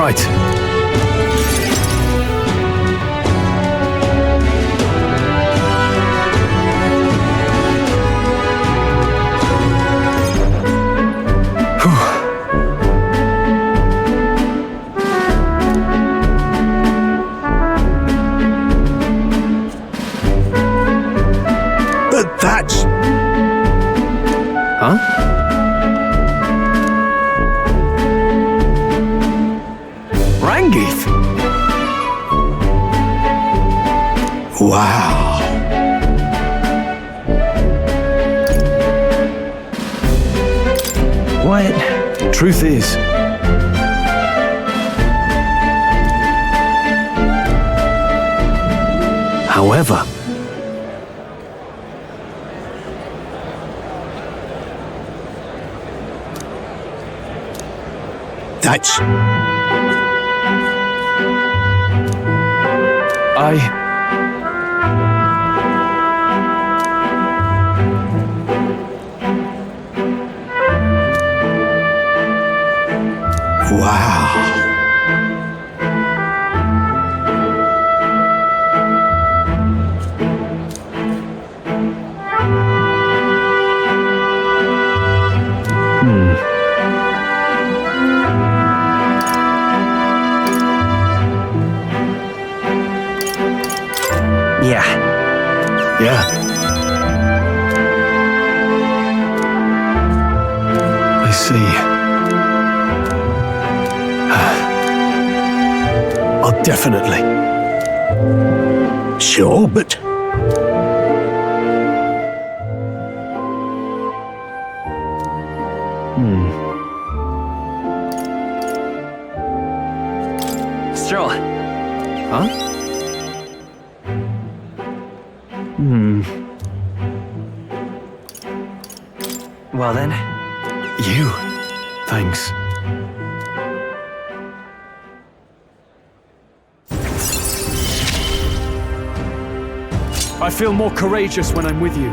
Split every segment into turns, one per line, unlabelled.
Right.
But that's...
Huh? Rangith?
Wow.
What? Truth is, however,
That's... Wow.
yeah. Yeah. I see.
Oh, definitely. Sure, but...
Straw. Huh? Well then. You. Thanks. I feel more courageous when I'm with you.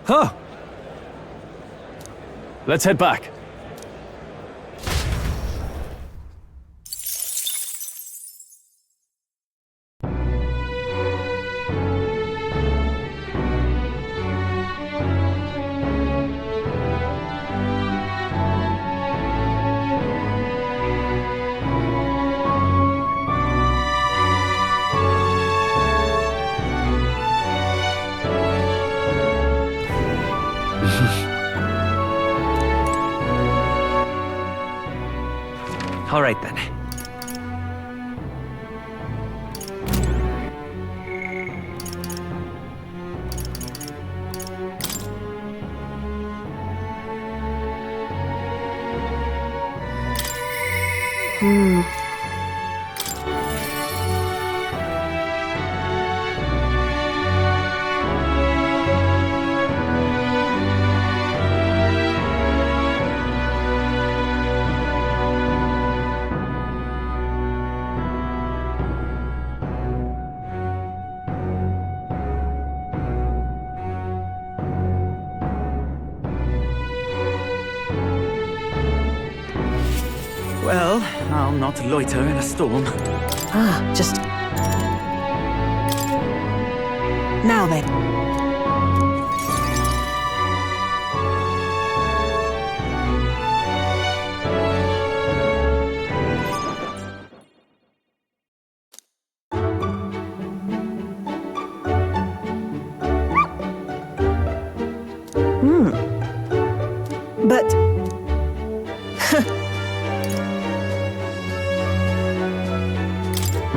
Huh. Let's head back. All right then.
Well, I'll not loiter in a storm.
Just... Now then. But...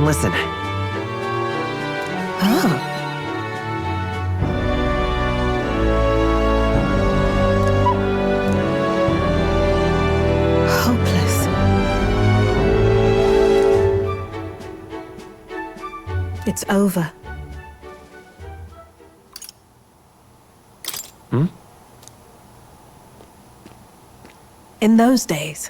Listen.
Hopeless. It's over. In those days,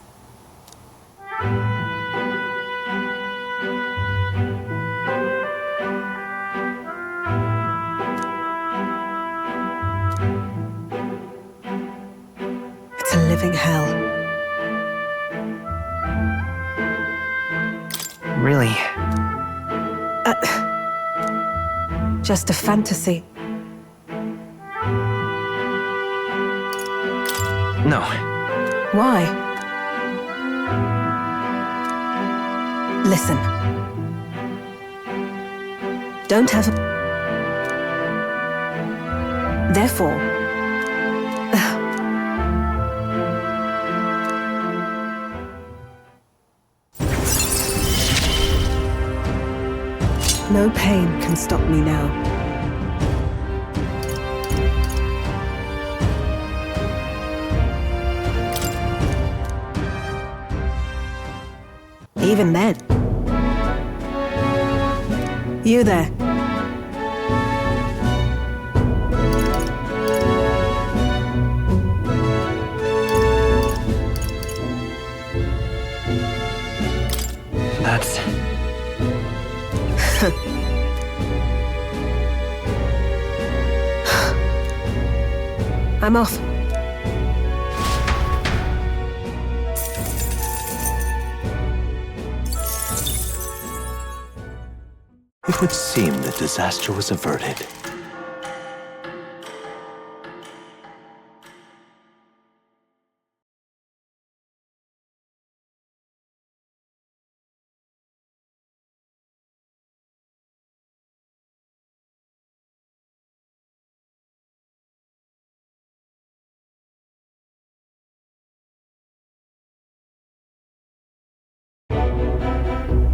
living hell.
Really?
Just a fantasy.
No.
Why? Listen. Don't have a... Therefore... No pain can stop me now. Even then. You there.
That's...
I'm off.
It would seem that disaster was averted.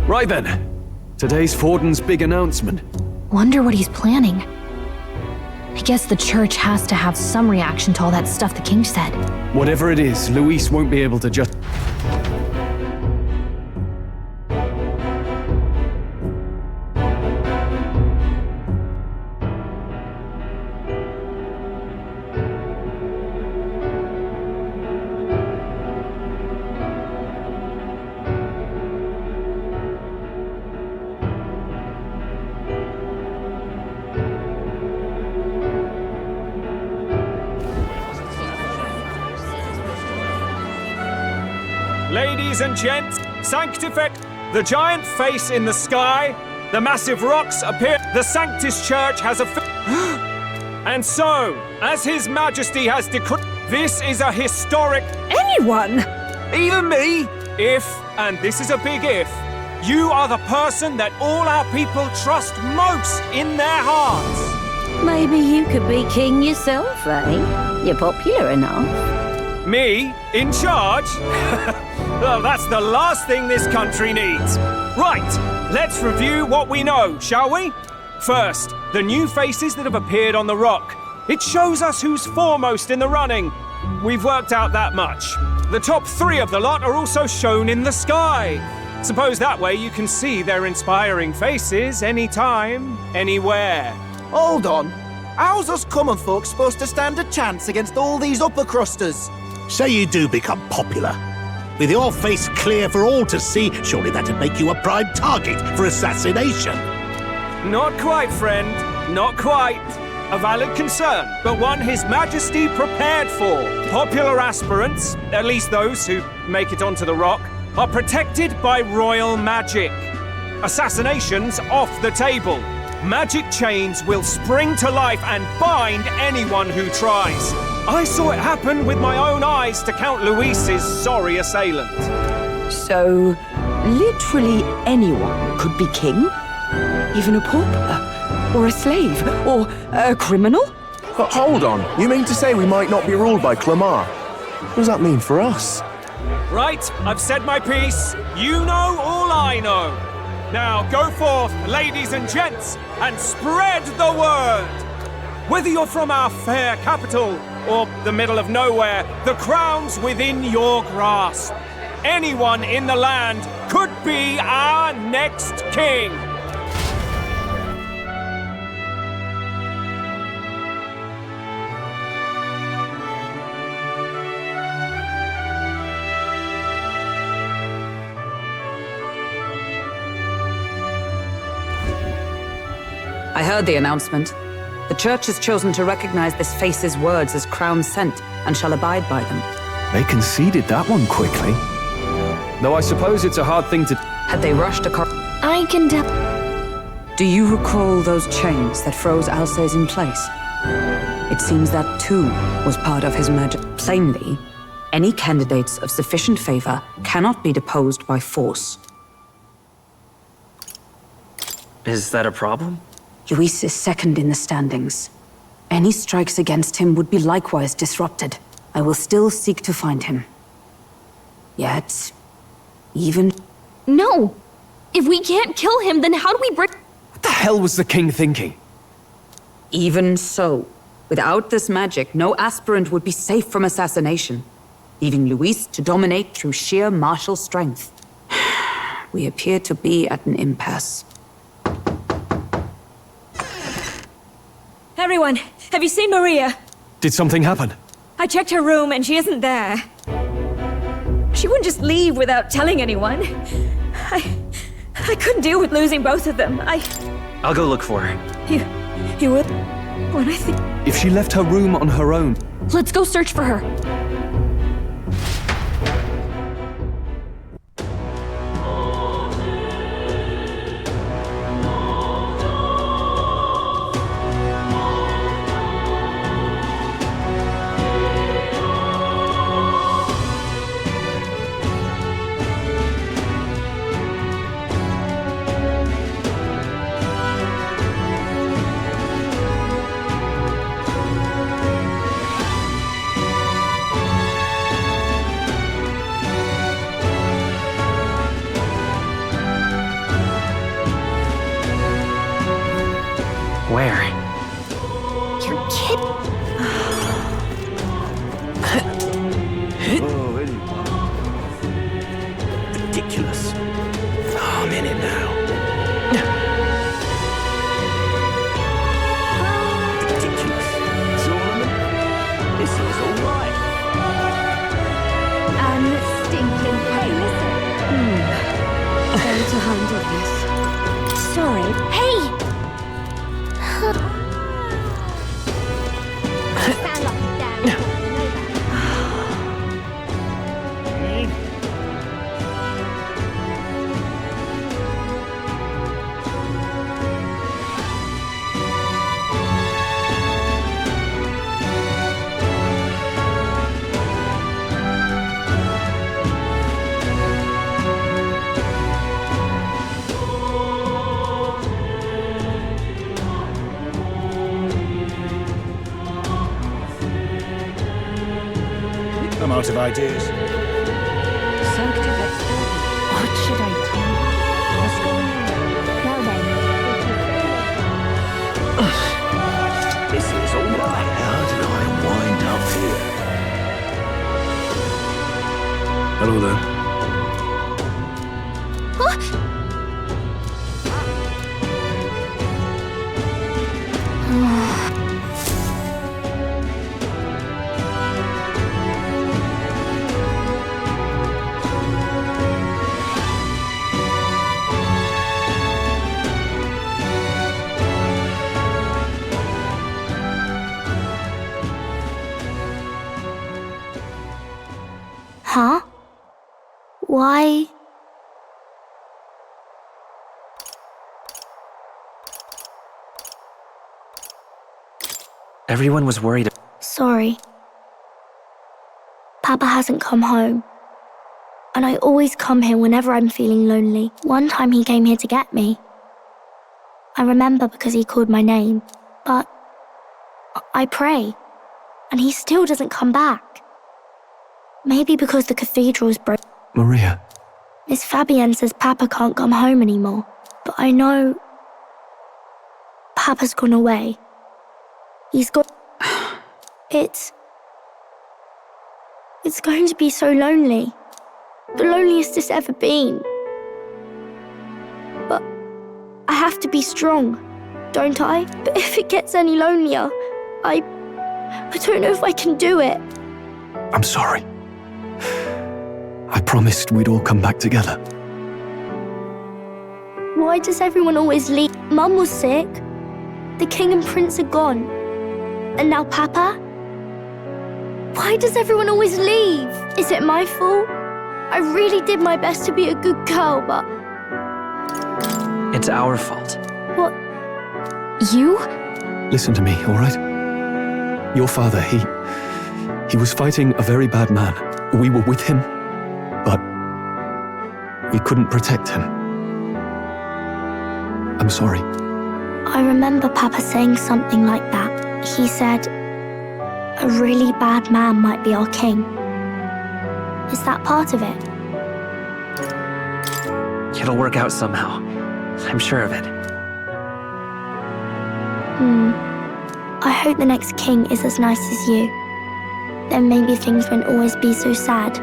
Right then. Today's Forden's big announcement.
Wonder what he's planning. I guess the church has to have some reaction to all that stuff the king said.
Whatever it is, Luis won't be able to just... Ladies and gents, sanctific, the giant face in the sky, the massive rocks appear. The Sanctus Church has and so, as His Majesty has decreed, this is a historic.
Anyone?
Even me? If, and this is a big if, you are the person that all our people trust most in their hearts.
Maybe you could be king yourself, eh? You're popular enough.
Me? In charge? Well, that's the last thing this country needs. Right, let's review what we know, shall we? First, the new faces that have appeared on the rock. It shows us who's foremost in the running. We've worked out that much. The top 3 of the lot are also shown in the sky. Suppose that way you can see their inspiring faces anytime, anywhere.
Hold on. How's us common folk supposed to stand a chance against all these upper crusters?
Say you do become popular. With your face clear for all to see, surely that'd make you a prime target for assassination.
Not quite, friend. Not quite. A valid concern, but one His Majesty prepared for. Popular aspirants, at least those who make it onto the rock, are protected by royal magic. Assassinations off the table. Magic chains will spring to life and bind anyone who tries. I saw it happen with my own eyes to Count Luis's sorry assailant.
So, literally anyone could be king? Even a pauper? Or a slave? Or a criminal?
But hold on, you mean to say we might not be ruled by Clamar? What does that mean for us?
Right, I've said my piece. You know all I know. Now go forth, ladies and gents, and spread the word. Whether you're from our fair capital or the middle of nowhere, the crown's within your grasp. Anyone in the land could be our next king.
I heard the announcement. The church has chosen to recognize this face's words as crown sent and shall abide by them.
They conceded that one quickly.
Though I suppose it's a hard thing to...
Had they rushed a car?
I can tell.
Do you recall those chains that froze Alsace in place? It seems that too was part of his magic. Plainly, any candidates of sufficient favor cannot be deposed by force.
Is that a problem?
Luis is second in the standings. Any strikes against him would be likewise disrupted. I will still seek to find him. Yet, even...
No! If we can't kill him, then how do we break...
What the hell was the king thinking?
Even so, without this magic, no aspirant would be safe from assassination, leaving Luis to dominate through sheer martial strength. We appear to be at an impasse.
Everyone, have you seen Maria?
Did something happen?
I checked her room and she isn't there. She wouldn't just leave without telling anyone. I couldn't deal with losing both of them.
I'll go look for her.
You would? When I think...
If she left her room on her own...
Let's go search for her.
Where?
You're kidding.
Ridiculous. Oh, I'm in it now. Ridiculous. Tournamen? This is all right.
I'm stinking. Hey, listen. Going to handle this. Sorry.
Hey!
Sound like a damn.
I'm out of ideas.
What should I do? What's going on? Well then.
This is all right. How did I wind up here? Hello there.
Huh? Why?
Everyone was worried.
Sorry. Papa hasn't come home. And I always come here whenever I'm feeling lonely. One time he came here to get me. I remember because he called my name. But I pray. And he still doesn't come back. Maybe because the cathedral's broke.
Maria.
Miss Fabienne says Papa can't come home anymore. But I know... Papa's gone away. He's got... It's going to be so lonely. The loneliest it's ever been. But I have to be strong, don't I? But if it gets any lonelier, I don't know if I can do it.
I'm sorry. I promised we'd all come back together.
Why does everyone always leave? Mum was sick. The king and prince are gone. And now Papa? Why Why does everyone always leave? Is it my fault? I really did my best to be a good girl, but...
It's our fault.
What? You?
Listen to me, all right? Your father, he was fighting a very bad man. We were with him, but we couldn't protect him. I'm sorry.
I remember Papa saying something like that. He said, a really bad man might be our king. Is that part of it?
It'll work out somehow. I'm sure of it.
I hope the next king is as nice as you. Then maybe things won't always be so sad.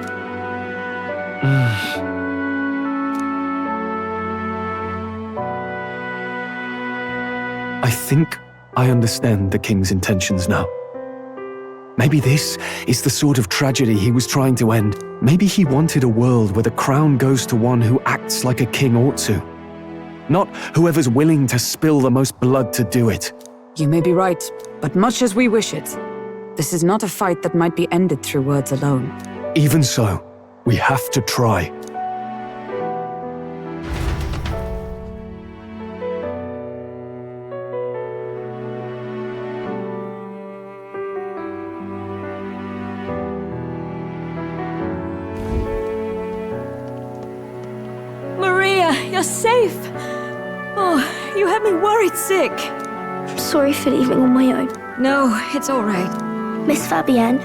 I think I understand the king's intentions now. Maybe this is the sort of tragedy he was trying to end. Maybe he wanted a world where the crown goes to one who acts like a king ought to. Not whoever's willing to spill the most blood to do it.
You may be right, but much as we wish it, this is not a fight that might be ended through words alone.
Even so, we have to try.
Maria, you're safe. Oh, you had me worried sick.
I'm sorry for leaving on my own.
No, it's all right.
Miss Fabienne,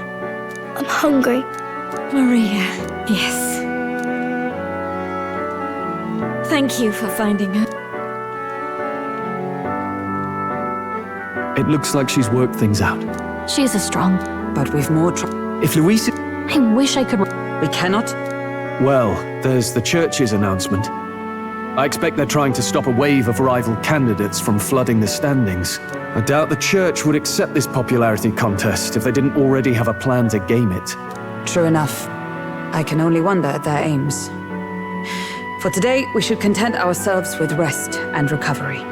I'm hungry.
Maria, yes. Thank you for finding her.
It looks like she's worked things out.
She's a strong, but we've more
If Louise...
I wish I could... We cannot?
Well, there's the church's announcement. I expect they're trying to stop a wave of rival candidates from flooding the standings. I doubt the church would accept this popularity contest if they didn't already have a plan to game it.
True enough. I can only wonder at their aims. For today, we should content ourselves with rest and recovery.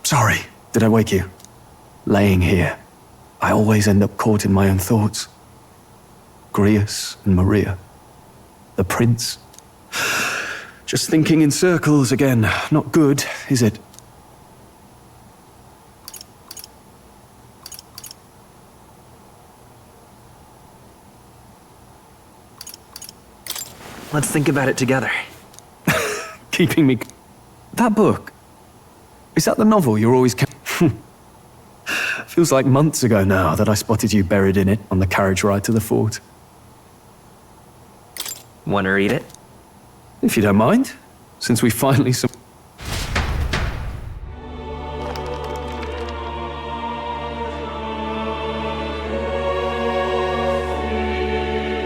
Sorry, did I wake you? Laying here, I always end up caught in my own thoughts. Grius and Maria. The prince. Just thinking in circles again. Not good, is it?
Let's think about it together.
Keeping me... That book. Is that the novel you're always... Feels like months ago now that I spotted you buried in it on the carriage ride to the fort.
Want to read it?
If you don't mind, since we finally...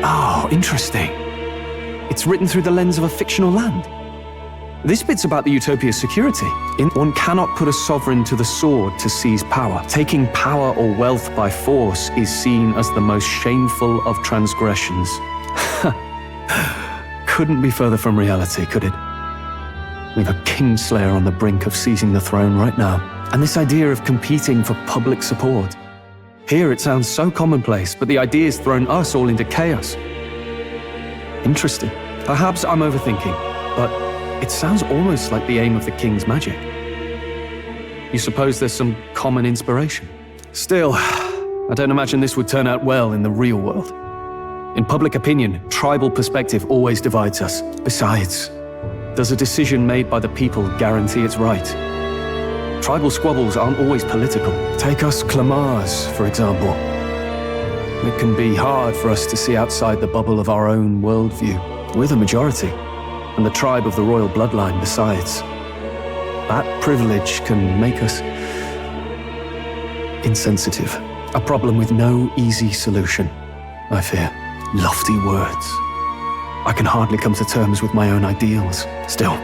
Oh, interesting. It's written through the lens of a fictional land. This bit's about the utopia's security. One cannot put a sovereign to the sword to seize power. Taking power or wealth by force is seen as the most shameful of transgressions. Couldn't be further from reality, could it? We've a kingslayer on the brink of seizing the throne right now. And this idea of competing for public support. Here it sounds so commonplace, but the idea's thrown us all into chaos. Interesting. Perhaps I'm overthinking, but it sounds almost like the aim of the king's magic. You suppose there's some common inspiration? Still, I don't imagine this would turn out well in the real world. In public opinion, tribal perspective always divides us. Besides, does a decision made by the people guarantee it's right? Tribal squabbles aren't always political. Take us Clamars, for example. It can be hard for us to see outside the bubble of our own worldview. We're the majority, and the tribe of the royal bloodline besides. That privilege can make us insensitive. A problem with no easy solution, I fear. Lofty words. I can hardly come to terms with my own ideals. Still,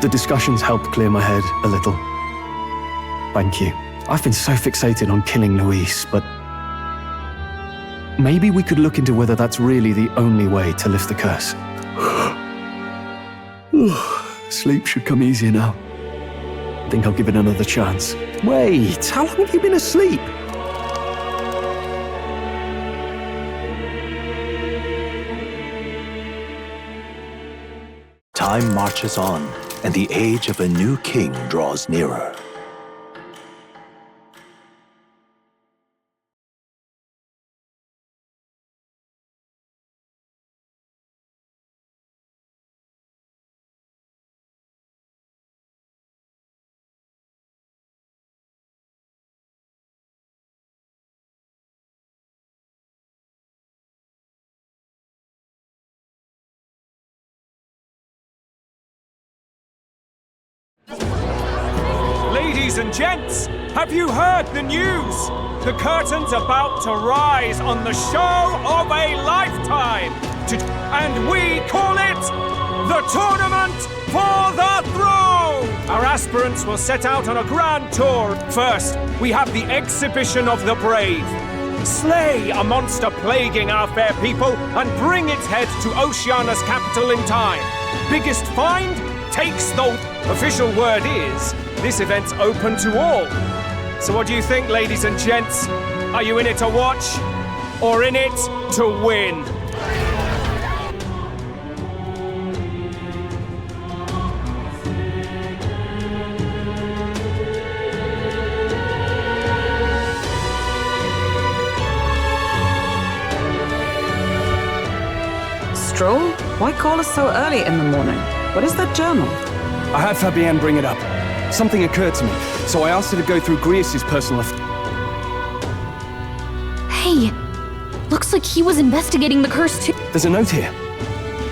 the discussions helped clear my head a little. Thank you. I've been so fixated on killing Luis, but maybe we could look into whether that's really the only way to lift the curse. Sleep should come easier now. I think I'll give it another chance. Wait, how long have you been asleep?
Time marches on, and the age of a new king draws nearer.
Ladies and gents, have you heard the news? The curtain's about to rise on the show of a lifetime. And we call it the Tournament for the Throne! Our aspirants will set out on a grand tour. First, we have the Exhibition of the Brave. Slay a monster plaguing our fair people and bring its head to Oceania's capital in time. Biggest find takes the... Official word is, this event's open to all. So what do you think, ladies and gents? Are you in it to watch, or in it to win?
Stroll? Why call us so early in the morning? What is that journal?
I had Fabienne bring it up. Something occurred to me, so I asked her to go through Grius' personal...
Hey, looks like he was investigating the curse too.
There's a note here.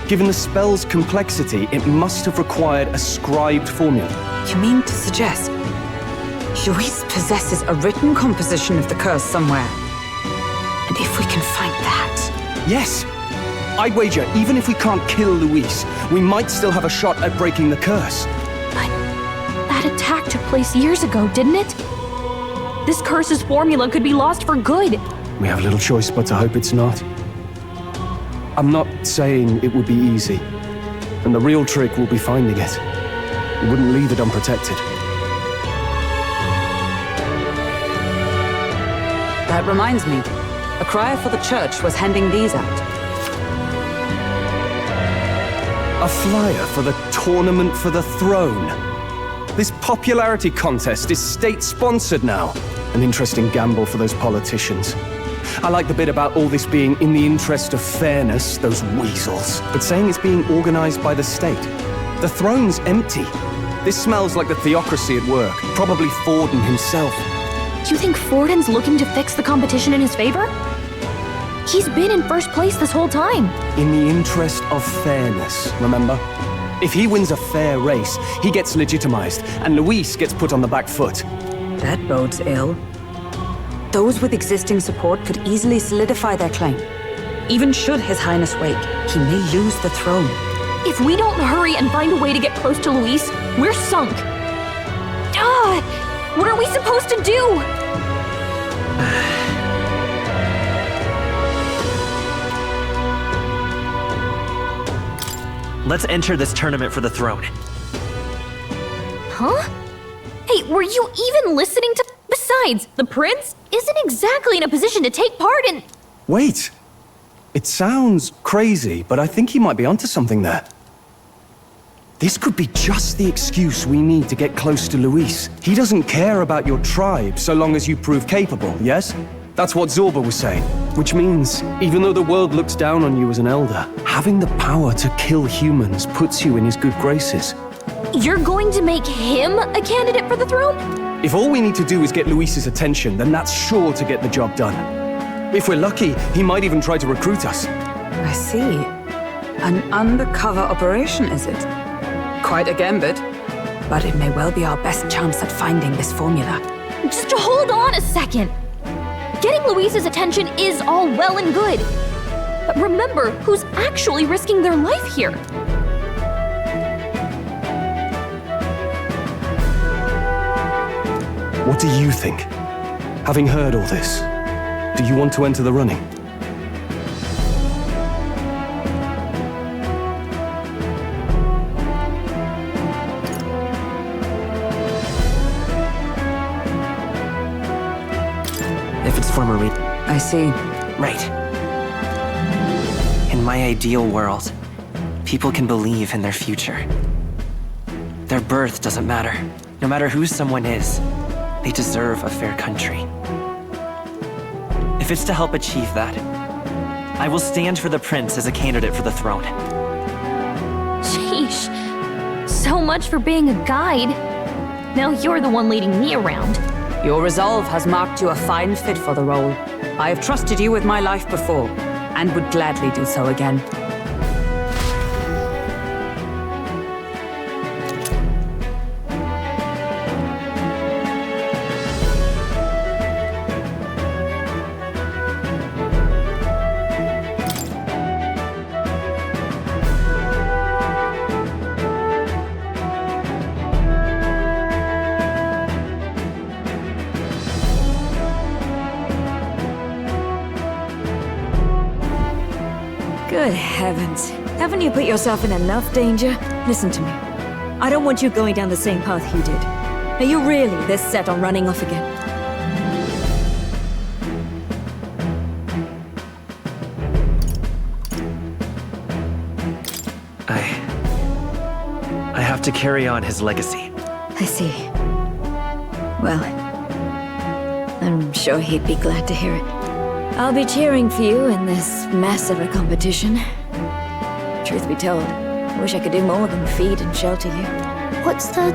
Given the spell's complexity, it must have required a scribed formula.
You mean to suggest Luis possesses a written composition of the curse somewhere? And if we can find that...
Yes! I'd wager, even if we can't kill Luis, we might still have a shot at breaking the curse.
But that attack took place years ago, didn't it? This curse's formula could be lost for good.
We have little choice but to hope it's not. I'm not saying it would be easy, and the real trick will be finding it. We wouldn't leave it unprotected.
That reminds me. A crier for the church was handing these out.
A flyer for the Tournament for the Throne. This popularity contest is state-sponsored now. An interesting gamble for those politicians. I like the bit about all this being in the interest of fairness, those weasels. But saying it's being organized by the state. The throne's empty. This smells like the theocracy at work. Probably Forden himself.
You think Forden's looking to fix the competition in his favor? He's been in first place this whole time.
In the interest of fairness, remember? If he wins a fair race, he gets legitimized, and Luis gets put on the back foot.
That bodes ill. Those with existing support could easily solidify their claim. Even should His Highness wake, he may lose the throne.
If we don't hurry and find a way to get close to Luis, we're sunk. What are we supposed to do?
Let's enter this tournament for the throne.
Huh? Hey, were you even listening to... Besides, the prince isn't exactly in a position to take part in...
Wait. It sounds crazy, but I think he might be onto something there. This could be just the excuse we need to get close to Luis. He doesn't care about your tribe so long as you prove capable, yes? That's what Zorba was saying. Which means, even though the world looks down on you as an elder, having the power to kill humans puts you in his good graces.
You're going to make him a candidate for the throne?
If all we need to do is get Luis's attention, then that's sure to get the job done. If we're lucky, he might even try to recruit us.
I see. An undercover operation, is it? Quite a gambit. But it may well be our best chance at finding this formula.
Just hold on a second. Getting Luis's attention is all well and good. But remember who's actually risking their life here.
What do you think? Having heard all this, do you want to enter the running?
if it's for Marie.
I see.
Right. In my ideal world, people can believe in their future. Their birth doesn't matter. No matter who someone is, they deserve a fair country. If it's to help achieve that, I will stand for the prince as a candidate for the throne.
Sheesh. So much for being a guide. Now you're the one leading me around.
Your resolve has marked you a fine fit for the role. I have trusted you with my life before, and would gladly do so again.
Good heavens. Haven't you put yourself in enough danger? Listen to me. I don't want you going down the same path he did. Are you really this set on running off again?
I have to carry on his legacy.
I see. Well, I'm sure he'd be glad to hear it. I'll be cheering for you in this mess of a competition. Truth be told, I wish I could do more than feed and shelter you.
What's the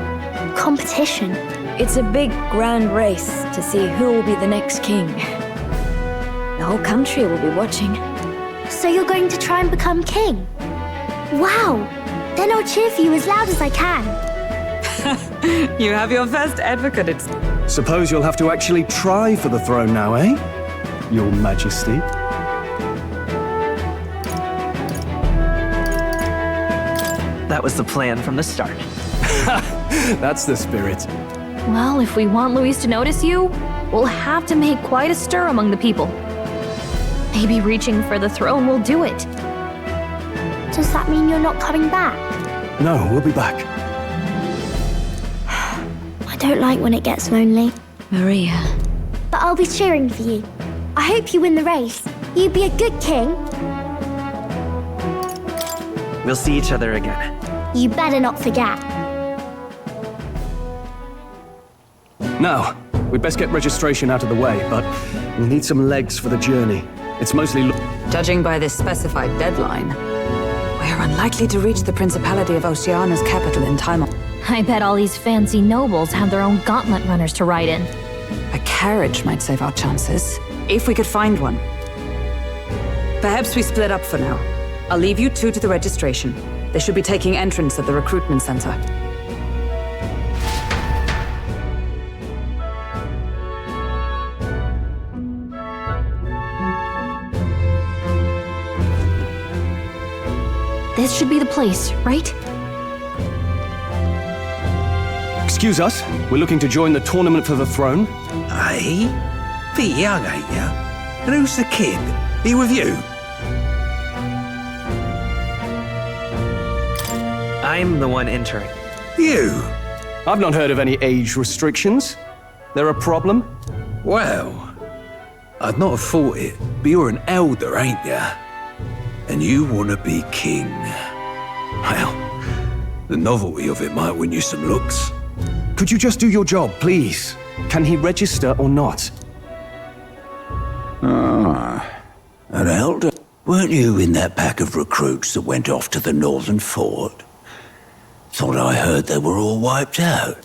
competition?
It's a big, grand race to see who will be the next king. The whole country will be watching.
So you're going to try and become king? Wow! Then I'll cheer for you as loud as I can.
You have your first advocate. It's
Suppose you'll have to actually try for the throne now, eh? Your Majesty.
That was the plan from the start.
That's the spirit.
Well, if we want Luis to notice you, we'll have to make quite a stir among the people. Maybe reaching for the throne will do it.
Does that mean you're not coming back?
No, we'll be back.
I don't like when it gets lonely.
Maria.
But I'll be cheering for you. I hope you win the race. You'd be a good king.
We'll see each other again.
You better not forget.
Now, we'd best get registration out of the way, but we'll need some legs for the journey. It's mostly
judging by this specified deadline. We're unlikely to reach the Principality of Oceana's capital in time.
I bet all these fancy nobles have their own gauntlet runners to ride in.
A carriage might save our chances, if we could find one. Perhaps we split up for now. I'll leave you two to the registration. They should be taking entrance at the recruitment center.
This should be the place, right?
Excuse us, we're looking to join the tournament for the throne.
Aye? Bit young, ain't ya? And who's the kid? He with you?
I'm the one entering.
You?
I've not heard of any age restrictions. There a problem?
Well, I'd not have thought it, but you're an elder, ain't ya? And you want to be king. Well, the novelty of it might win you some looks.
Could you just do your job, please? Can he register or not?
An elder? Weren't you in that pack of recruits that went off to the northern fort? Thought I heard they were all wiped out.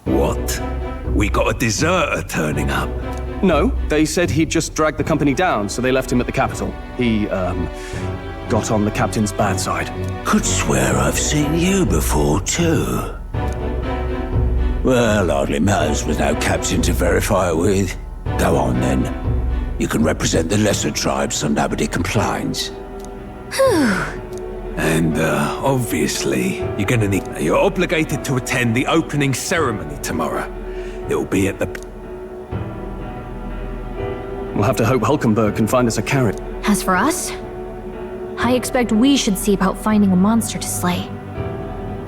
What? We got a deserter turning up?
No, they said he'd just dragged the company down, so they left him at the capital. He, got on the captain's bad side.
Could swear I've seen you before, too. Well, hardly matters with no captain to verify it with. Go on, then. You can represent the lesser tribes so nobody complains. And, obviously, you're obligated to attend the opening ceremony tomorrow. It'll be at the...
We'll have to hope Hulkenberg can find us a carrot.
As for us, I expect we should see about finding a monster to slay.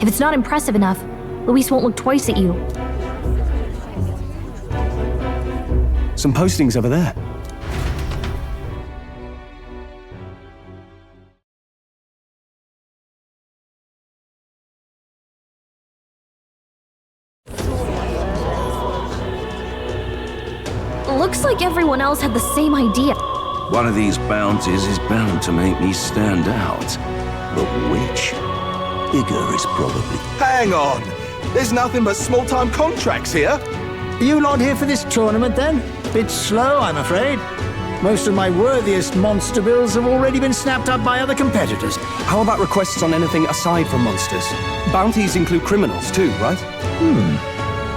If it's not impressive enough, Luis won't look twice at you.
Some postings over there.
Looks like everyone else had the same idea.
One of these bounties is bound to make me stand out. But which? Bigger is probably...
Hang on! There's nothing but small-time contracts here.
You lot here for this tournament, then? Bit slow, I'm afraid. Most of my worthiest monster bills have already been snapped up by other competitors.
How about requests on anything aside from monsters? Bounties include criminals too, right?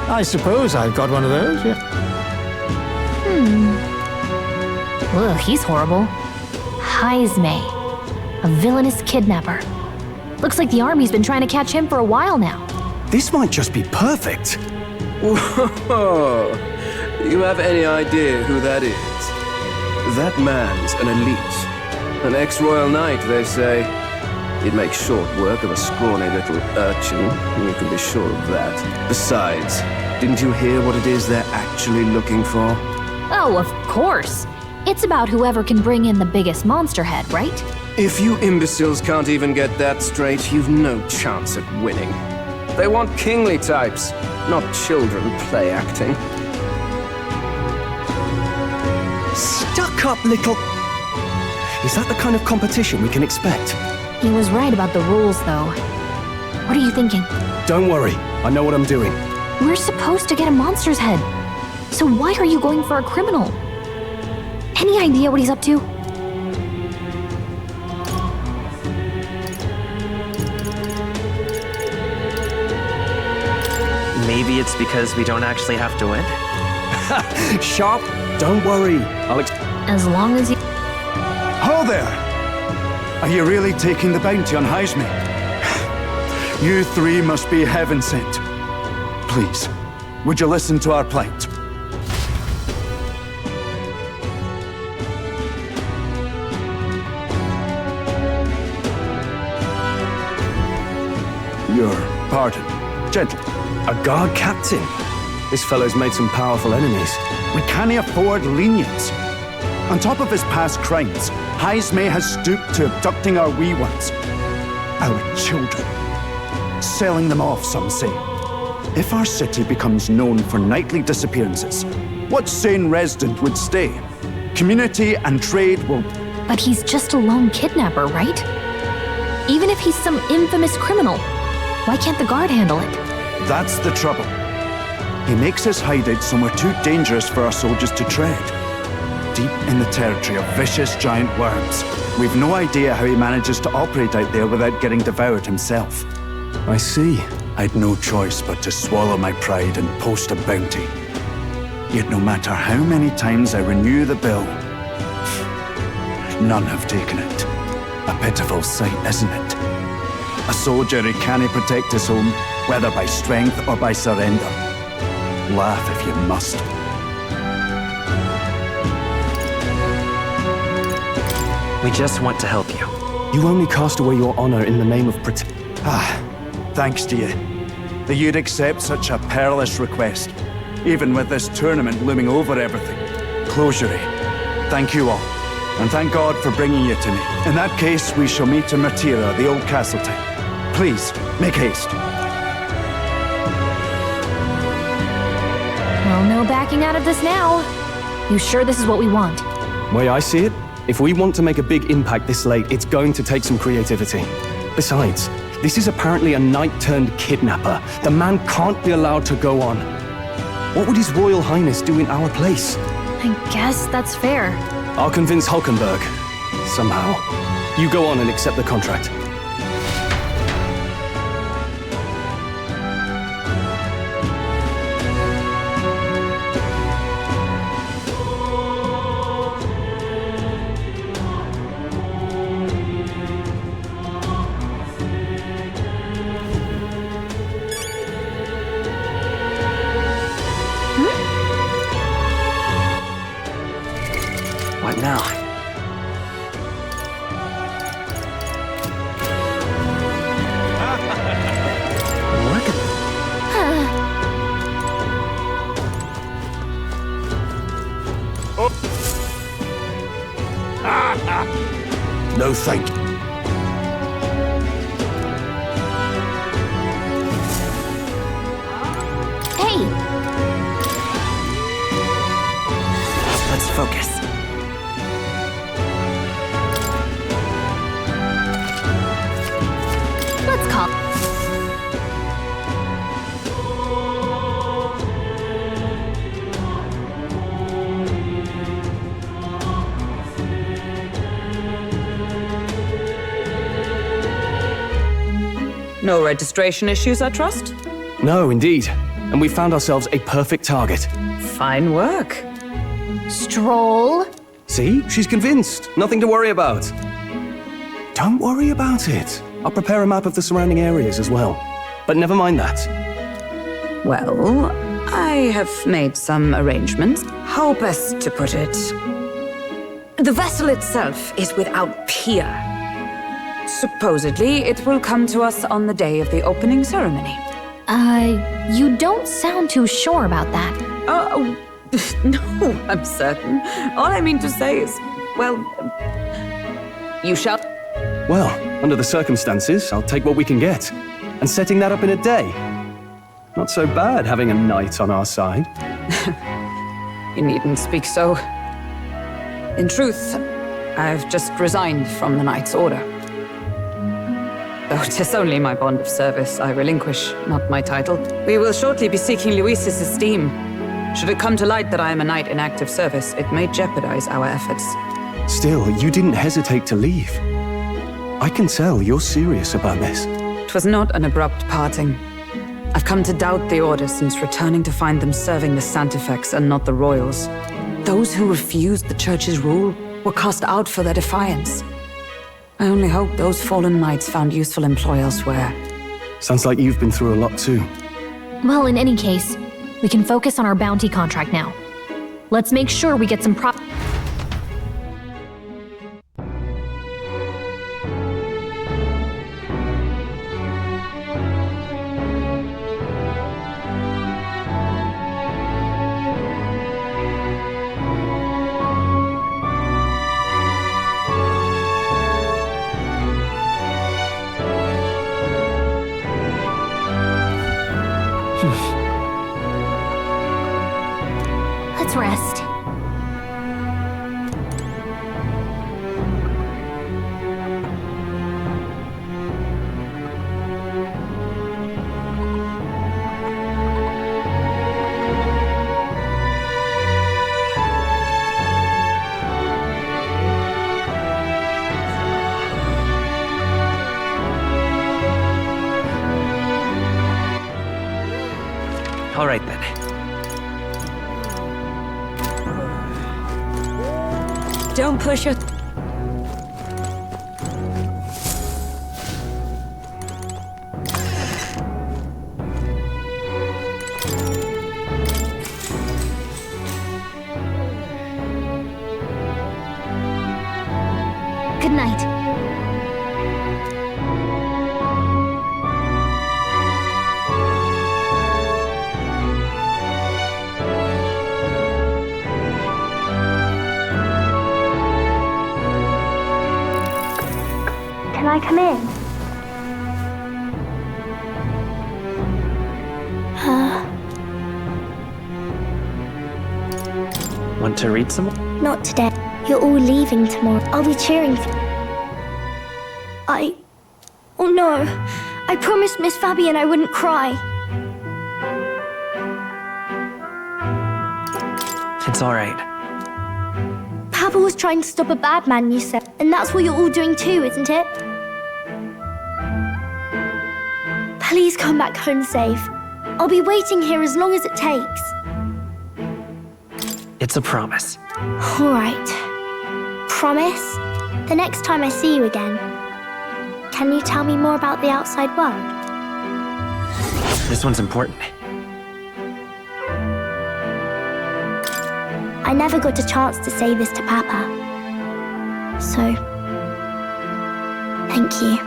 I suppose I've got one of those, yeah.
Ugh, he's horrible. Heisme, a villainous kidnapper. Looks like the army's been trying to catch him for a while now.
This might just be perfect.
Whoa! You have any idea who that is? That man's an elite. An ex-royal knight, they say. He'd make short work of a scrawny little urchin, you can be sure of that. Besides, didn't you hear what it is they're actually looking for?
Oh, of course. It's about whoever can bring in the biggest monster head, right?
If you imbeciles can't even get that straight, you've no chance at winning. They want kingly types, not children play acting.
Stuck-up little... Is that the kind of competition we can expect?
He was right about the rules, though. What are you thinking?
Don't worry, I know what I'm doing.
We're supposed to get a monster's head. So why are you going for a criminal? Any idea what he's up to?
Maybe it's because we don't actually have to win?
Sharp, don't worry.
As long as you...
Ho there! Are you really taking the bounty on Heisme? You three must be heaven sent. Please, would you listen to our plight? Your pardon, gentlemen.
A guard captain? This fellow's made some powerful enemies.
We can't afford lenience. On top of his past crimes, Heisme has stooped to abducting our wee ones. Our children. Selling them off, some say. If our city becomes known for nightly disappearances, what sane resident would stay? Community and trade will...
But he's just a lone kidnapper, right? Even if he's some infamous criminal, why can't the guard handle it?
That's the trouble. He makes his hideout somewhere too dangerous for our soldiers to tread. Deep in the territory of vicious giant worms. We've no idea how he manages to operate out there without getting devoured himself.
I see.
I'd no choice but to swallow my pride and post a bounty. Yet no matter how many times I renew the bill, none have taken it. A pitiful sight, isn't it? A soldier who can't protect his home, whether by strength or by surrender. Laugh if you must.
We just want to help you.
You only cast away your honor in the name of
Thanks to you. That you'd accept such a perilous request, even with this tournament looming over everything. Closure. Thank you all, and thank God for bringing you to me. In that case, we shall meet in Martira, the old castle town. Please, make haste.
Well, no backing out of this now. You sure this is what we want?
Way I see it, if we want to make a big impact this late, it's going to take some creativity. Besides, this is apparently a knight-turned-kidnapper. The man can't be allowed to go on. What would His Royal Highness do in our place?
I guess that's fair.
I'll convince Hulkenberg. Somehow. You go on and accept the contract.
What now?
thank you.
Hey!
Let's focus.
Let's call.
No registration issues, I trust?
No, indeed. And we found ourselves a perfect target.
Fine work.
Stroll.
See? She's convinced. Nothing to worry about. Don't worry about it. I'll prepare a map of the surrounding areas as well. But never mind that.
Well, I have made some arrangements. How best to put it? The vessel itself is without peer. Supposedly, it will come to us on the day of the opening ceremony.
You don't sound too sure about that.
Oh, no, I'm certain. All I mean to say is, well, you shall...
Well, under the circumstances, I'll take what we can get. And setting that up in a day. Not so bad having a knight on our side.
You needn't speak so. In truth, I've just resigned from the Knight's Order. Though 'tis only my bond of service I relinquish, not my title. We will shortly be seeking Luis's esteem. Should it come to light that I am a knight in active service, it may jeopardize our efforts.
Still, you didn't hesitate to leave. I can tell you're serious about this.
It was not an abrupt parting. I've come to doubt the Order since returning to find them serving the Santifex and not the Royals. Those who refused the Church's rule were cast out for their defiance. I only hope those fallen knights found useful employ elsewhere.
Sounds like you've been through a lot too.
Well, in any case, we can focus on our bounty contract now. Let's make sure we get some Let's rest.
All right then.
Don't push it.
Good night.
Can I come in?
Want to read some?
Not today. You're all leaving tomorrow. I'll be cheering for you. Oh no. I promised Miss Fabian I wouldn't cry.
It's all right.
Papa was trying to stop a bad man, you said. And that's what you're all doing too, isn't it? Please come back home safe. I'll be waiting here as long as it takes.
It's a promise.
All right. Promise? The next time I see you again, can you tell me more about the outside world?
This one's important.
I never got a chance to say this to Papa. So, thank you.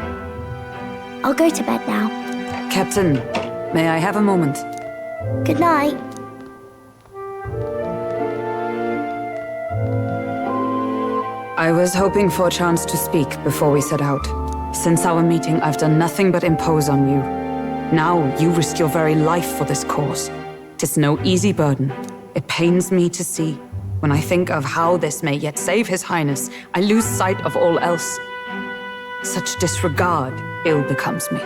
I'll go to bed now.
Captain, may I have a moment?
Good night.
I was hoping for a chance to speak before we set out. Since our meeting, I've done nothing but impose on you. Now you risk your very life for this cause. 'Tis no easy burden. It pains me to see. When I think of how this may yet save His Highness, I lose sight of all else. Such disregard ill becomes me.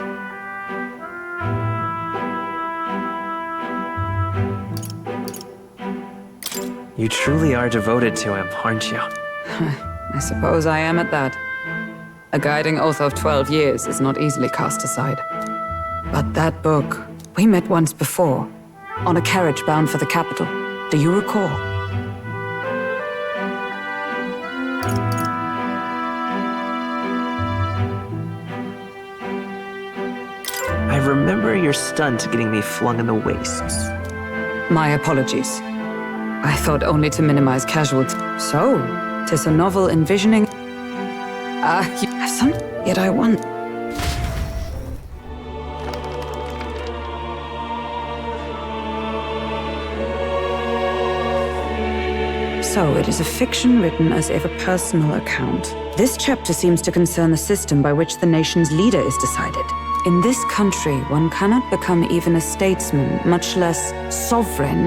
You truly are devoted to him, aren't you?
I suppose I am at that. A guiding oath of 12 years is not easily cast aside. But that book, we met once before, on a carriage bound for the capital. Do you recall?
I remember your stunt getting me flung in the wastes.
My apologies. I thought only to minimize casualties. So, 'tis a novel envisioning... you have some... Yet I want... So, it is a fiction written as if a personal account. This chapter seems to concern the system by which the nation's leader is decided. In this country, one cannot become even a statesman, much less sovereign,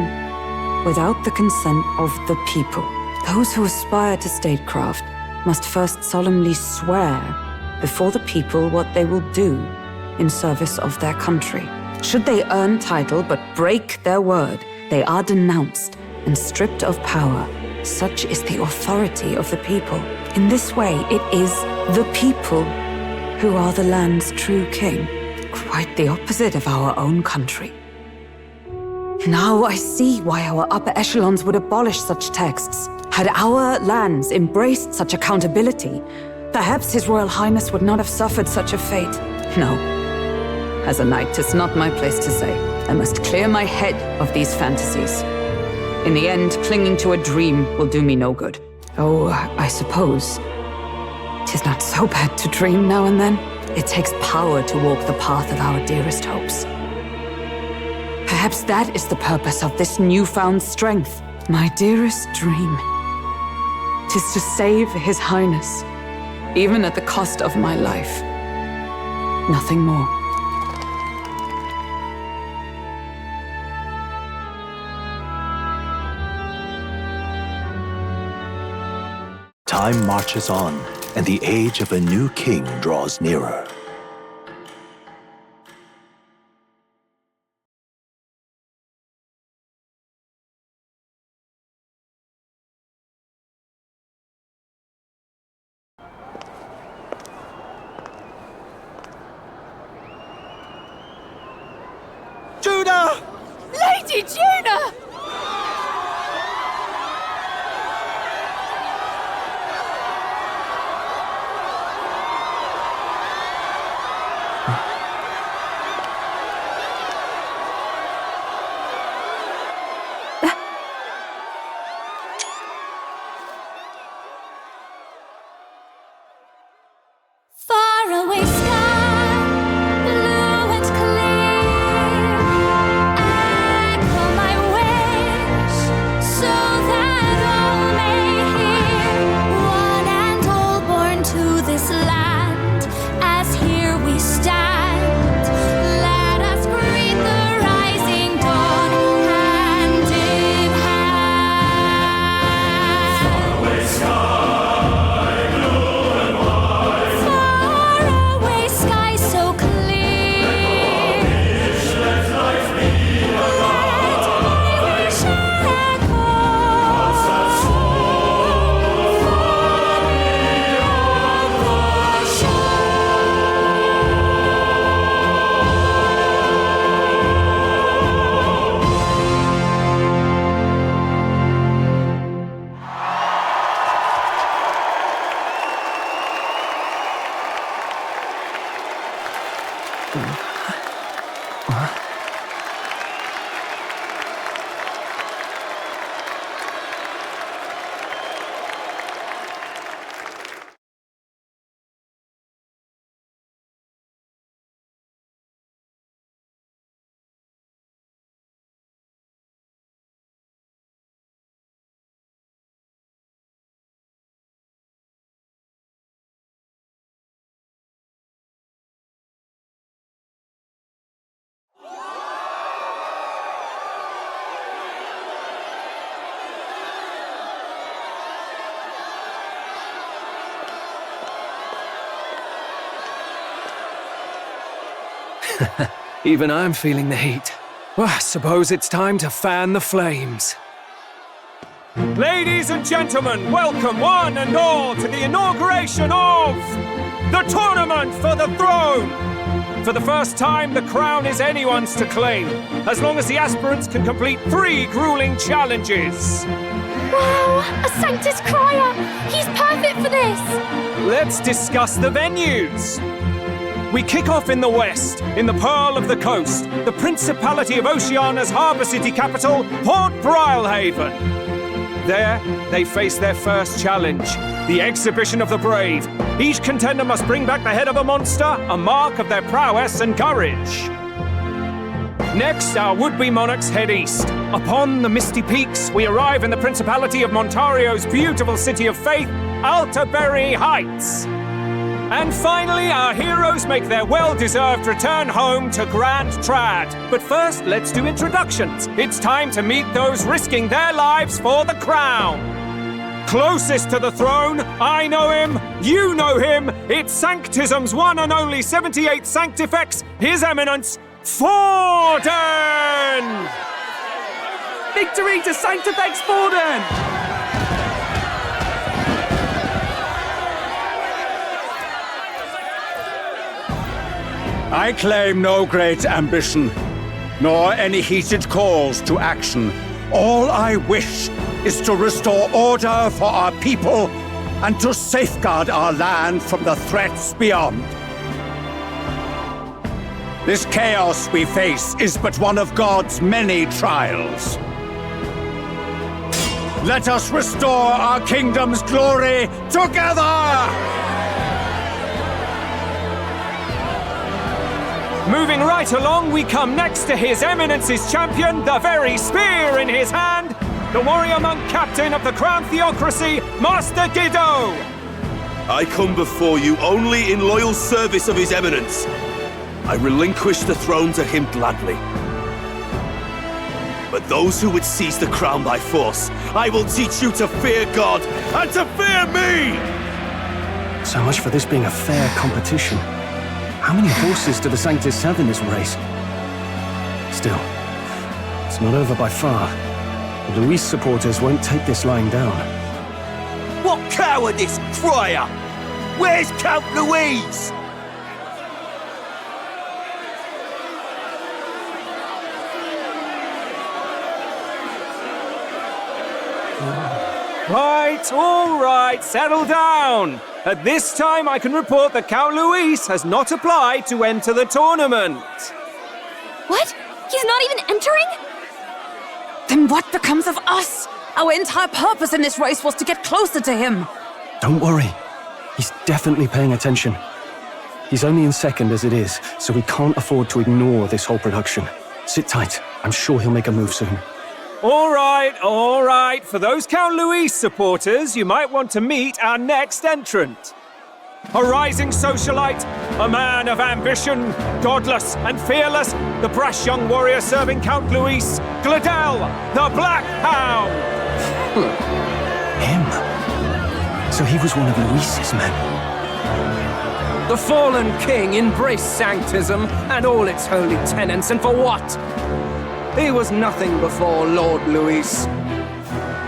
without the consent of the people. Those who aspire to statecraft must first solemnly swear before the people what they will do in service of their country. Should they earn title but break their word, they are denounced and stripped of power. Such is the authority of the people. In this way, it is the people who are the land's true king. Quite the opposite of our own country. Now I see why our upper echelons would abolish such texts. Had our lands embraced such accountability, perhaps His Royal Highness would not have suffered such a fate. No. As a knight, 'tis not my place to say. I must clear my head of these fantasies. In the end, clinging to a dream will do me no good. Oh, I suppose 'tis not so bad to dream now and then. It takes power to walk the path of our dearest hopes. Perhaps that is the purpose of this newfound strength. My dearest dream. 'Tis to save His Highness, even at the cost of my life. Nothing more.
Time marches on, and the age of a new king draws nearer.
Juna!
Lady Juna!
Even I'm feeling the heat. Well, I suppose it's time to fan the flames. Ladies and gentlemen, welcome one and all to the inauguration of the Tournament for the Throne! For the first time, the crown is anyone's to claim, as long as the aspirants can complete 3 grueling challenges.
Wow, a Sanctus Crier! He's perfect for this!
Let's discuss the venues. We kick off in the west, in the Pearl of the Coast, the Principality of Oceania's harbour city capital, Port Brilehaven. There, they face their first challenge, the Exhibition of the Brave. Each contender must bring back the head of a monster, a mark of their prowess and courage. Next, our would-be monarchs head east. Upon the misty peaks, we arrive in the Principality of Montario's beautiful city of faith, Altaberry Heights. And finally, our heroes make their well-deserved return home to Grand Trad. But first, let's do introductions. It's time to meet those risking their lives for the crown. Closest to the throne, I know him, you know him. It's Sanctism's one and only 78th Sanctifex, His Eminence, Forden!
Victory to Sanctifex Forden!
I claim no great ambition, nor any heated calls to action. All I wish is to restore order for our people and to safeguard our land from the threats beyond. This chaos we face is but one of God's many trials. Let us restore our kingdom's glory together!
Moving right along, we come next to His Eminence's champion, the very spear in his hand, the warrior monk captain of the Crown Theocracy, Master Guido!
I come before you only in loyal service of His Eminence. I relinquish the throne to him gladly. But those who would seize the crown by force, I will teach you to fear God and to fear me!
So much for this being a fair competition. How many horses do the Sanctus have in this race? Still, it's not over by far. The Luis supporters won't take this lying down.
What cowardice, Crier! Where's Count Louise?
All right, settle down. At this time, I can report that Count Luis has not applied to enter the tournament.
What? He's not even entering?
Then what becomes of us? Our entire purpose in this race was to get closer to him.
Don't worry. He's definitely paying attention. He's only in second as it is, so we can't afford to ignore this whole production. Sit tight. I'm sure he'll make a move soon.
All right. For those Count Luis supporters, you might want to meet our next entrant. A rising socialite, a man of ambition, godless and fearless, the brash young warrior serving Count Luis, Gladel, the Black Hound!
Him? So he was one of Luis's men.
The fallen king embraced Sanctism and all its holy tenets, and for what? He was nothing before Lord Luis.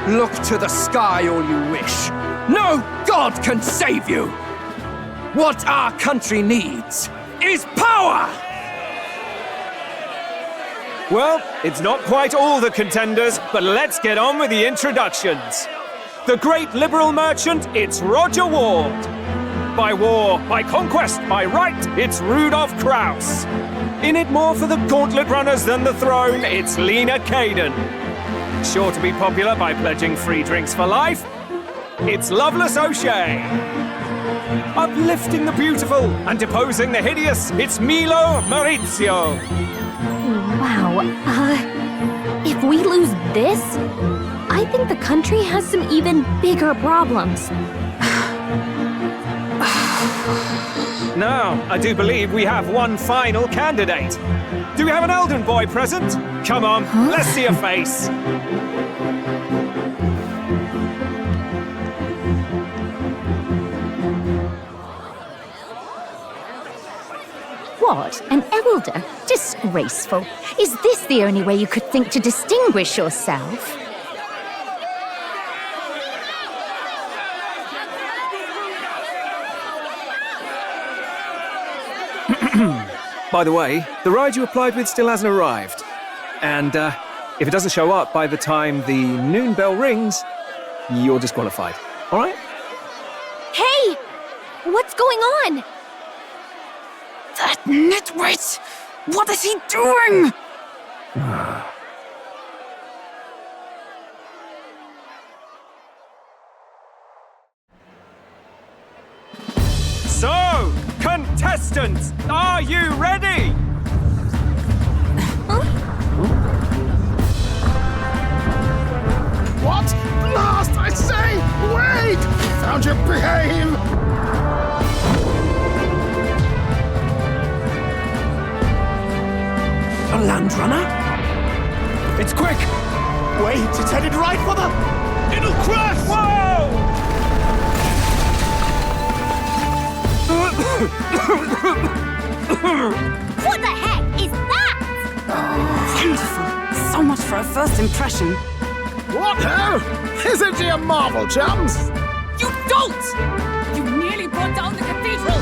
Look to the sky all you wish. No god can save you! What our country needs is power!
Well, it's not quite all the contenders, but let's get on with the introductions. The great liberal merchant, it's Roger Ward. By war, by conquest, by right, it's Rudolph Kraus. In it more for the gauntlet runners than the throne, it's Lena Caden. Sure to be popular by pledging free drinks for life, it's Loveless O'Shea. Uplifting the beautiful and deposing the hideous, it's Milo Maurizio.
Wow, if we lose this, I think the country has some even bigger problems.
Now, I do believe we have one final candidate. Do we have an Elden boy present? Come on, let's see a face.
What? An elder? Disgraceful. Is this the only way you could think to distinguish yourself?
By the way, the ride you applied with still hasn't arrived. And if it doesn't show up by the time the noon bell rings, you're disqualified. All right?
Hey! What's going on?
That nitwit! What is he doing?
So, contestants, are you ready?
What? Last, I say! Wait! Found your behave!
A land runner? It's quick!
Wait, it's headed right for the... It'll crash!
Whoa!
What the heck is that?
Wonderful. So much for a first impression.
What ho? Isn't she a marvel, chums?
You dolt! You nearly brought down the cathedral!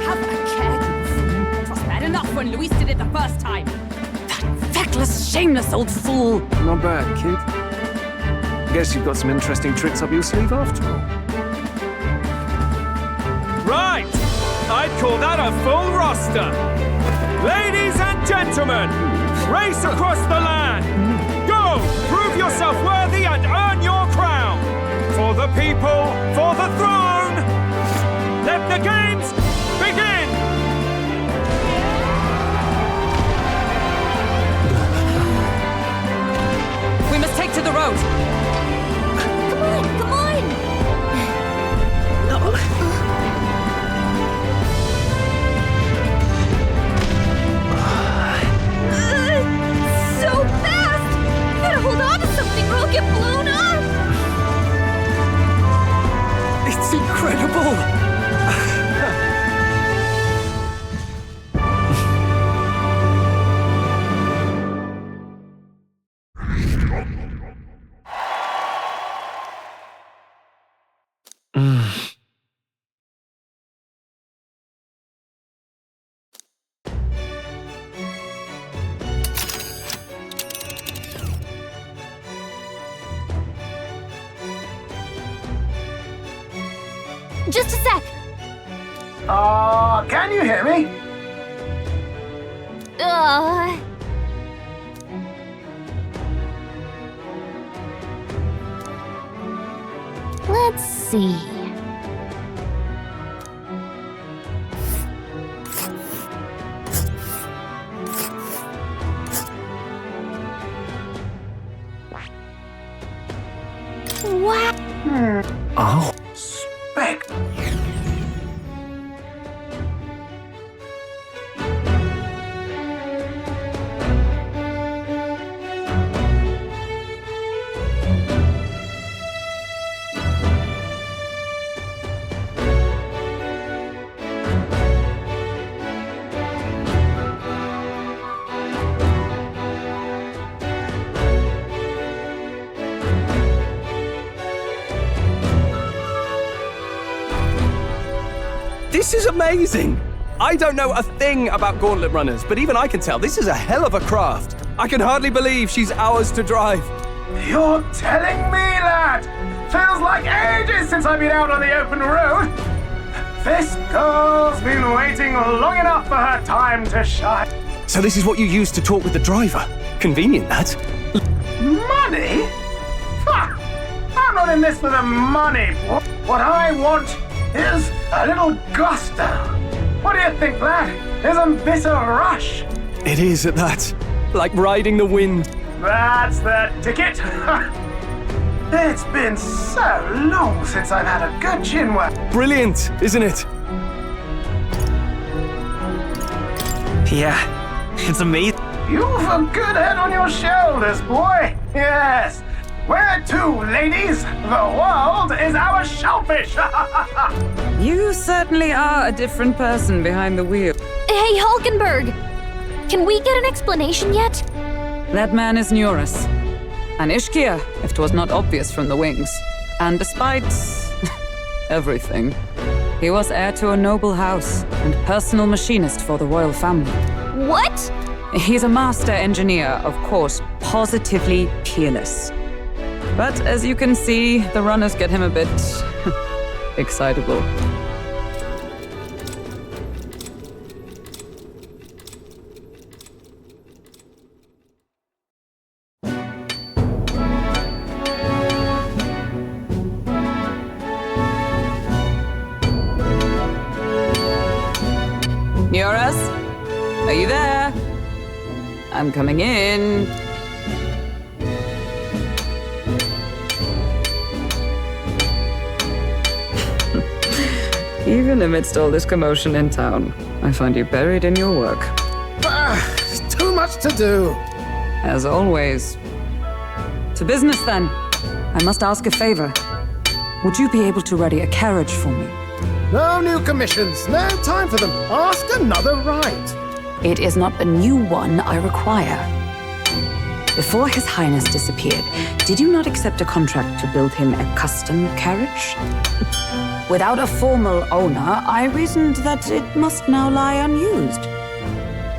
Have a care, you fool. It was bad enough when Luis did it the first time. That feckless, shameless old fool.
Not bad, kid. Guess you've got some interesting tricks up your sleeve after all. Right! I'd call that a full roster. Ladies and gentlemen, race across the land. Go! Prove yourself worthy and earn your crown. For the people, for the throne. Let the games begin!
We must take to the road.
Come on, come on! So fast! Gotta hold on to something or I'll get blown up!
It's incredible!
Just a sec!
Can you hear me?
Let's see. Wow.
Oh.
Spec.
This is amazing! I don't know a thing about gauntlet runners, but even I can tell this is a hell of a craft. I can hardly believe she's ours to drive.
You're telling me, lad? Feels like ages since I've been out on the open road. This girl's been waiting long enough for her time to shine.
So this is what you use to talk with the driver. Convenient, that.
Money? Ha! I'm not in this for the money. What I want is a little gusto. What do you think, lad? Isn't this a rush?
It is at that. Like riding the wind.
That's the ticket. It's been so long since I've had a good chin wag.
Brilliant, isn't it?
Yeah, it's amazing.
You've a good head on your shoulders, boy. Yes. Where to, ladies? The world is our shellfish.
You certainly are a different person behind the wheel.
Hey, Hulkenberg! Can we get an explanation yet?
That man is Neurus. An Ishkia, if 'twas not obvious from the wings. And despite everything, he was heir to a noble house and personal machinist for the royal family.
What?
He's a master engineer, of course, positively peerless. But as you can see, the runners get him a bit excitable. Neurus? Are you there? I'm coming in. Even amidst all this commotion in town, I find you buried in your work.
Too much to do.
As always. To business, then. I must ask a favor. Would you be able to ready a carriage for me?
No new commissions. No time for them. Ask another right.
It is not a new one I require. Before His Highness disappeared, did you not accept a contract to build him a custom carriage? Without a formal owner, I reasoned that it must now lie unused.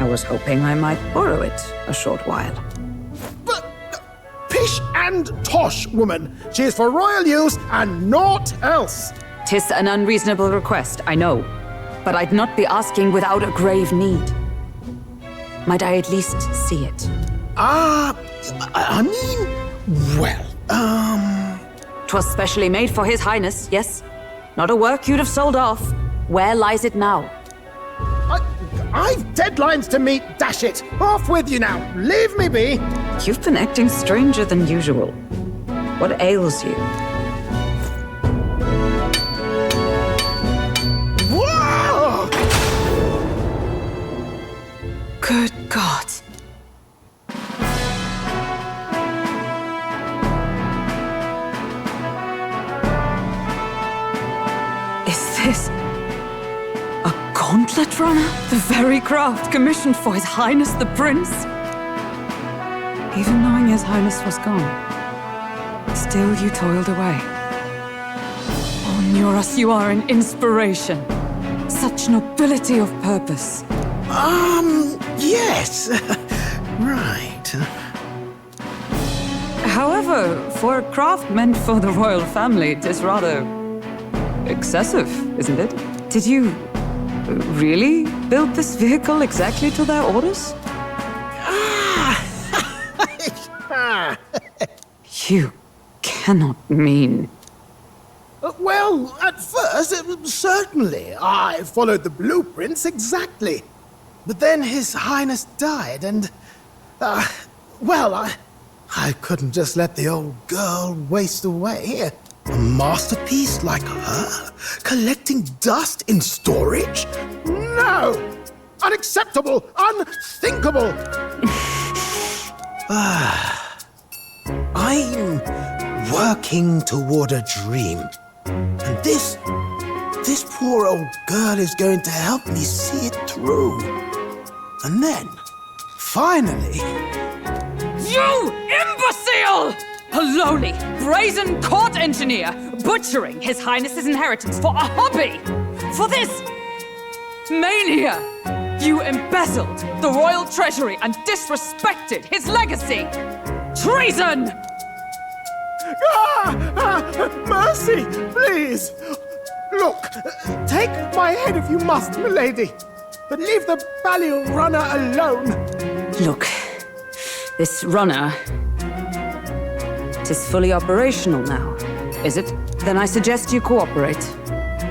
I was hoping I might borrow it a short while.
But pish and tosh, woman. She is for royal use and naught else.
'Tis an unreasonable request, I know. But I'd not be asking without a grave need. Might I at least see it?
I mean, well,
'Twas specially made for His Highness, yes? Not a work you'd have sold off. Where lies it now?
I've deadlines to meet, dash it! Off with you now! Leave me be!
You've been acting stranger than usual. What ails you?
Whoa!
Good God. Is this a gauntlet runner? The very craft commissioned for His Highness the Prince? Even knowing His Highness was gone, still you toiled away. Oh, Neurus, you are an inspiration. Such nobility of purpose.
Yes. Right.
However, for a craft meant for the royal family, it is rather excessive, isn't it? Did you really build this vehicle exactly to their orders? You cannot mean...
Well, at first, certainly. I followed the blueprints exactly. But then His Highness died, and... well, I couldn't just let the old girl waste away. A masterpiece like her? Collecting dust in storage? No! Unacceptable! Unthinkable! I'm working toward a dream. And this poor old girl is going to help me see it through. And then, finally...
You imbecile! A lowly, brazen court engineer butchering His Highness's inheritance for a hobby! For this mania! You embezzled the royal treasury and disrespected his legacy! Treason!
Mercy, please! Look, take my head if you must, milady, but leave the Balliol runner alone.
Look, this runner... it is fully operational now, is it? Then I suggest you cooperate,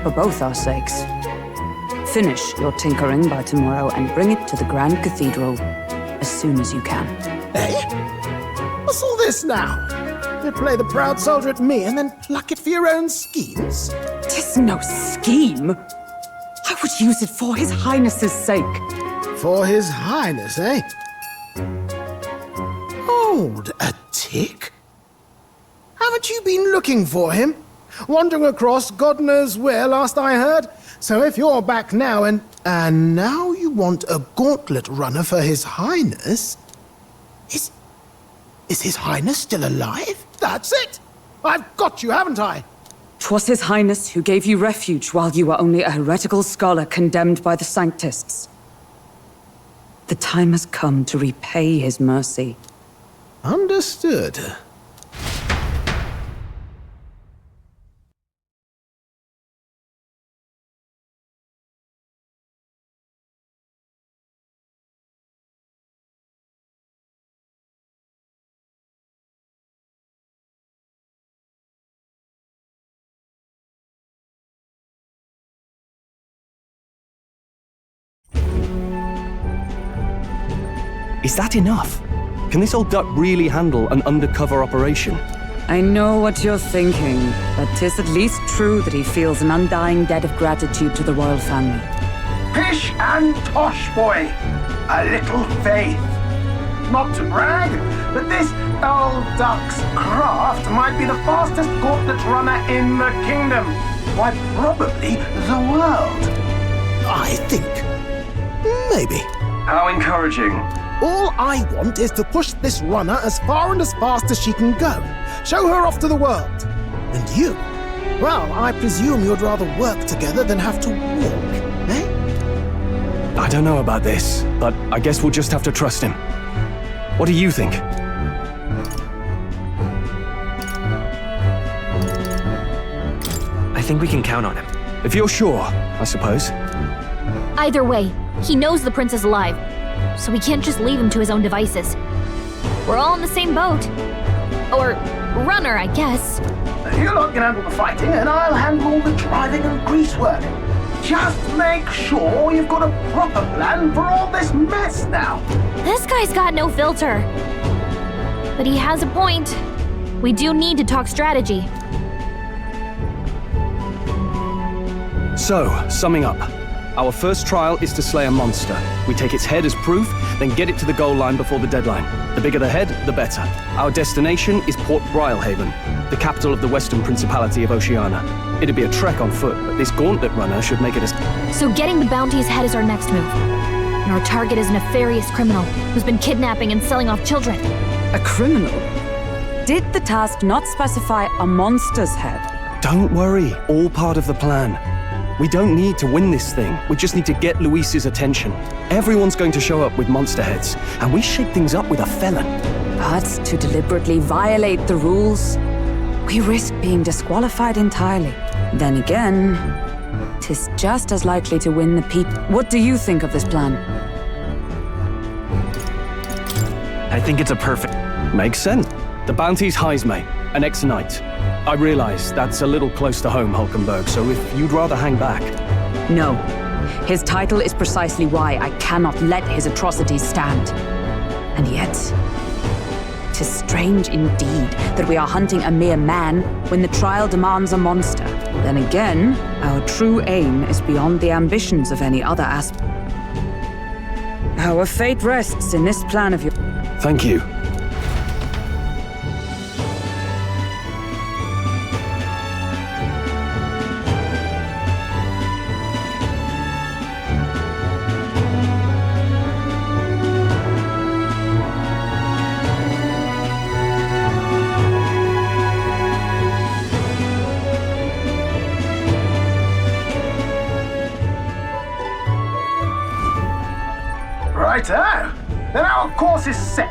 for both our sakes. Finish your tinkering by tomorrow and bring it to the Grand Cathedral as soon as you can.
Eh? What's all this now? You play the proud soldier at me and then pluck it for your own schemes?
'Tis no scheme. I would use it for His Highness's sake.
For His Highness, eh? Hold a tick. Haven't you been looking for him? Wandering across God knows where last I heard?
So if you're back now and now you want a gauntlet runner for His Highness... Is His Highness still alive? That's it! I've got you, haven't I?
'Twas His Highness who gave you refuge while you were only a heretical scholar condemned by the Sanctists. The time has come to repay his mercy.
Understood.
Is that enough? Can this old duck really handle an undercover operation?
I know what you're thinking, but 'tis at least true that he feels an undying debt of gratitude to the royal family.
Pish and tosh, boy. A little faith. Not to brag, but this old duck's craft might be the fastest gauntlet runner in the kingdom. Why, probably the world.
I think... maybe.
How encouraging.
All I want is to push this runner as far and as fast as she can go. Show her off to the world. And you? Well, I presume you'd rather work together than have to walk, eh?
I don't know about this, but I guess we'll just have to trust him. What do you think?
I think we can count on him.
If you're sure, I suppose.
Either way, he knows the prince is alive, so we can't just leave him to his own devices. We're all in the same boat. Or runner, I guess.
You lot can handle the fighting, and I'll handle all the driving and grease work. Just make sure you've got a proper plan for all this mess now.
This guy's got no filter. But he has a point. We do need to talk strategy.
So, summing up. Our first trial is to slay a monster. We take its head as proof, then get it to the goal line before the deadline. The bigger the head, the better. Our destination is Port Brylehaven, the capital of the Western Principality of Oceania. It'd be a trek on foot, but this gauntlet runner should make it a...
So getting the bounty's head is our next move. And our target is a nefarious criminal who's been kidnapping and selling off children.
A criminal? Did the task not specify a monster's head?
Don't worry, all part of the plan. We don't need to win this thing. We just need to get Luis's attention. Everyone's going to show up with monster heads, and we shake things up with a felon.
But to deliberately violate the rules, we risk being disqualified entirely. Then again, 'tis just as likely to win the people. What do you think of this plan?
I think it's a perfect...
Makes sense. The bounty's Heisme, an ex-knight. I realize that's a little close to home, Hulkenberg, so if you'd rather hang back...
No. His title is precisely why I cannot let his atrocities stand. And yet, 'tis strange indeed that we are hunting a mere man when the trial demands a monster. Then again, our true aim is beyond the ambitions of any other aspect. Our fate rests in this plan of yours.
Thank you.
Righto! Then our course is set.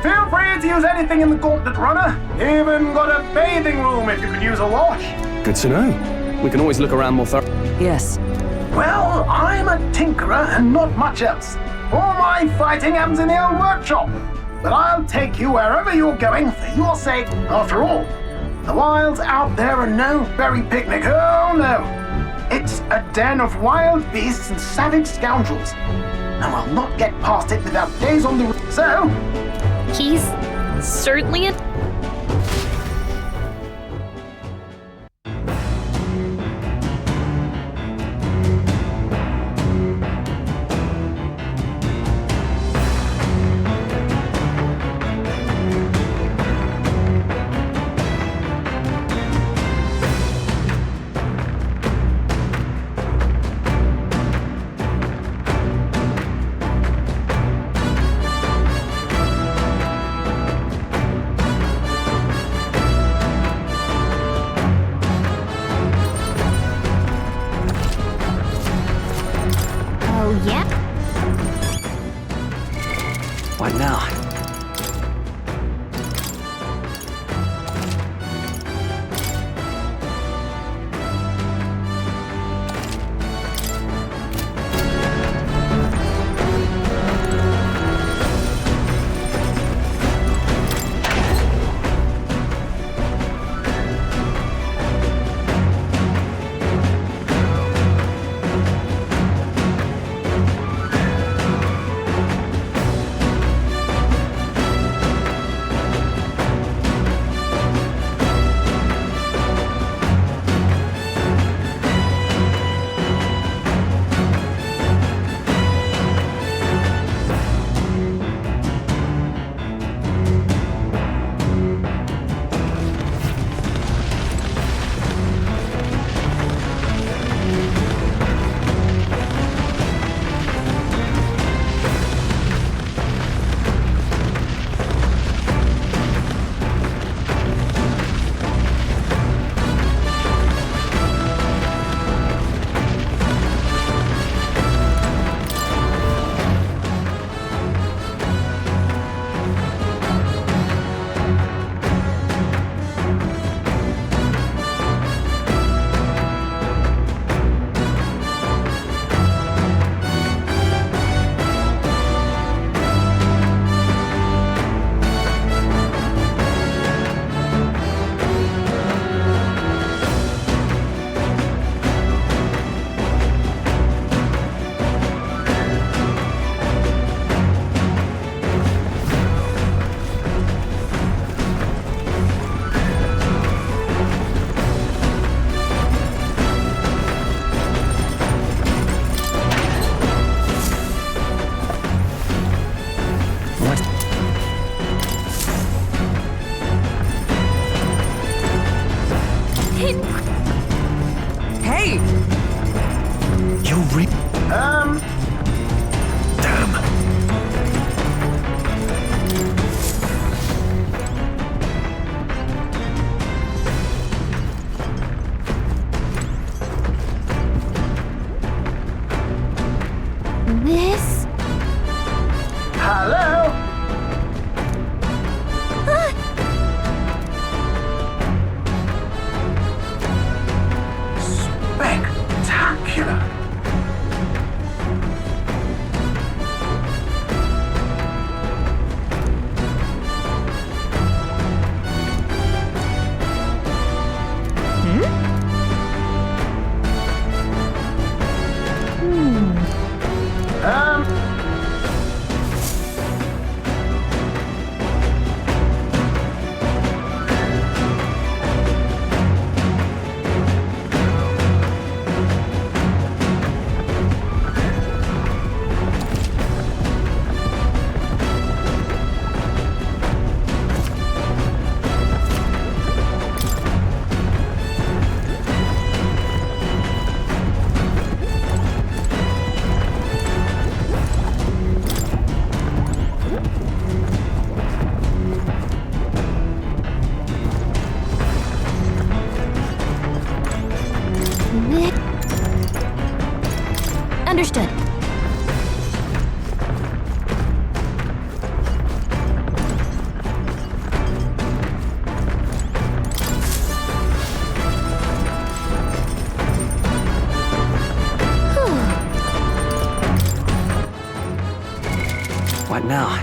Feel free to use anything in the gauntlet runner. Even got a bathing room if you could use a wash.
Good to know. We can always look around more thoroughly.
Yes.
Well, I'm a tinkerer and not much else. All my fighting happens in the old workshop. But I'll take you wherever you're going for your sake. After all, the wilds out there are no berry picnic. Oh no. It's a den of wild beasts and savage scoundrels. And we'll not get past it without days on the road. So...
He's certainly a...
What now?
Hey!
You're
This?
Hello? Spectacular.
Understood.
What now?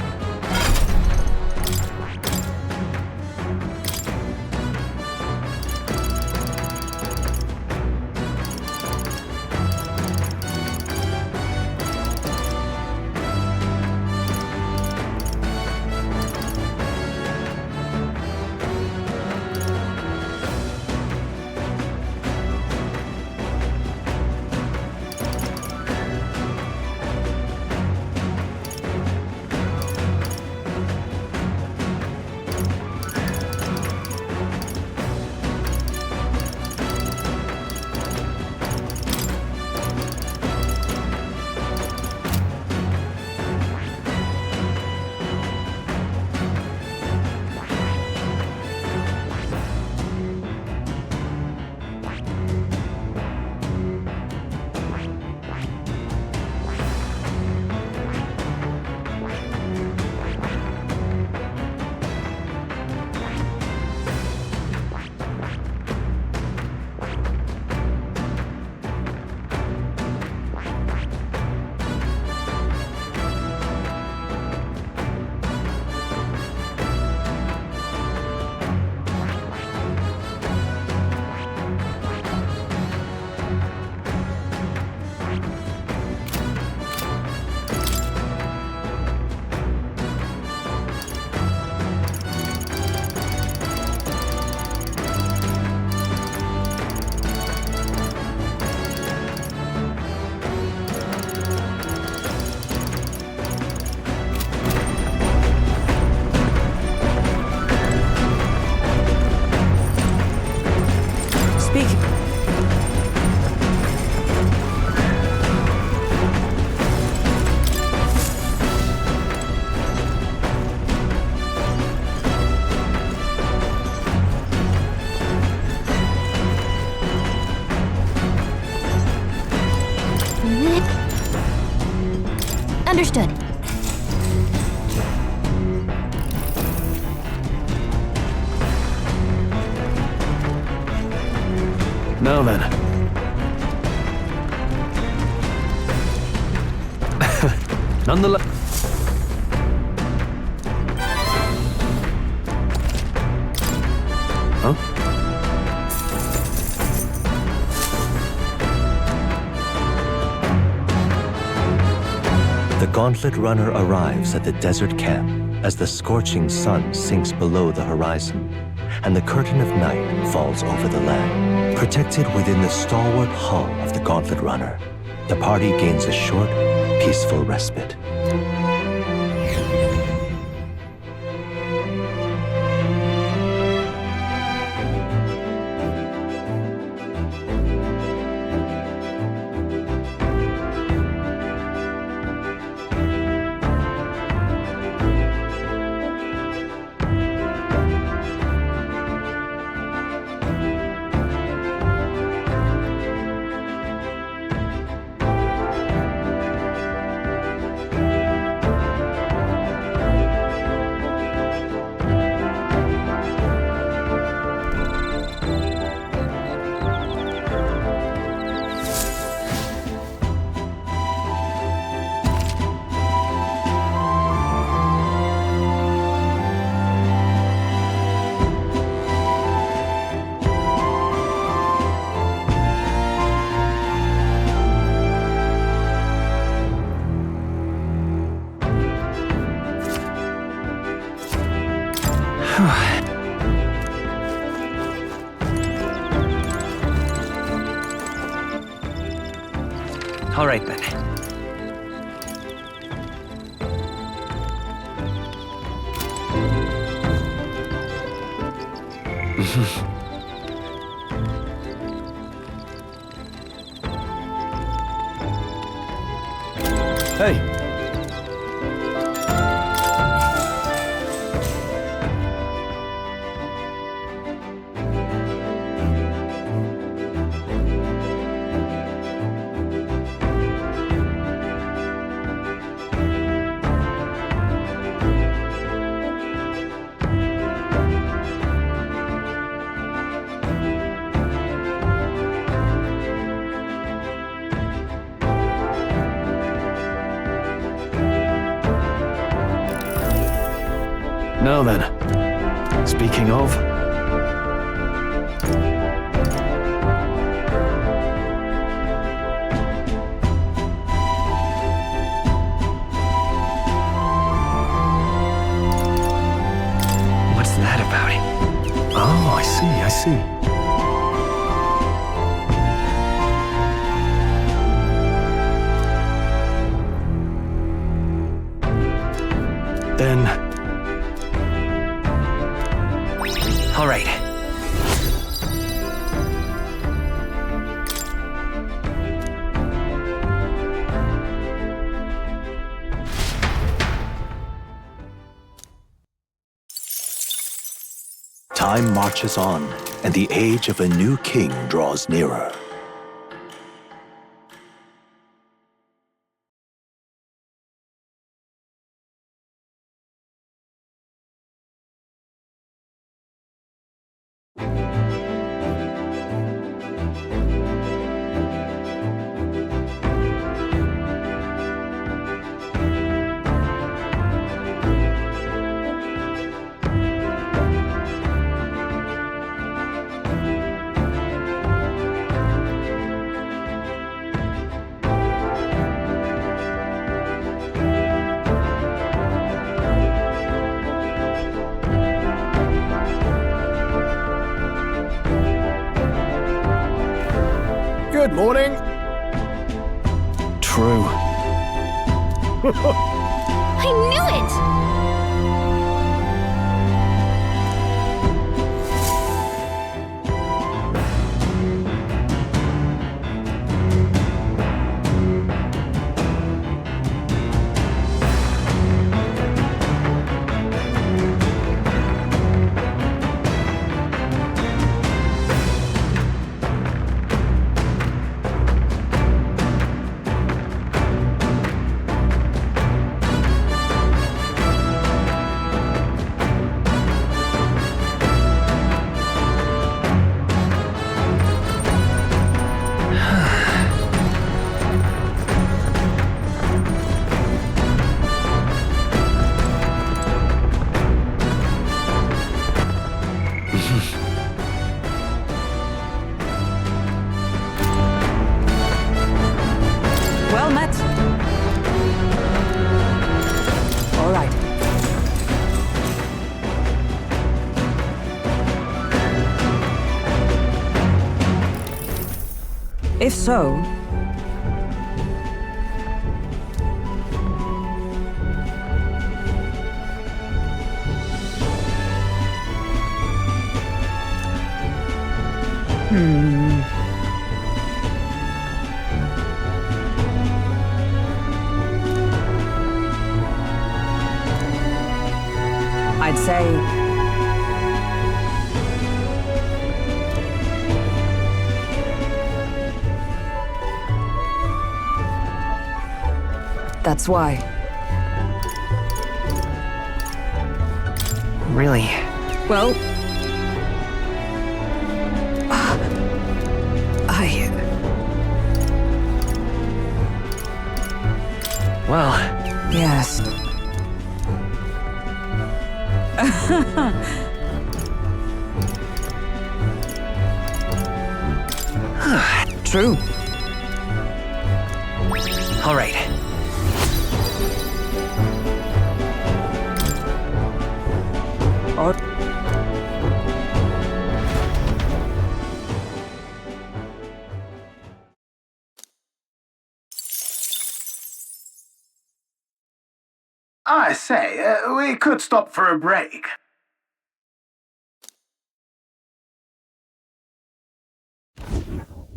Understood.
Now then. Nonetheless... Huh?
The Gauntlet Runner arrives at the desert camp as the scorching sun sinks below the horizon, and the curtain of night falls over the land. Protected within the stalwart hull of the Gauntlet Runner, the party gains a short, peaceful respite.
All right, then.
Hey! Now then, speaking of...
What's that about?
Oh, I see. Then...
All right.
Time marches on, and the age of a new king draws nearer.
Good morning.
True.
I knew it!
If so, I'd say that's why.
Really?
Well,
Well...
Yes. True.
All right.
I say, we could stop for a break.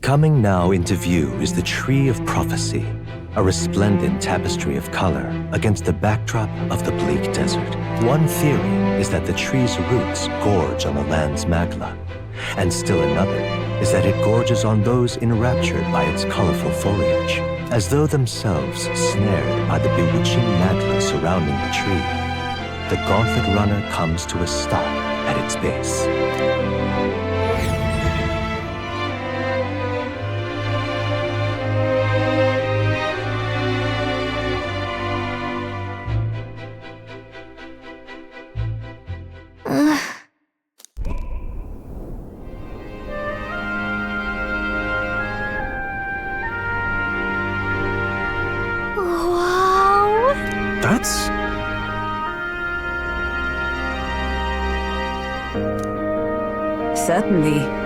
Coming now into view is the Tree of Prophecy, a resplendent tapestry of color against the backdrop of the bleak desert. One theory is that the tree's roots gorge on the land's magla, and still another is that it gorges on those enraptured by its colorful foliage, as though themselves snared by the bewitching magla surrounding the tree. The gauntlet runner comes to a stop at its base.
That's...
Certainly.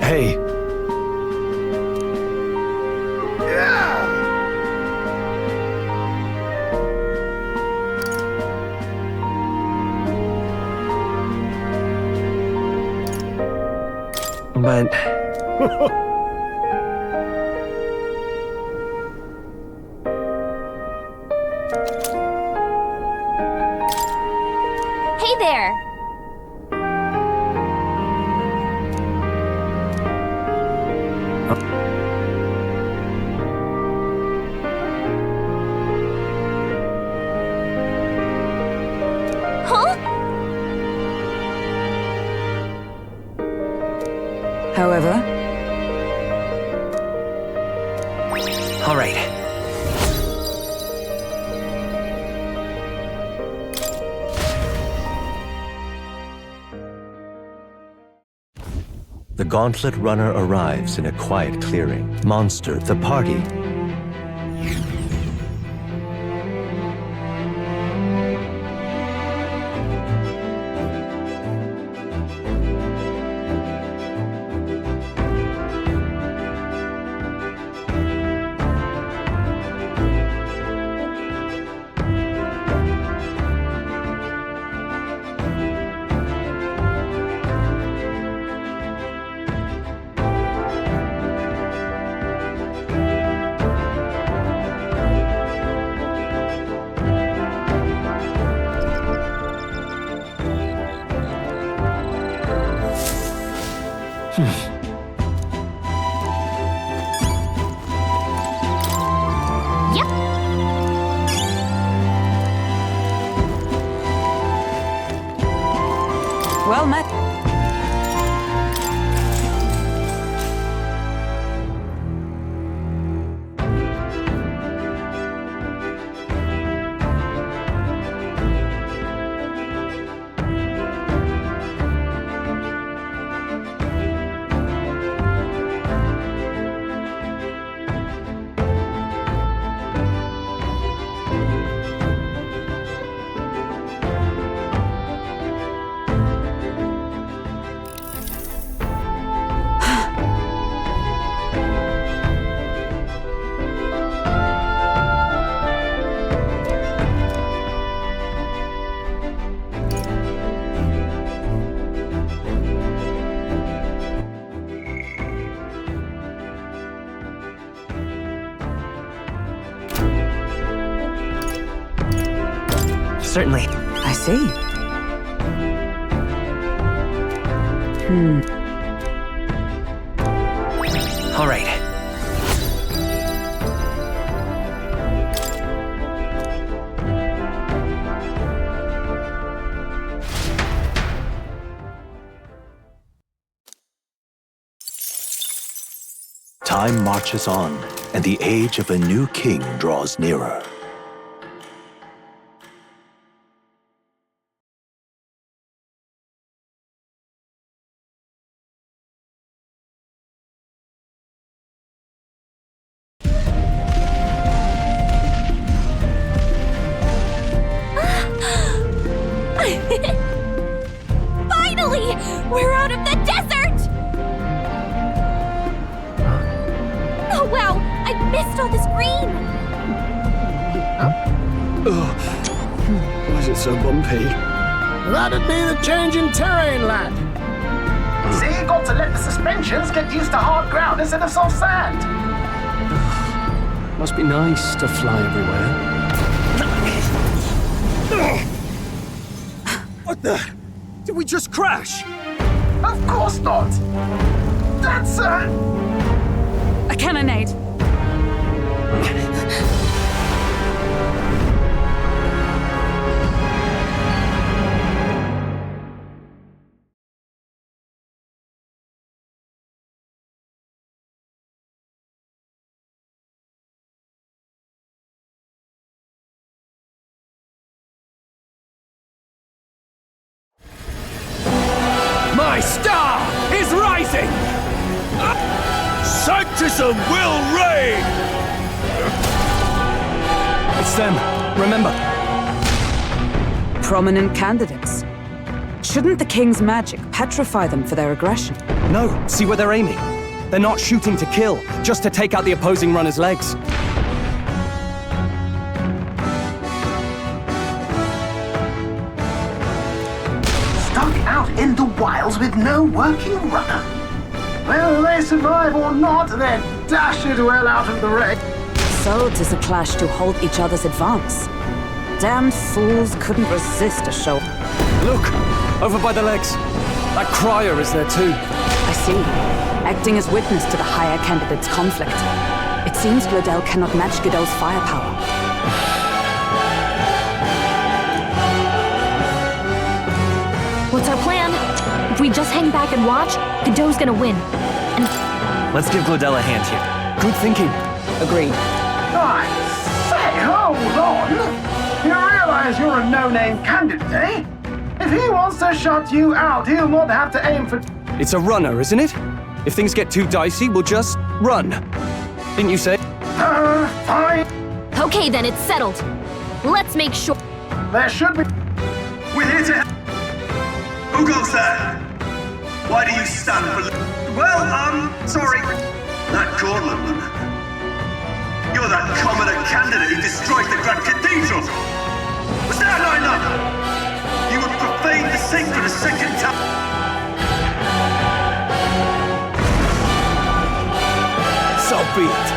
Hey. But...
Hey there! Huh?
However,
All right.
The gauntlet runner arrives in a quiet clearing. Monster, the party,
well met.
Certainly.
I see.
All right.
Time marches on, and the age of a new king draws nearer.
Finally! We're out of the desert! Oh wow! I missed all this green!
Why is it so bumpy?
That'd be the change in terrain, lad.
See, you got to let the suspensions get used to hard ground instead of soft sand.
Must be nice to fly everywhere.
What the? Did we just crash?
Of course not. That's
a cannonade.
My star is rising!
Sanctism will reign!
It's them. Remember.
Prominent candidates. Shouldn't the king's magic petrify them for their aggression?
No, see where they're aiming. They're not shooting to kill, just to take out the opposing runner's legs.
stuck out in the wilds with no working runner. Whether they survive or not, they're dashed well out of the wreck.
So 'tis a clash to halt each other's advance. Damned fools couldn't resist a show.
Look! Over by the legs. That crier is there too.
I see. Acting as witness to the higher candidate's conflict. It seems Glodell cannot match Godot's firepower.
What's our plan? If we just hang back and watch, Godot's gonna win. And
Let's give Glodell a hand here.
Good thinking. Agreed.
I say, hold on! You realize you're a no-name candidate, eh? If he wants to shut you out, he'll not have to aim for...
It's a runner, isn't it? If things get too dicey, we'll just run. Didn't you say?
Fine.
okay then, it's settled. Let's make sure.
There should be...
We're here to... Who goes there? Why do you stand for... Well, sorry. That Cornland. You're that commoner candidate who destroyed the Grand Cathedral. Was that not enough? You would profane the sacred a second time.
So be it.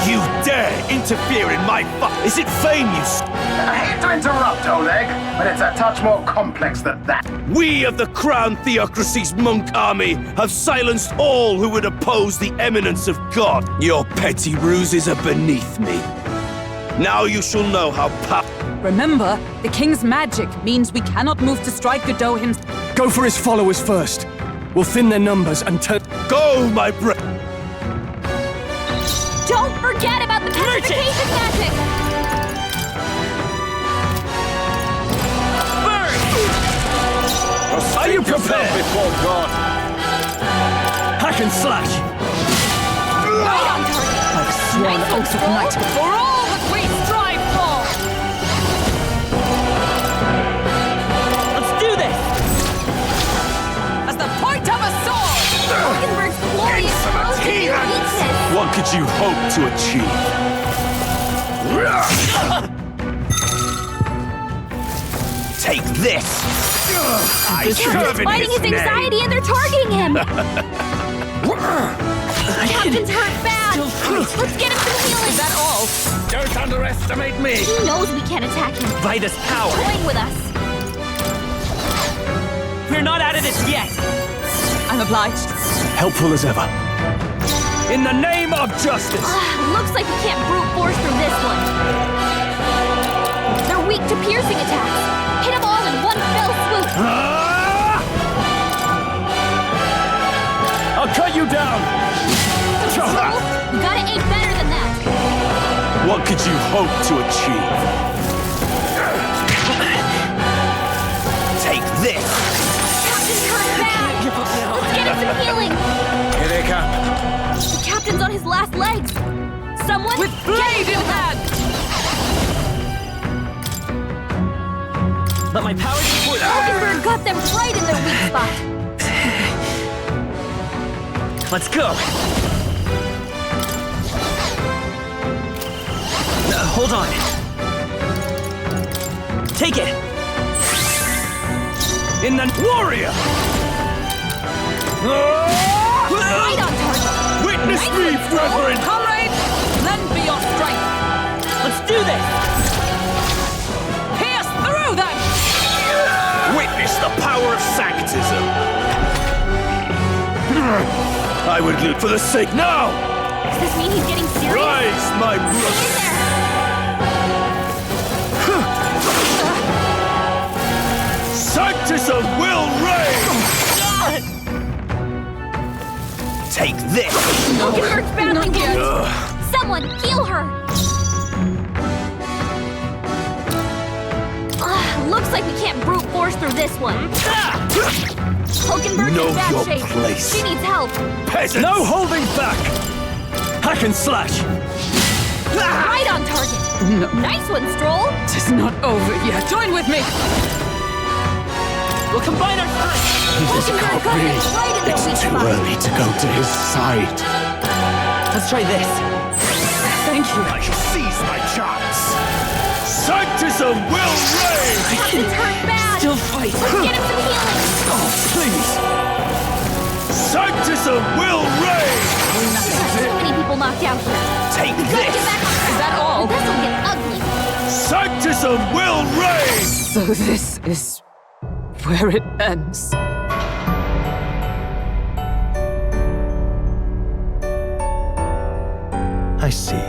You dare interfere in my Is it fame, you
I hate to to interrupt, old egg, but it's a touch more complex than that.
We of the Crown Theocracy's monk army have silenced all who would oppose the eminence of God. Your petty ruses are beneath me. Now you shall know how
Remember, the king's magic means we cannot move to strike Godot himself.
Go for his followers first. We'll thin their numbers and turn...
Go, my brother!
Don't forget about the petrification magic!
Are you prepared?
Before God.
Hack and slash!
Right on target!
I've sworn
Nice
oath of
control.
knight for all that we strive for!
Let's do this!
As the point of a sword!
Hulkenberg's glorious blows to your weakness!
What could you hope to achieve? Take this!
Captain's fighting his anxiety and they're targeting him! Captain's hurt bad! Let's get him some healing!
Is that all?
Don't underestimate me!
He knows we can't attack him!
By this power!
Toying with us!
We're not out of this yet!
I'm obliged.
Helpful as ever.
In the name of justice!
Looks like we can't brute force through this one. They're weak to piercing attacks. Hit them all in one fell swoop.
I'll cut you down!
We gotta aim better than that.
What could you hope to achieve? Take this!
Captain's hurt bad. Let's get him some healing.
Here they come.
The captain's on his last legs. Someone
With blade in hand!
Let my power support.
Hulkenberg got them right in their weak spot.
Let's go. Hold on. Take it. In the warrior.
Right on target.
Witness me, brethren!
Comrade, lend me your strength.
Let's do this.
Pierce through them!
Witness the power of Sanctism! I would loot for the sake now!
Does this mean he's getting serious?
Rise, my brother!
In there.
Sanctism will reign! Take this!
Hulkenberg's battling wounds. Someone heal her. Looks like we can't brute force through this one. Hulkenberg's
Know
in bad
your
shape.
place.
She needs help.
Peasants!
No holding back! Hack and slash!
Right on target.
No.
Nice one, Stroll.
It's not over yet. Join with me.
We'll combine our strength.
Hulkenberg got him right in their weak
Too
spot.
early to go to his side.
Let's try this.
Thank you.
I shall seize my chance.
Sanctism will reign!
Captain's hurt bad.
Still fight.
Let's get him some healing.
Oh, please! Sanctism will reign!
Too many people knocked out here.
Take
Gotta get
this!
back on track.
Is that all?
This'll get ugly.
Sanctism will reign!
So this is where it ends.
I see.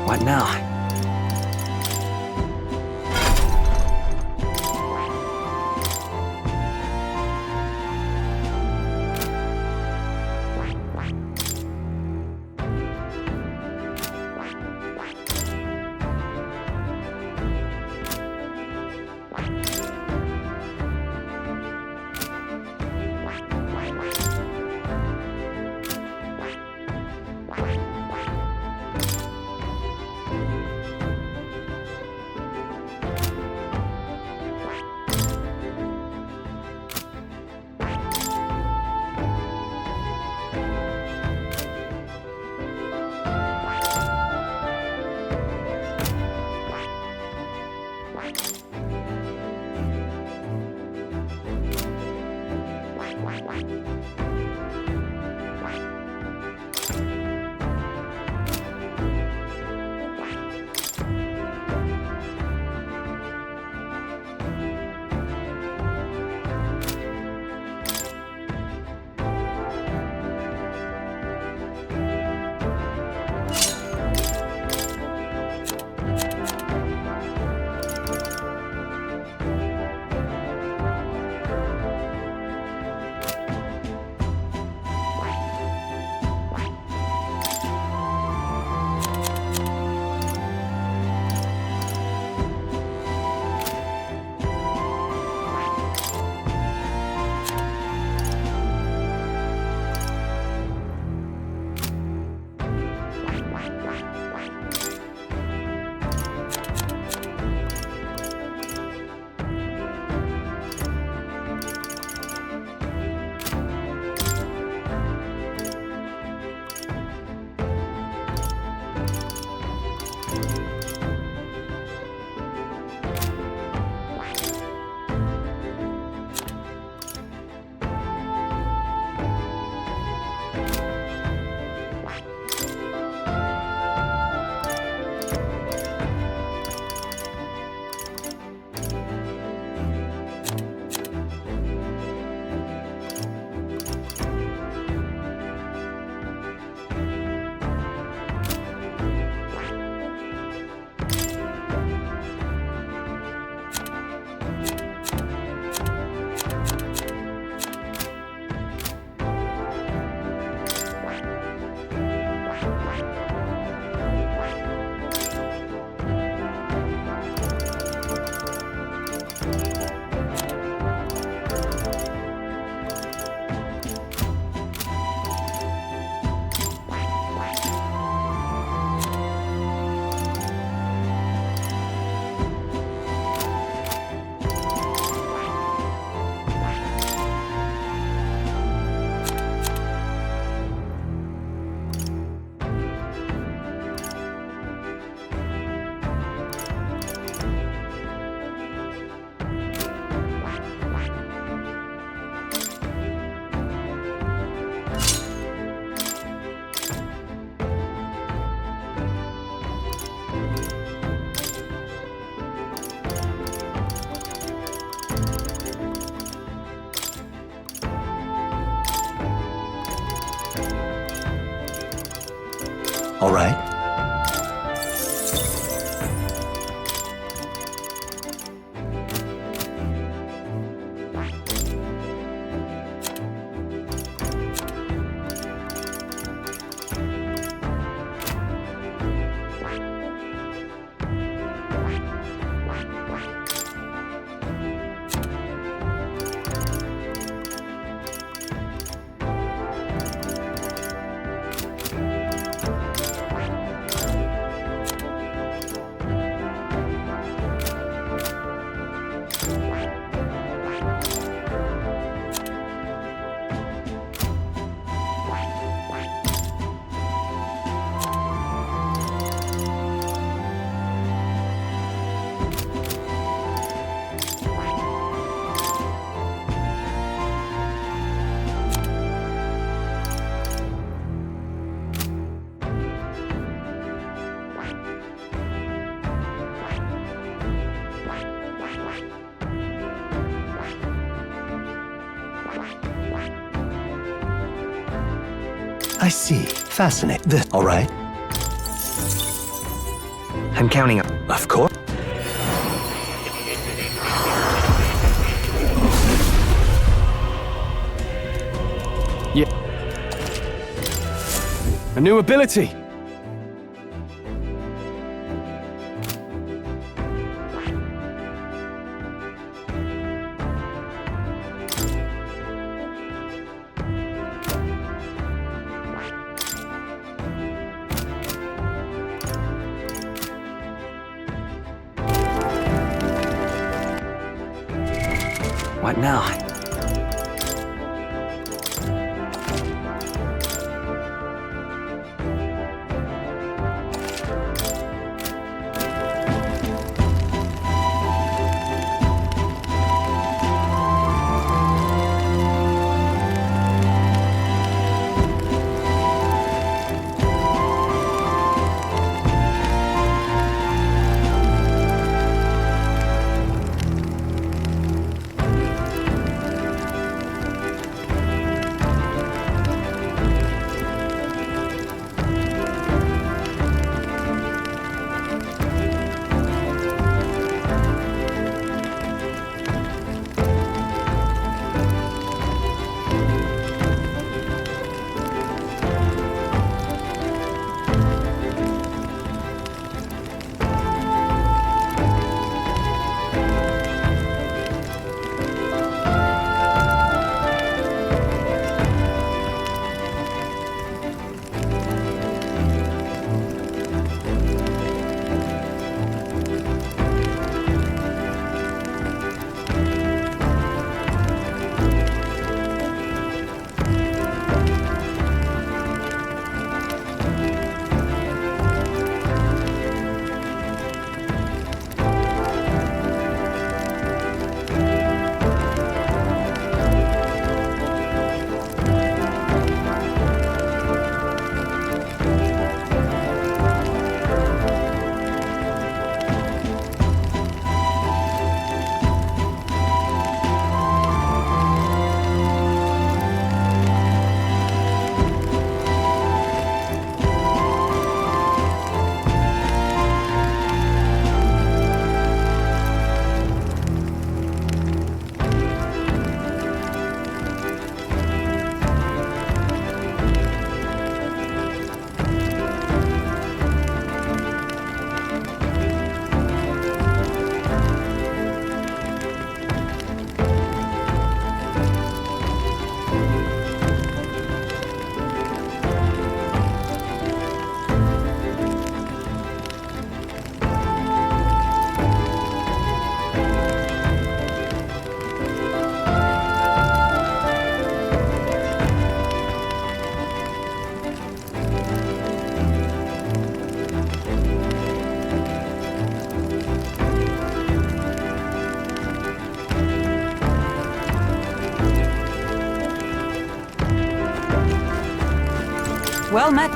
What now?
All right. I see. Fascinating. All right.
I'm counting on.
Of course.
Yeah. A new ability.
What now?
Well met.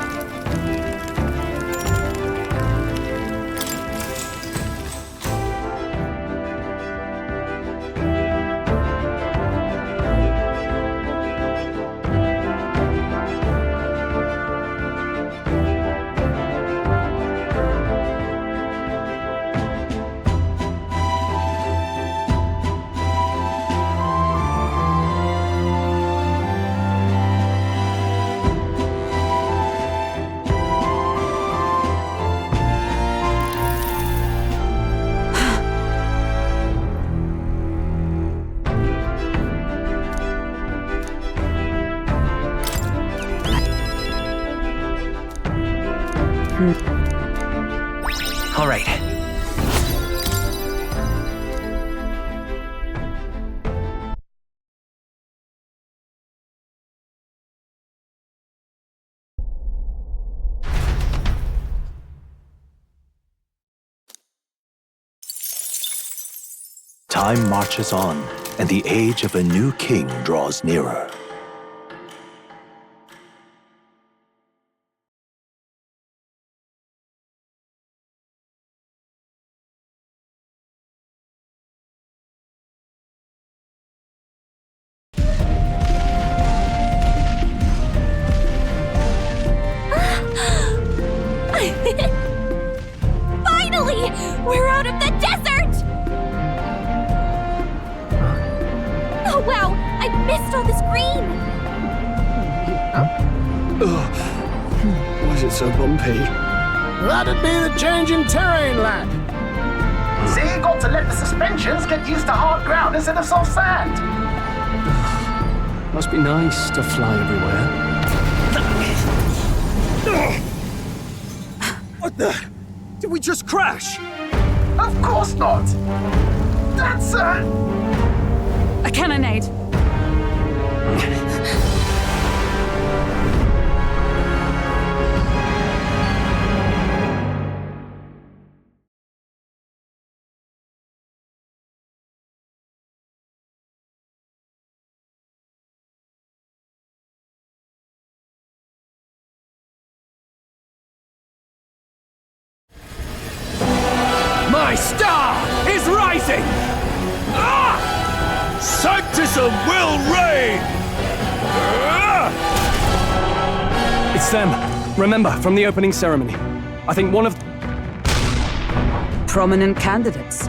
All right.
Time marches on, and the age of a new king draws nearer.
Finally! We're out of the desert! Oh wow! I missed all this green!
Why is it so bumpy?
That'd be the change in terrain, lad. See, you got to let the suspensions get used to hard ground instead of soft sand.
Must be nice to fly everywhere.
What the? Did we just crash?
Of course not. That's
a cannonade.
My star is rising! Ah! Sanctism will reign! Ah!
It's them. Remember, from the opening ceremony. I think one of...
Prominent candidates.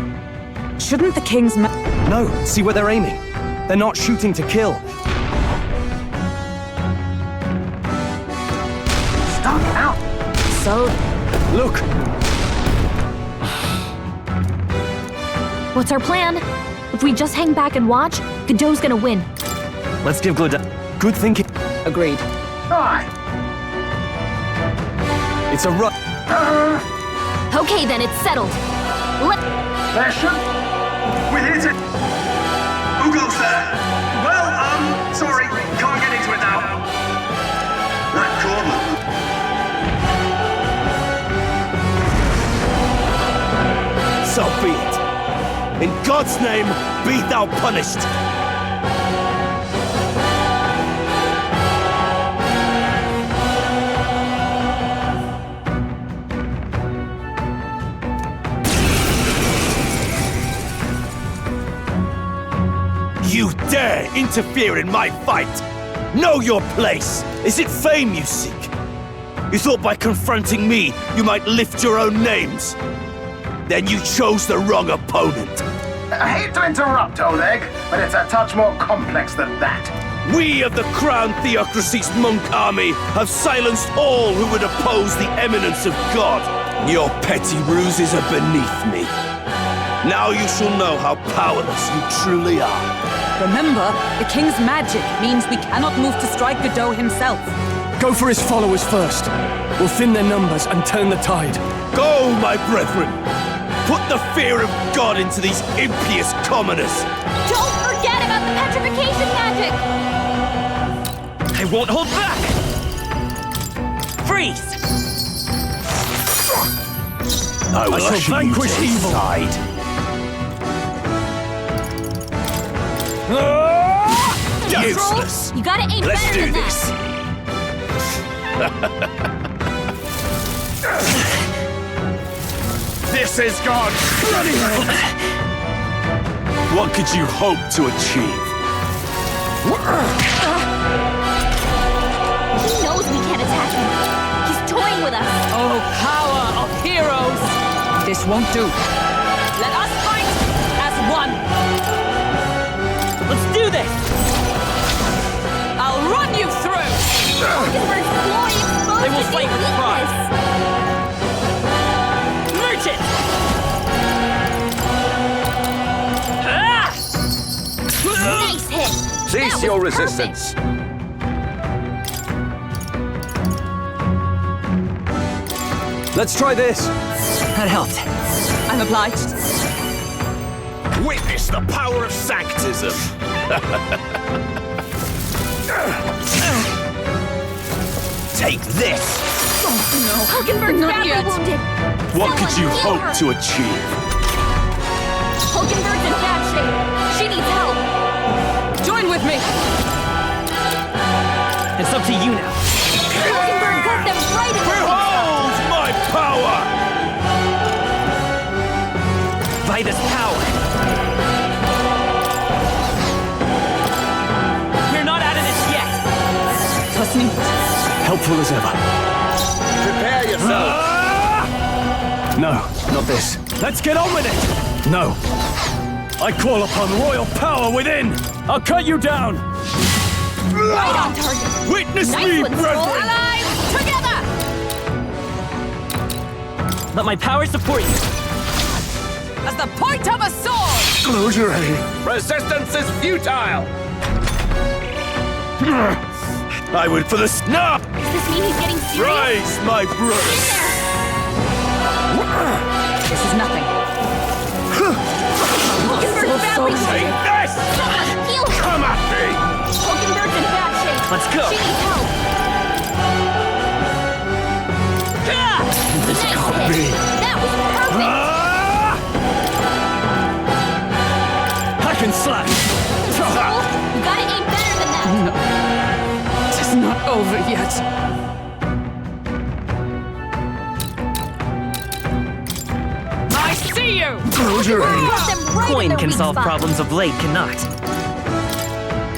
Shouldn't the king's
No, see where they're aiming. They're not shooting to kill.
Stop out.
So...
Look!
What's our plan? If we just hang back and watch, Godot's gonna win.
Let's give Godot... Good thinking.
Agreed.
Aye.
It's a run.
Okay then, it's settled.
There should...
We hit it! Who goes there? Well, sorry, can't get into it now. That Tournamen.
So be it. In God's name, be thou punished! You dare interfere in my fight! Know your place! Is it fame you seek? You thought by confronting me, you might lift your own names? Then you chose the wrong opponent.
I hate to interrupt, Oleg, but it's a touch more complex than that.
We of the Crown Theocracy's monk army have silenced all who would oppose the eminence of God. Your petty ruses are beneath me. Now you shall know how powerless you truly are.
Remember, the king's magic means we cannot move to strike Godot himself.
Go for his followers first. We'll thin their numbers and turn the tide.
Go, my brethren! Put the fear of God into these impious commoners!
Don't forget about the petrification magic!
I won't hold back! Freeze!
I
shall vanquish evil.
Useless!
You gotta aim
Let's
better
do
than
this! This is God! Bloody hell! What could you hope to achieve?
He knows we can't attack him. He's toying with us.
Oh, power of heroes! This won't do. Let us fight as one.
Let's do this!
I'll run you through!
We're exploring exposed
They will
to
fight
new
with pride.
weakness.
Merchant!
Nice hit.
Cease your resistance.
Let's try this.
That helped.
I'm obliged.
Witness the power of sanctism! Take this!
Hulkenberg's badly wounded.
What could you
Heal
hope
her.
to achieve?
Hulkenberg's in bad shape. She needs help.
Join with me!
It's up to you now.
Hulkenberg got them right in the
Behold my power!
By this power. We're not out of this yet.
Trust me.
Helpful as ever.
Prepare yourself!
No, not this.
Let's get on with it!
No. I call upon royal power within!
I'll cut you down!
right on target.
Witness
Nice
me,
one,
brethren!
Skull. Allies together!
Let my power support you.
As the point of a sword!
Closure aid.
Resistance is futile!
I would for the snap!
Does this mean he's getting serious?
Rise, my brothers!
This is nothing.
Hulkenberg's badly
Take
wounded.
this!
Someone heal her!
Come at me!
Hulkenberg's in bad shape.
Let's go.
She needs help.
This
Nice
can't
hit.
be.
That was perfect.
Hack and slash!
Skull, you gotta aim better than that.
It is not over yet. I see you!
Closure aid.
Got them right in
Coin
their
can
weak
solve
spot.
problems a blade cannot.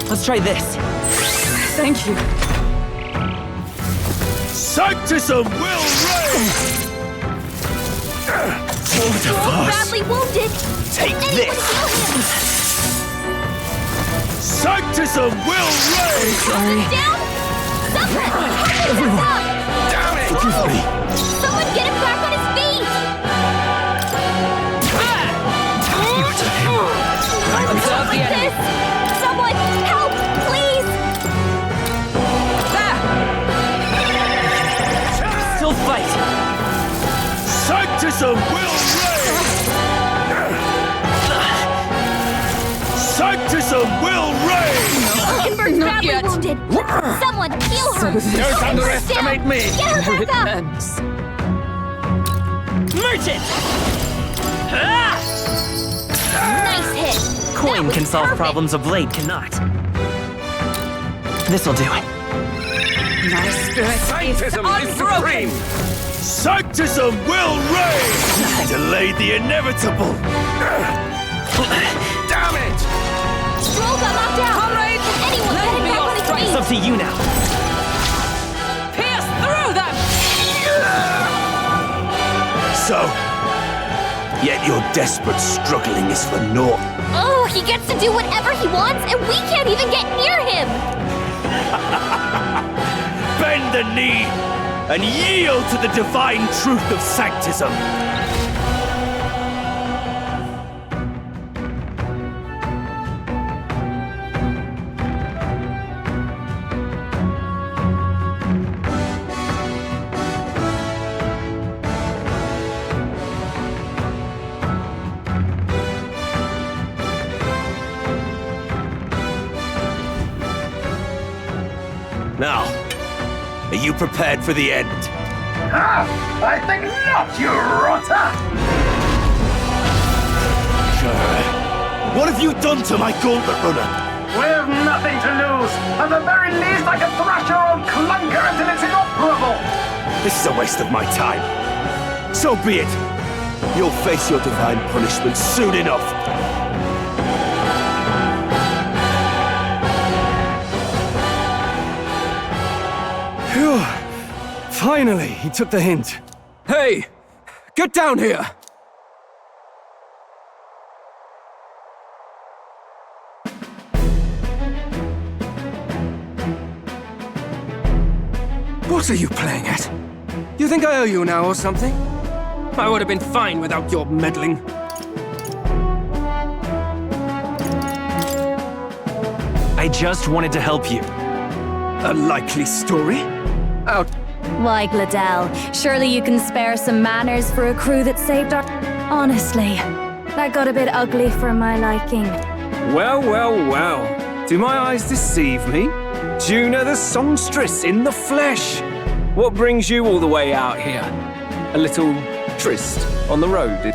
Let's try this.
Thank you.
Sanctism will reign!
Skull's badly wounded.
Take
Anyone
this!
heal him.
Sanctism will reign!
Sorry. Down. Someone, hurry this up.
Damn it!
Forgive me. Someone get him back on his feet.
I'm
Stop
the enemy.
this. Someone help, please.
Still fight.
Sanctism will reign! Sanctism will reign!
Hulkenberg's
Not
badly
yet.
wounded. Someone heal her.
Don't underestimate me!
Get her back up.
Ends.
Merchant!
Nice hit.
Coin
That
can
was
solve
perfect.
problems a blade cannot. This'll do it.
My spirit is
Sanctism is
unbroken!
supreme!
Sanctism will reign! Delay the inevitable!
Damn it!
Stroll got knocked out.
Comrades,
Can anyone
lend
get him
me
back
your
on his
strength.
It's
feet?
up to you now.
Pierce through them!
So, yet your desperate struggling is for naught.
Oh, he gets to do whatever he wants, and we can't even get near him.
Bend the knee and yield to the divine truth of sanctism. Now, are you prepared for the end?
Ah, I think not, you rotter!
What have you done to my gauntlet runner?
We've nothing to lose. At the very least, I can thrash your old clunker until it's inoperable.
This is a waste of my time. So be it. You'll face your divine punishment soon enough.
Phew. Finally, he took the hint.
Hey! Get down here! What are you playing at? You think I owe you now or something? I would have been fine without your meddling.
I just wanted to help you.
A likely story?
Why, Gladell, surely you can spare some manners for a crew that saved our... Honestly, that got a bit ugly for my liking.
Well, well, well. Do my eyes deceive me? Juna the songstress in the flesh. What brings you all the way out here? A little tryst on the road?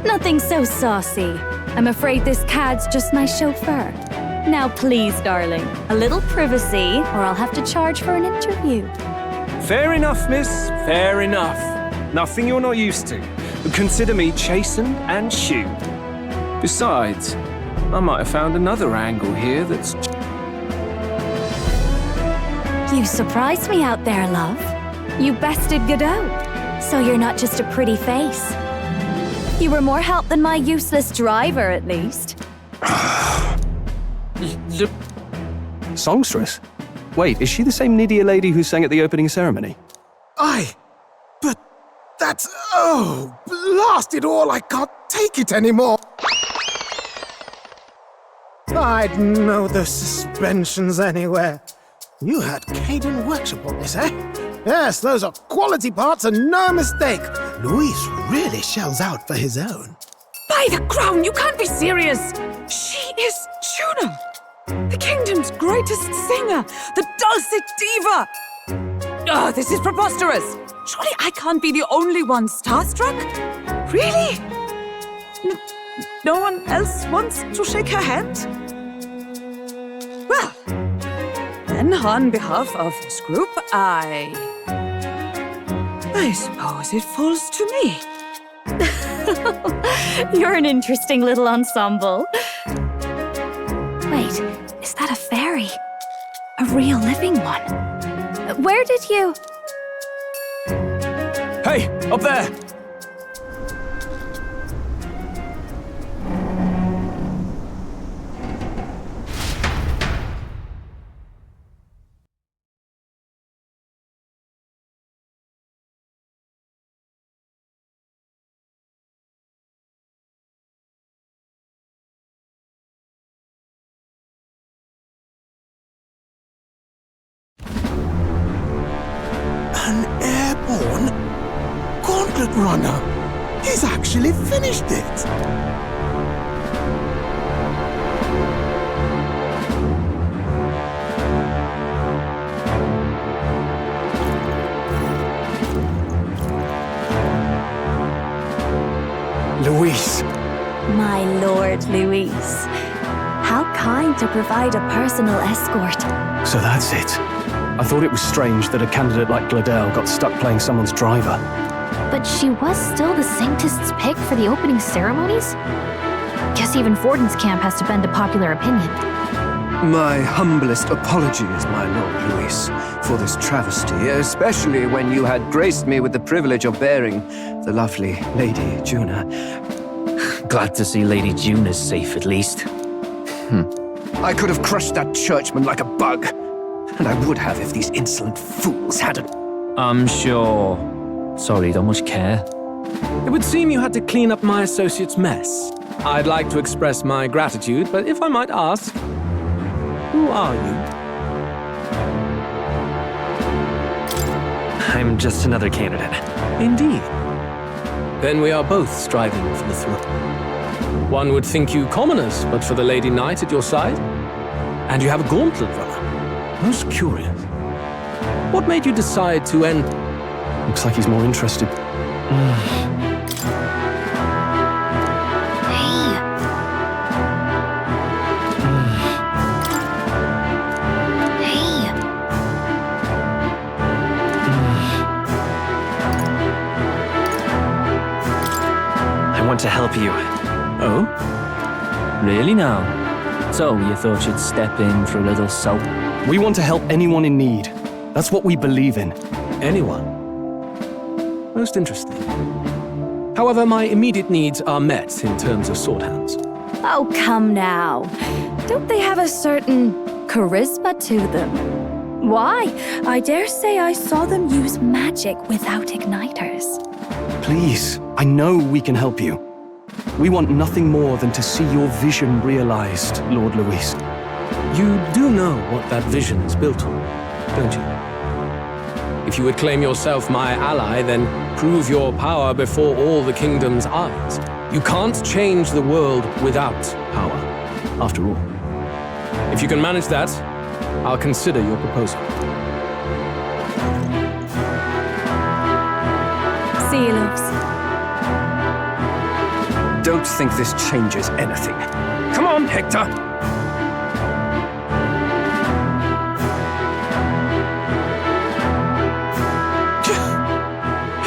Nothing so saucy. I'm afraid this cad's just my chauffeur. Now please, darling, a little privacy, or I'll have to charge for an interview.
Fair enough, miss. Fair enough. Nothing you're not used to. Consider me chastened and shoed. Besides, I might have found another angle here that's...
You surprised me out there, love. You bested Godot. So you're not just a pretty face. You were more help than my useless driver, at least.
Songstress? Wait, is she the same Nydia lady who sang at the opening ceremony?
Aye, but that's... Oh, blast it all, I can't take it anymore. I'd know those suspensions anywhere. You had Caden Workshop on this, eh? Yes, those are quality parts and no mistake. Luis really shells out for his own.
By the crown, you can't be serious! She is Juna! The kingdom's greatest singer! The dulcet diva! Oh, this is preposterous! Surely I can't be the only one starstruck? Really? No one else wants to shake her hand? Well, then on behalf of this group, I suppose it falls to me.
You're an interesting little ensemble. Wait, is that a fairy? A real living one? Where did you...
Hey, up there!
An airborne gauntlet runner. He's actually finished it.
Luis.
My lord, Luis. How kind to provide a personal escort.
So that's it. I thought it was strange that a candidate like Gladell got stuck playing someone's driver.
But she was still the Sanctist's pick for the opening ceremonies? Guess even Forden's camp has to bend to popular opinion.
My humblest apologies, my Lord Luis, for this travesty, especially when you had graced me with the privilege of bearing the lovely Lady Juna.
Glad to see Lady Juna's safe, at least.
I could have crushed that churchman like a bug. And I would have if these insolent fools hadn't.
I'm sure. Sorry, don't much care.
It would seem you had to clean up my associate's mess. I'd like to express my gratitude, but if I might ask, who are you?
I'm just another candidate.
Indeed. Then we are both striving for the throne. One would think you commoners, but for the Lady Knight at your side. And you have a gauntlet runner. Most curious. What made you decide to end...
Looks like he's more interested.
I want to help you.
Oh? Really now? So, you thought you'd step in for a little soap?
We want to help anyone in need. That's what we believe in.
Anyone? Most interesting. However, my immediate needs are met in terms of sword hands.
Oh, come now. Don't they have a certain charisma to them? Why? I dare say I saw them use magic without igniters.
Please, I know we can help you. We want nothing more than to see your vision realized, Lord Luis.
You do know what that vision is built on, don't you? If you would claim yourself my ally, then prove your power before all the kingdom's eyes. You can't change the world without power, after all. If you can manage that, I'll consider your proposal.
See you, loves.
Don't think this changes anything. Come on, Hector!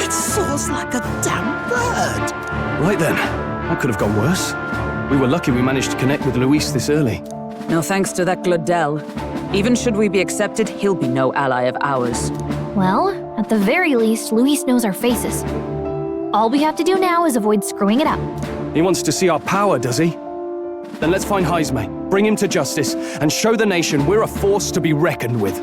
It soars like a damn bird.
Right then, that could have gone worse. We were lucky we managed to connect with Luis this early.
No thanks to that Glodell. Even should we be accepted, he'll be no ally of ours.
Well, at the very least, Luis knows our faces. All we have to do now is avoid screwing it up.
He wants to see our power, does he? Then let's find Jaime, bring him to justice, and show the nation we're a force to be reckoned with.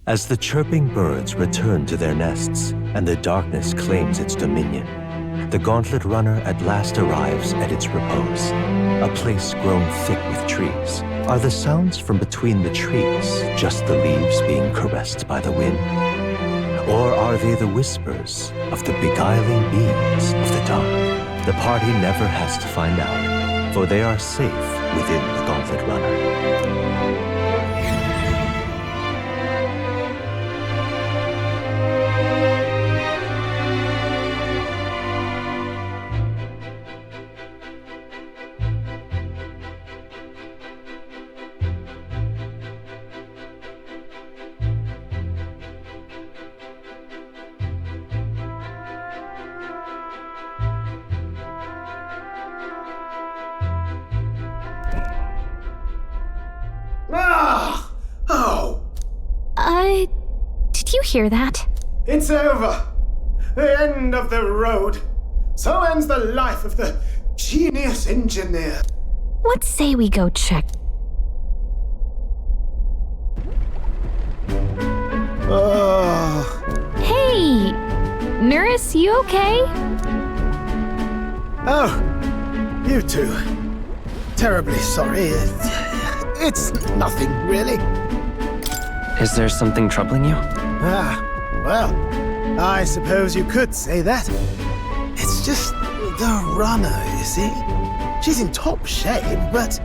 As the chirping birds return to their nests and the darkness claims its dominion, the gauntlet runner at last arrives at its repose, a place grown thick with trees. Are the sounds from between the trees just the leaves being caressed by the wind? Or are they the whispers of the beguiling beings of the dark? The party never has to find out, for they are safe within the gauntlet runner.
Did you hear that?
It's over. The end of the road. So ends the life of the genius engineer.
Let's say we go check. Hey! Nurse, you okay?
Oh, you two. Terribly sorry. It's nothing, really.
Is there something troubling you?
Well, I suppose you could say that. It's just the runner, you see? She's in top shape, but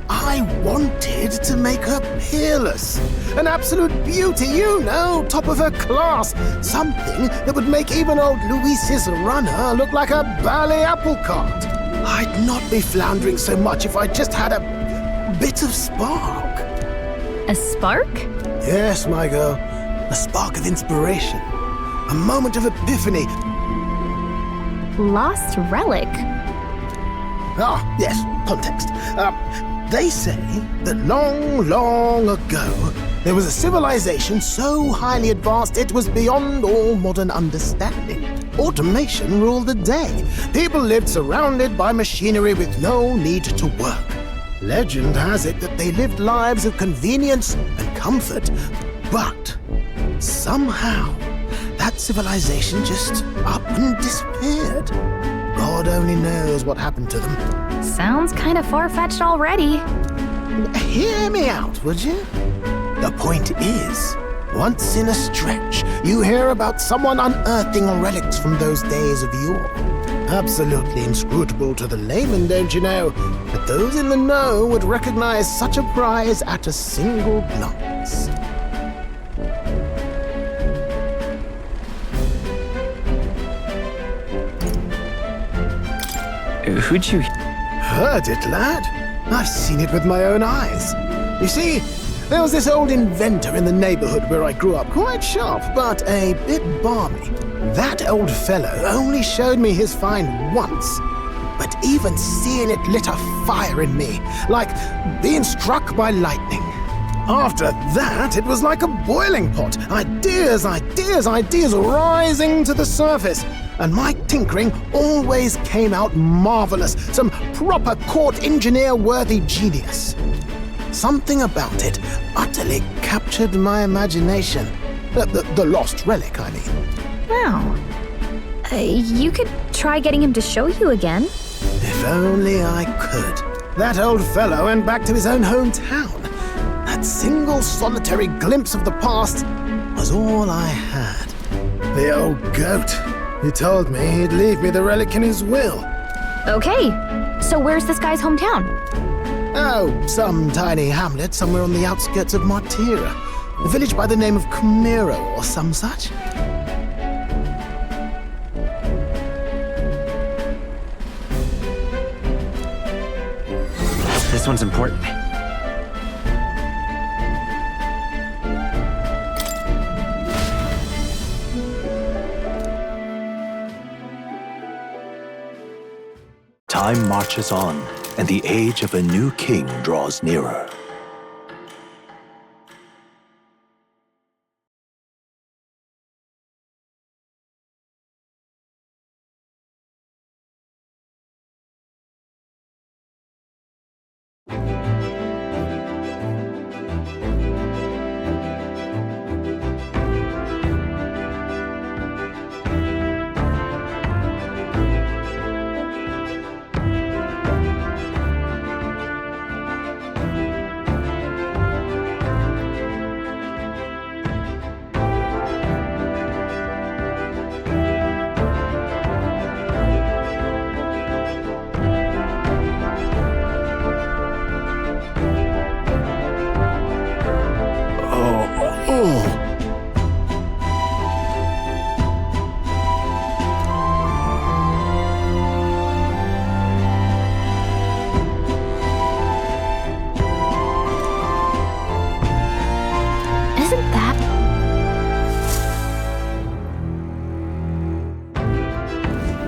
I wanted to make her peerless. An absolute beauty, you know, top of her class. Something that would make even old Luis's runner look like a ballet apple cart. I'd not be floundering so much if I just had a bit of spark.
A spark?
Yes, my girl. A spark of inspiration. A moment of epiphany.
Lost relic?
Ah, yes, context. They say that long, long ago, there was a civilization so highly advanced it was beyond all modern understanding. Automation ruled the day. People lived surrounded by machinery with no need to work. Legend has it that they lived lives of convenience and comfort, but somehow that civilization just up and disappeared. God only knows what happened to them.
Sounds kind of far-fetched already.
Hear me out, would you? The point is, once in a stretch, you hear about someone unearthing relics from those days of yore. Absolutely inscrutable to the layman, don't you know? But those in the know would recognize such a prize at a single glance.
Who'd you...
Heard it, lad. I've seen it with my own eyes. You see, there was this old inventor in the neighborhood where I grew up, quite sharp, but a bit balmy. That old fellow only showed me his find once, but even seeing it lit a fire in me, like being struck by lightning. After that, it was like a boiling pot. Ideas rising to the surface. And my tinkering always came out marvelous, some proper court engineer-worthy genius. Something about it utterly captured my imagination. The lost relic, I mean.
Wow. You could try getting him to show you again.
If only I could. That old fellow went back to his own hometown. That single solitary glimpse of the past was all I had. The old goat. He told me he'd leave me the relic in his will.
Okay, so where's this guy's hometown?
Oh, some tiny hamlet somewhere on the outskirts of Martira. A village by the name of Camiro or some such.
This one's important.
Time marches on, and the age of a new king draws nearer.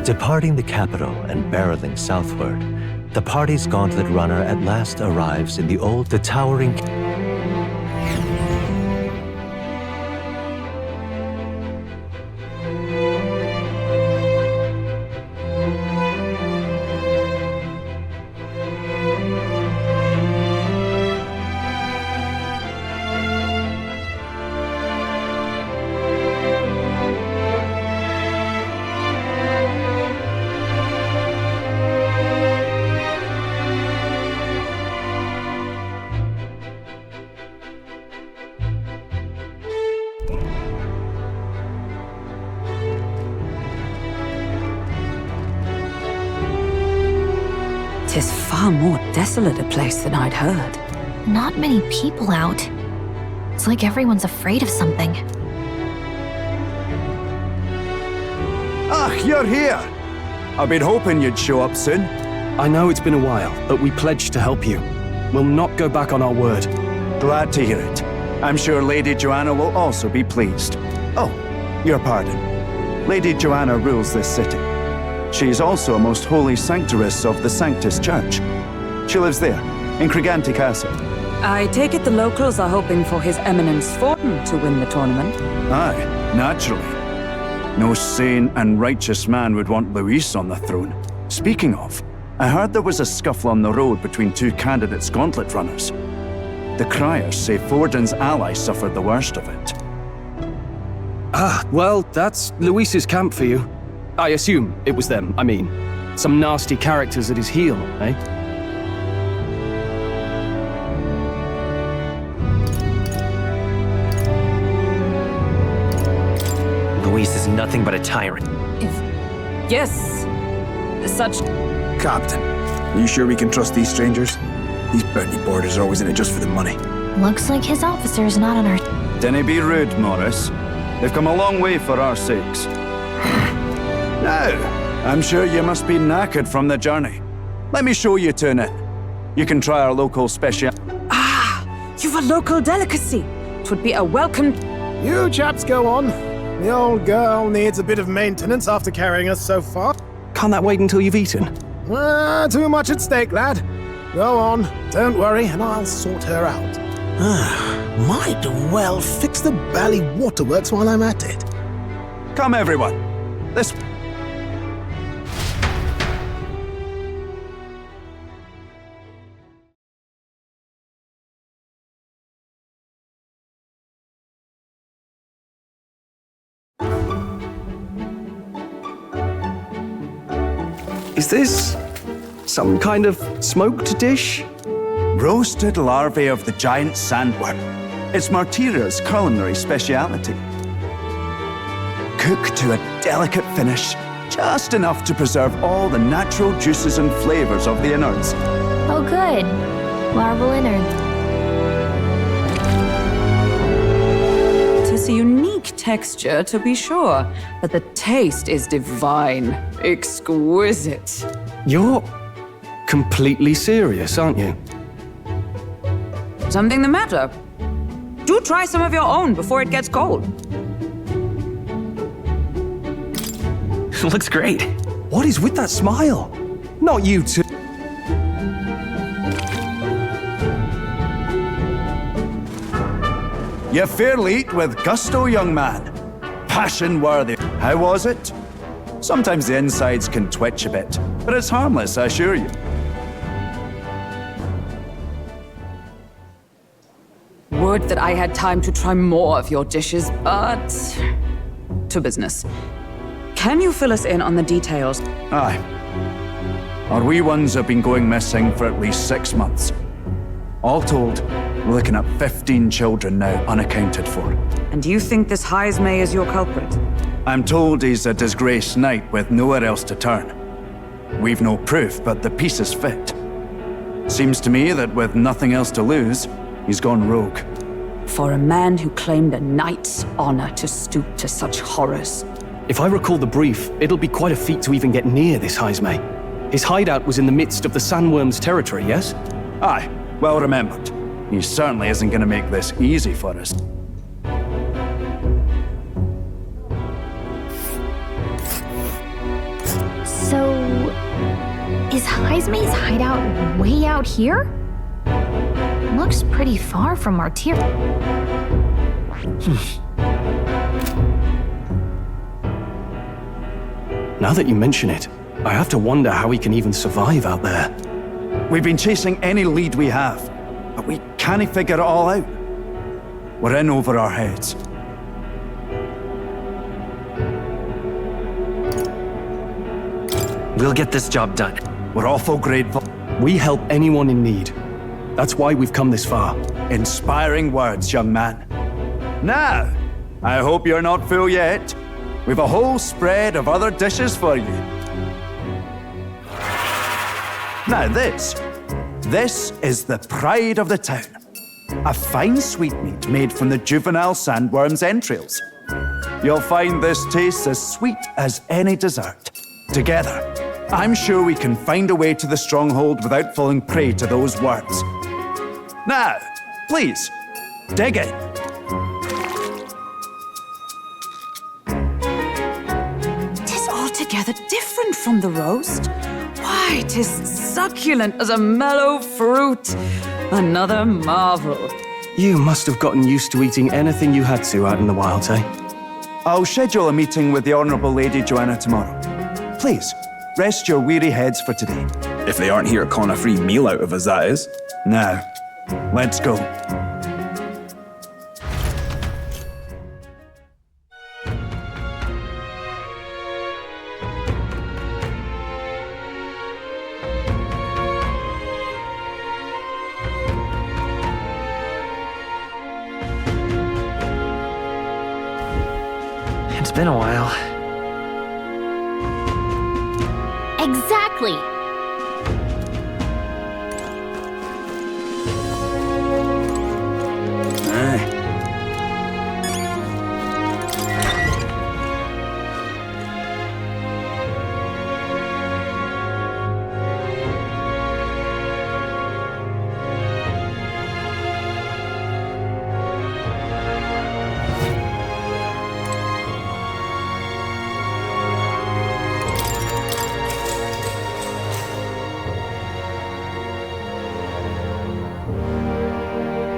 Departing the capital and barreling southward, the party's gauntlet runner at last arrives in the towering...
Tis far more desolate a place than I'd heard.
Not many people out. It's like everyone's afraid of something.
Ah, you're here! I've been hoping you'd show up soon.
I know it's been a while, but we pledged to help you. We'll not go back on our word.
Glad to hear it. I'm sure Lady Joanna will also be pleased. Oh, your pardon. Lady Joanna rules this city. She is also a most holy sanctuaress of the Sanctus Church. She lives there, in Criganti Castle.
I take it the locals are hoping for His Eminence Fortin to win the tournament.
Aye, naturally. No sane and righteous man would want Luis on the throne. Speaking of, I heard there was a scuffle on the road between two candidates' gauntlet runners. The criers say Fortin's ally suffered the worst of it.
Ah, well, that's Luis's camp for you. I assume it was them, I mean. Some nasty characters at his heel, eh?
Luis is nothing but a tyrant.
Yes, such...
Captain, are you sure we can trust these strangers? These bounty boarders are always in it just for the money.
Looks like his officer's not on our...
Dinna be rude, Morris. They've come a long way for our sakes. Now, I'm sure you must be knackered from the journey. Let me show you to an inn. You can try our local special...
Ah, you've a local delicacy. 'Twould be a welcome...
You chaps go on. The old girl needs a bit of maintenance after carrying us so far.
Can't that wait until you've eaten?
Too much at stake, lad. Go on, don't worry, and I'll sort her out. Might well fix the bally waterworks while I'm at it.
Come, everyone. This...
Is this Some kind of smoked dish?
Roasted larvae of the giant sandworm. It's Martira's culinary speciality. Cooked to a delicate finish, just enough to preserve all the natural juices and flavors of the innards.
Oh, good. Larval innards.
It is a unique texture, to be sure, but the taste is divine, exquisite.
You're completely serious, aren't you?
Something the matter? Do try some of your own before it gets cold.
Looks great.
What is with that smile? Not you two.
You fairly eat with gusto, young man. Passion worthy. How was it? Sometimes the insides can twitch a bit, but it's harmless, I assure you.
Would that I had time to try more of your dishes, but... to business. Can you fill us in on the details?
Aye. Our wee ones have been going missing for at least 6 months. All told, we're looking at 15 children now unaccounted for.
And you think this Heismay is your culprit?
I'm told he's a disgraced knight with nowhere else to turn. We've no proof, but the pieces fit. Seems to me that with nothing else to lose, he's gone rogue.
For a man who claimed a knight's honor to stoop to such horrors.
If I recall the brief, it'll be quite a feat to even get near this Heismay. His hideout was in the midst of the sandworm's territory, yes?
Aye, well remembered. He certainly isn't going to make this easy for us.
So, is Heismay's hideout way out here? Looks pretty far from Martyr.
Now that you mention it, I have to wonder how he can even survive out there.
We've been chasing any lead we have, but we can't figure it all out. We're in over our heads.
We'll get this job done.
We're awful grateful.
We help anyone in need. That's why we've come this far.
Inspiring words, young man. Now, I hope you're not full yet. We've a whole spread of other dishes for you. Now this is the pride of the town. A fine sweetmeat made from the juvenile sandworm's entrails. You'll find this tastes as sweet as any dessert. Together, I'm sure we can find a way to the stronghold without falling prey to those worms. Now, please, dig in.
Tis altogether different from the roast. Why, 'tis succulent as a mellow fruit. Another marvel.
You must have gotten used to eating anything you had to out in the wilds, eh?
I'll schedule a meeting with the Honourable Lady Joanna tomorrow. Please, rest your weary heads for today.
If they aren't here calling a free meal out of us, that is.
Now, let's go.
It's been a while.
Exactly!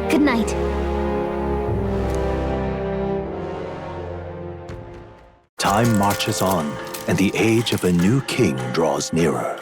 Good night.
Time marches on, and the age of a new king draws nearer.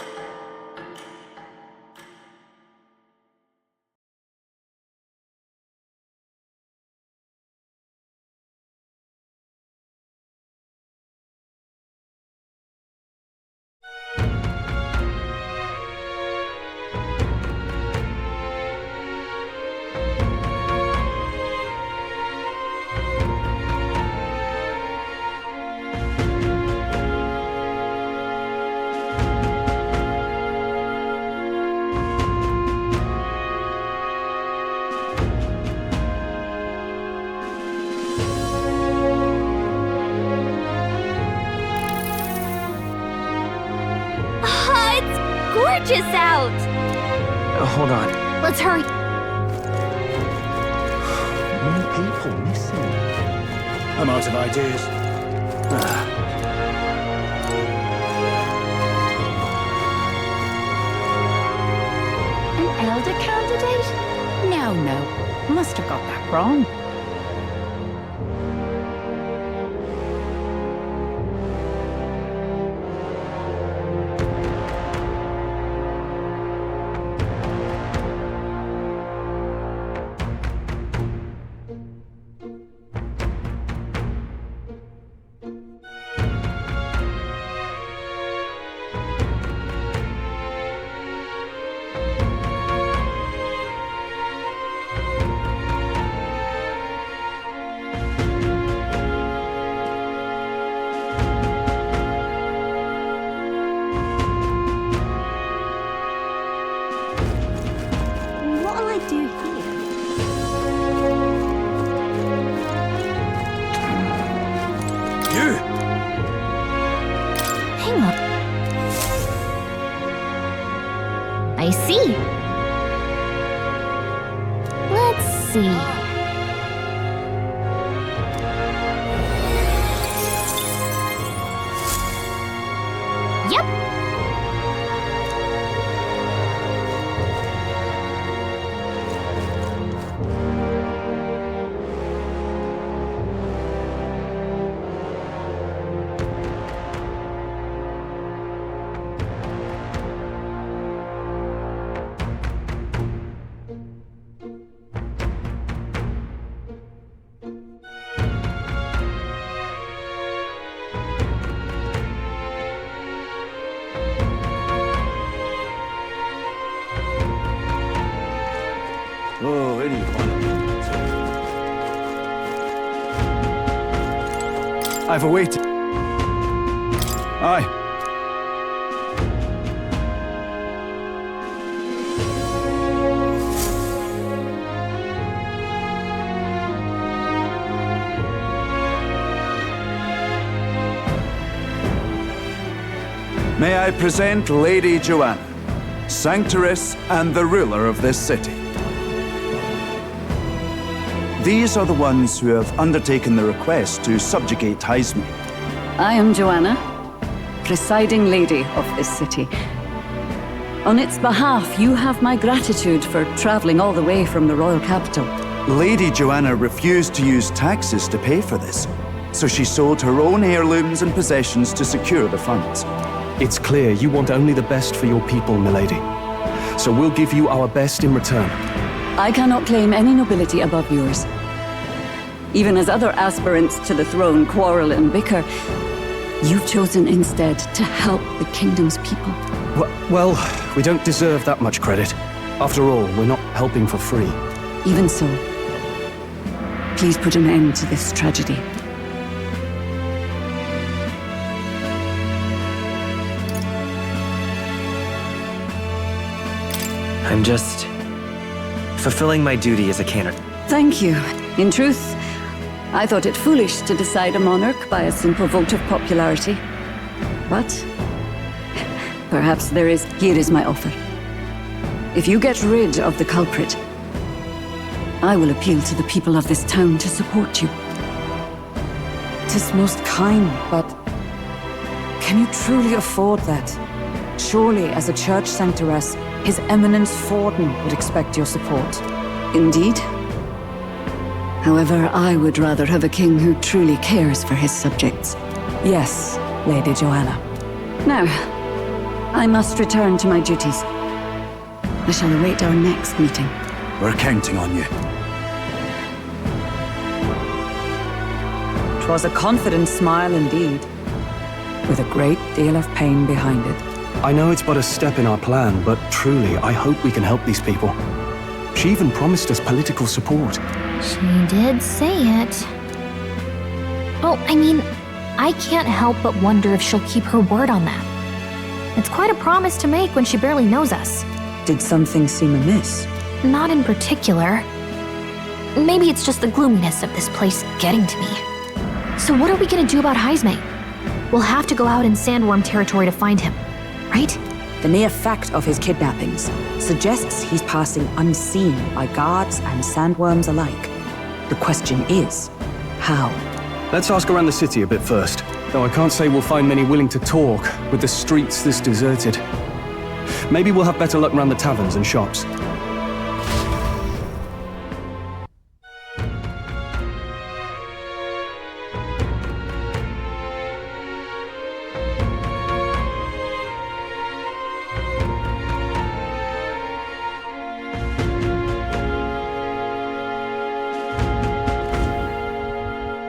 gorgeous out!
Hold on.
Let's hurry.
More people missing. I'm out of ideas.
An elder candidate? No. Must have got that wrong.
What'll I do here?
You!
Hang on. I see. Let's see. Yep.
Oh, anyone.
I've awaited. Aye. May I present Lady Joanna, Sanctoress and the ruler of this city. These are the ones who have undertaken the request to subjugate Heisme.
I am Joanna, presiding lady of this city. On its behalf, you have my gratitude for traveling all the way from the royal capital.
Lady Joanna refused to use taxes to pay for this, so she sold her own heirlooms and possessions to secure the funds.
It's clear you want only the best for your people, milady. So we'll give you our best in return.
I cannot claim any nobility above yours. Even as other aspirants to the throne quarrel and bicker, you've chosen instead to help the kingdom's people.
Well, we don't deserve that much credit. After all, we're not helping for free.
Even so, please put an end to this tragedy.
I'm just fulfilling my duty as a candidate.
Thank you. In truth, I thought it foolish to decide a monarch by a simple vote of popularity. But perhaps here is my offer. If you get rid of the culprit, I will appeal to the people of this town to support you. 'Tis most kind, but can you truly afford that? Surely, as a church sanctoress, His Eminence Forden would expect your support. Indeed. However, I would rather have a king who truly cares for his subjects. Yes, Lady Joanna. Now, I must return to my duties. I shall await our next meeting.
We're counting on you.
'Twas a confident smile indeed, with a great deal of pain behind it.
I know it's but a step in our plan, but truly, I hope we can help these people. She even promised us political support.
She did say it. Oh, I mean, I can't help but wonder if she'll keep her word on that. It's quite a promise to make when she barely knows us.
Did something seem amiss?
Not in particular. Maybe it's just the gloominess of this place getting to me. So what are we gonna do about Heisme? We'll have to go out in Sandworm territory to find him, right?
The mere fact of his kidnappings suggests he's passing unseen by guards and sandworms alike. The question is, how?
Let's ask around the city a bit first. Though I can't say we'll find many willing to talk with the streets this deserted. Maybe we'll have better luck around the taverns and shops.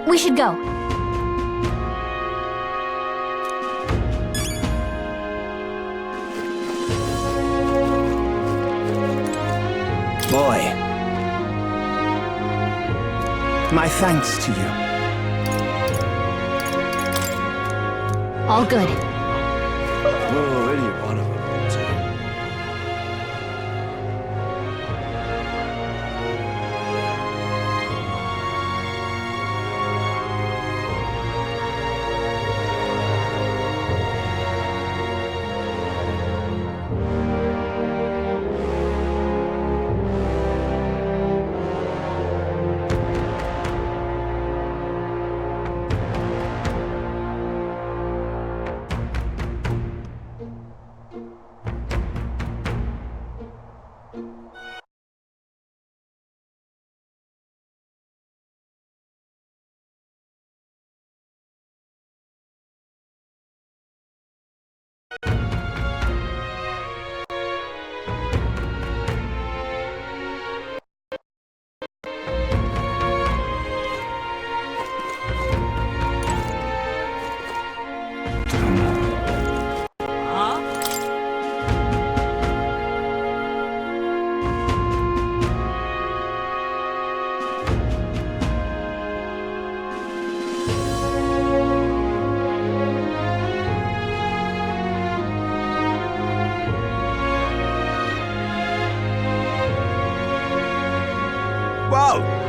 We should go.
Boy, my thanks to you.
All good.
Oh, any one of them. Whoa!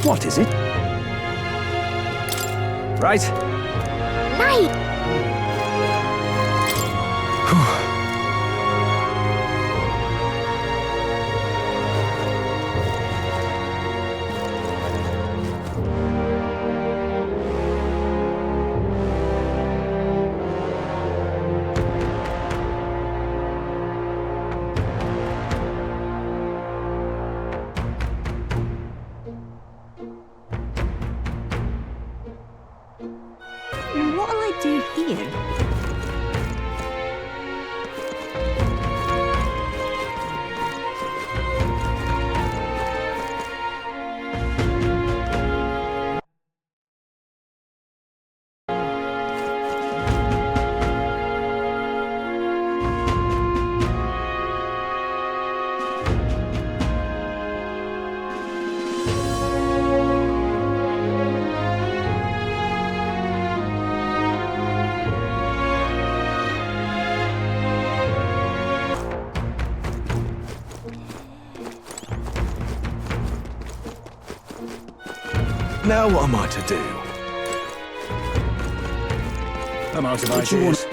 What is it?
Right.
Night!
What'll I do
Now what am I to do?
I'm out of
What do you
ideas.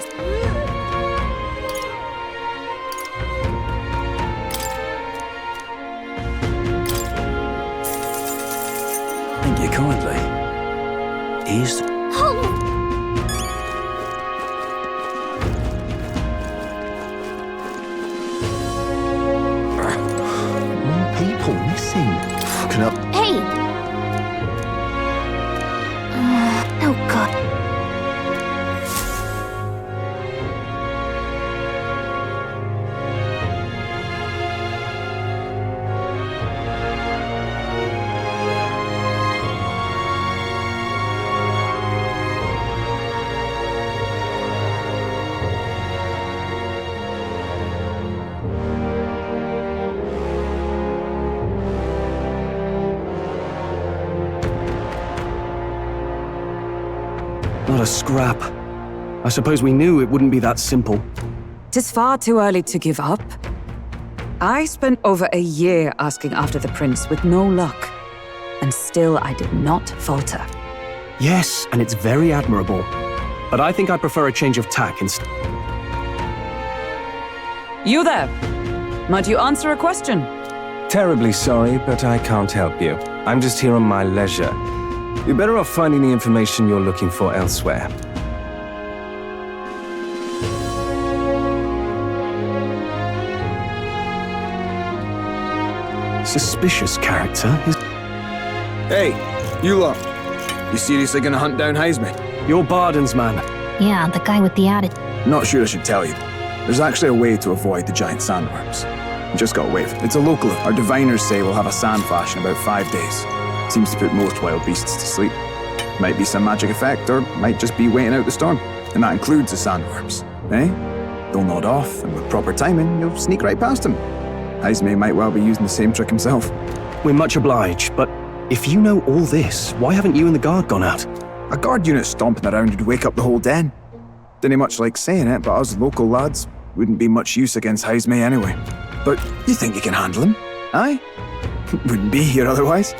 Thank you kindly. Is more people missing? Fucking up.
Hey! Oh, God.
Not a scrap. I suppose we knew it wouldn't be that simple.
Tis far too early to give up. I spent over a year asking after the prince with no luck, and still I did not falter.
Yes, and it's very admirable. But I think I prefer a change of tack instead.
You there! Might you answer a question?
Terribly sorry, but I can't help you. I'm just here on my leisure. You're better off finding the information you're looking for elsewhere.
Suspicious character.
Hey, you lot. You seriously gonna hunt down Heisme?
You're Barden's man.
Yeah, the guy with the attitude.
Not sure I should tell you. There's actually a way to avoid the giant sandworms. You just gotta wait. It's a local. Our diviners say we'll have a sand flash in about 5 days. Seems to put most wild beasts to sleep. Might be some magic effect, or might just be waiting out the storm. And that includes the sandworms, eh? They'll nod off, and with proper timing, you'll sneak right past them. Heisme might well be using the same trick himself.
We're much obliged, but if you know all this, why haven't you and the guard gone out?
A guard unit stomping around would wake up the whole den. Didn't much like saying it, but us local lads wouldn't be much use against Heisme anyway. But you think you can handle him? Aye? Wouldn't be here otherwise.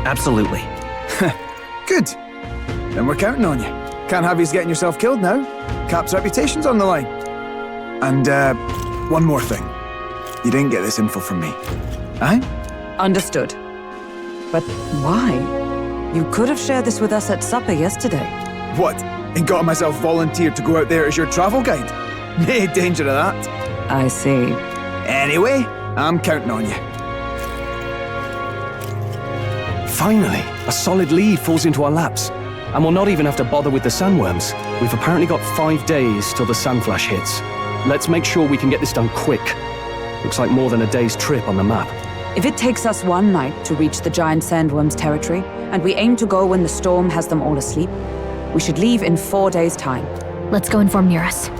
Absolutely.
Good. Then we're counting on you. Can't have you getting yourself killed now. Cap's reputation's on the line. And, one more thing. You didn't get this info from me. Aye?
Understood. But why? You could have shared this with us at supper yesterday.
What? And got myself volunteered to go out there as your travel guide? No danger of that.
I see.
Anyway, I'm counting on you.
Finally, a solid lead falls into our laps. And we'll not even have to bother with the sandworms. We've apparently got 5 days till the sandflash hits. Let's make sure we can get this done quick. Looks like more than a day's trip on the map.
If it takes us one night to reach the giant sandworms' territory, and we aim to go when the storm has them all asleep, we should leave in 4 days' time.
Let's go inform Nearest.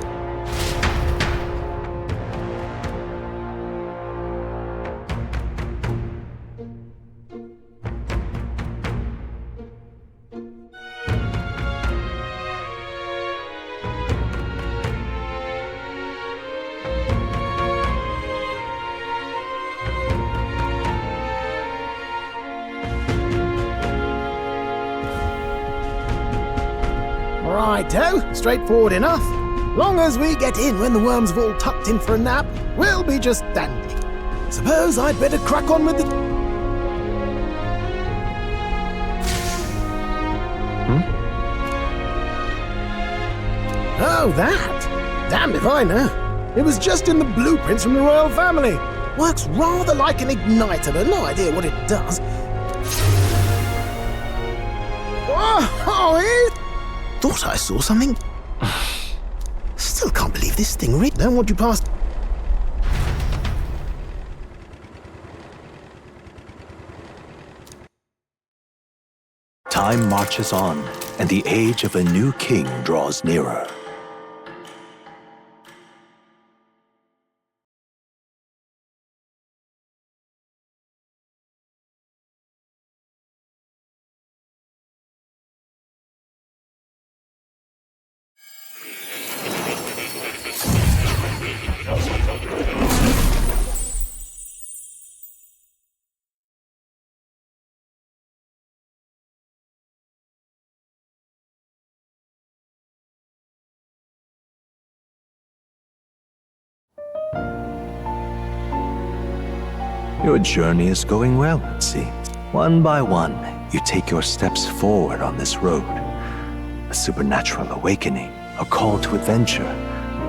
Righto, straightforward enough. Long as we get in when the worms have all tucked in for a nap, we'll be just dandy. Suppose I'd better crack on with the... Oh, that? Damned if I know. It was just in the blueprints from the royal family. Works rather like an igniter, but no idea what it does. Oh, thought I saw something. Still can't believe this thing really. Don't want you past.
Time marches on, and the age of a new king draws nearer. Your journey is going well, it seems. One by one, you take your steps forward on this road. A supernatural awakening, a call to adventure,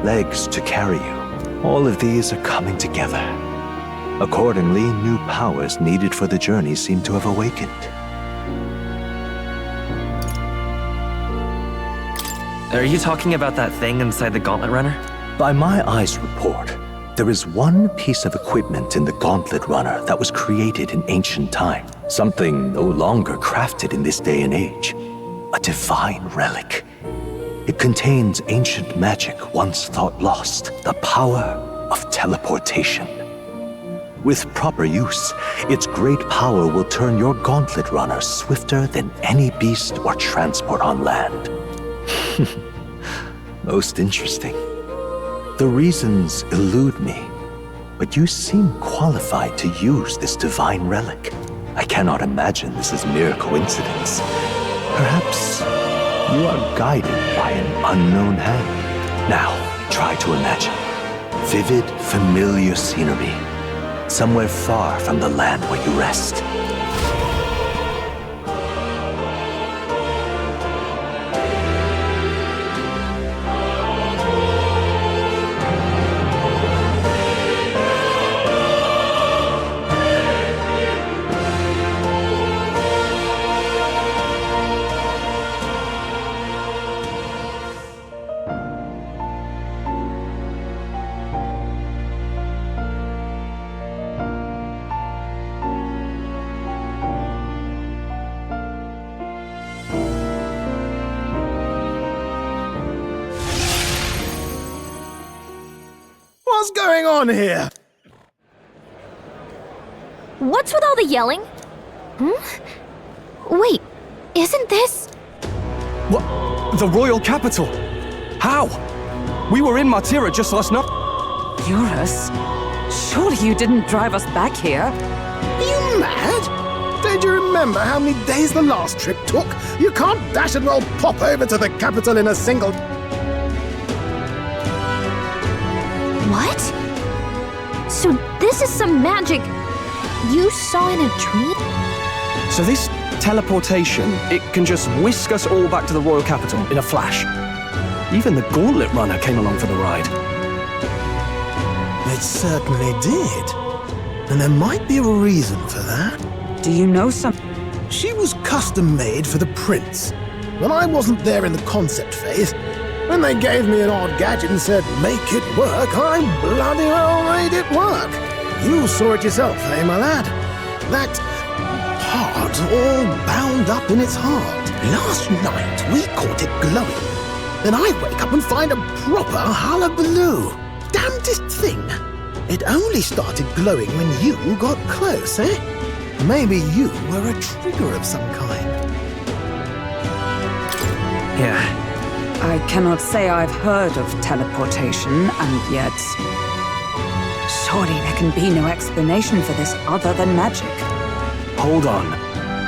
legs to carry you. All of these are coming together. Accordingly, new powers needed for the journey seem to have awakened.
Are you talking about that thing inside the Gauntlet Runner?
By my eyes report, there is one piece of equipment in the Gauntlet Runner that was created in ancient time. Something no longer crafted in this day and age. A divine relic. It contains ancient magic once thought lost. The power of teleportation. With proper use, its great power will turn your Gauntlet Runner swifter than any beast or transport on land. Most interesting. The reasons elude me, but you seem qualified to use this divine relic. I cannot imagine this is mere coincidence. Perhaps you are guided by an unknown hand. Now, try to imagine. Vivid, familiar scenery. Somewhere far from the land where you rest.
What's going on here?
What's with all the yelling? Wait, isn't this...
What? The royal capital? How? We were in Martira just last night.
Eurus? Surely you didn't drive us back here?
Are you mad? Don't you remember how many days the last trip took? You can't dash and roll pop over to the capital in a single...
What? So this is some magic you saw in a dream?
So this teleportation, it can just whisk us all back to the royal capital in a flash. Even the Gauntlet Runner came along for the ride.
It certainly did. And there might be a reason for that.
Do you know some...
She was custom-made for the prince. When I wasn't there in the concept phase, when they gave me an odd gadget and said, make it work, I bloody well made it work. You saw it yourself, eh, my lad? That part all bound up in its heart. Last night, we caught it glowing. Then I wake up and find a proper hullabaloo. Damnedest thing. It only started glowing when you got close, eh? Maybe you were a trigger of some kind.
Yeah.
I cannot say I've heard of teleportation, and yet... Surely there can be no explanation for this other than magic.
Hold on.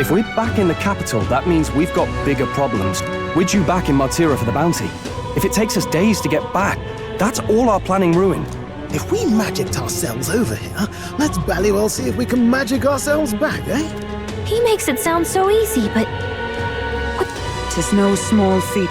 If we're back in the capital, that means we've got bigger problems. We're due back in Martira for the bounty. If it takes us days to get back, that's all our planning ruined.
If we magicked ourselves over here, let's bally well see if we can magic ourselves back, eh?
He makes it sound so easy, but...
'Tis no small feat.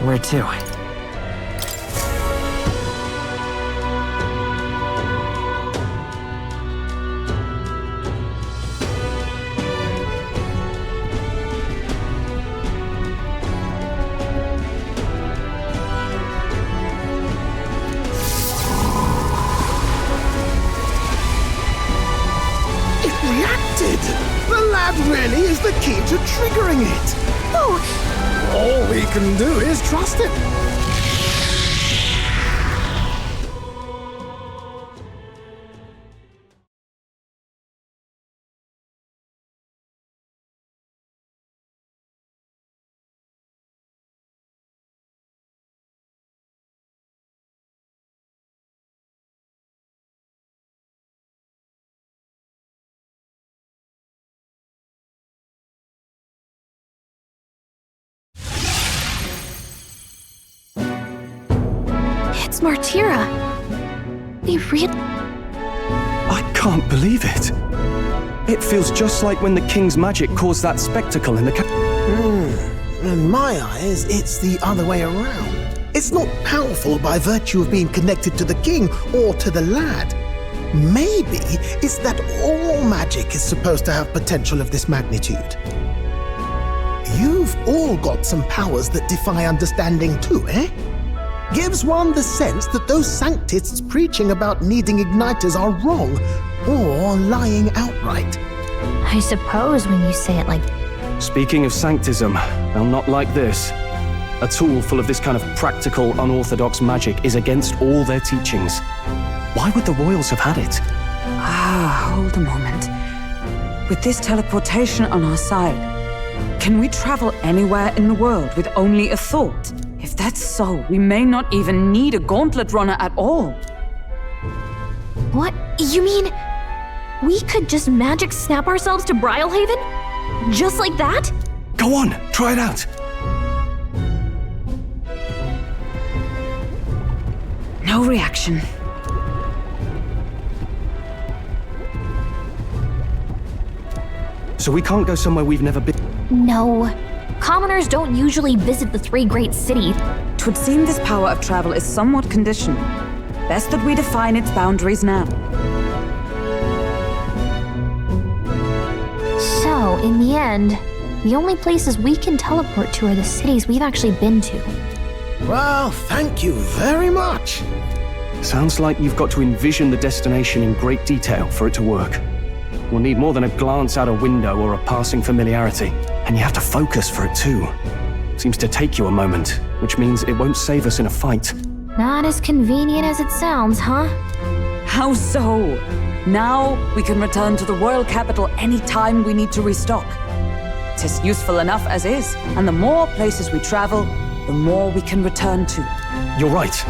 Where to?
really is the key to triggering it.
Oh!
All we can do is trust him.
It's Martira. They really...
I can't believe it. It feels just like when the king's magic caused that spectacle in the
In my eyes, it's the other way around. It's not powerful by virtue of being connected to the king or to the lad. Maybe it's that all magic is supposed to have potential of this magnitude. You've all got some powers that defy understanding too, eh? Gives one the sense that those sanctists preaching about needing igniters are wrong, or lying outright.
I suppose when you say it like...
Speaking of sanctism, well, not like this. A tool full of this kind of practical, unorthodox magic is against all their teachings. Why would the royals have had it?
Hold a moment. With this teleportation on our side, can we travel anywhere in the world with only a thought? If that's so, we may not even need a gauntlet runner at all.
What? You mean... we could just magic snap ourselves to Brylehaven? Just like that?
Go on, try it out.
No reaction.
So we can't go somewhere we've never been?
No. Commoners don't usually visit the three great cities.
'Twould seem this power of travel is somewhat conditional. Best that we define its boundaries now.
So, in the end, the only places we can teleport to are the cities we've actually been to.
Well, thank you very much.
Sounds like you've got to envision the destination in great detail for it to work. We'll need more than a glance out a window or a passing familiarity. And you have to focus for it too. Seems to take you a moment, which means it won't save us in a fight.
Not as convenient as it sounds, huh?
How so? Now we can return to the royal capital any time we need to restock. 'Tis useful enough as is, and the more places we travel, the more we can return to.
You're right.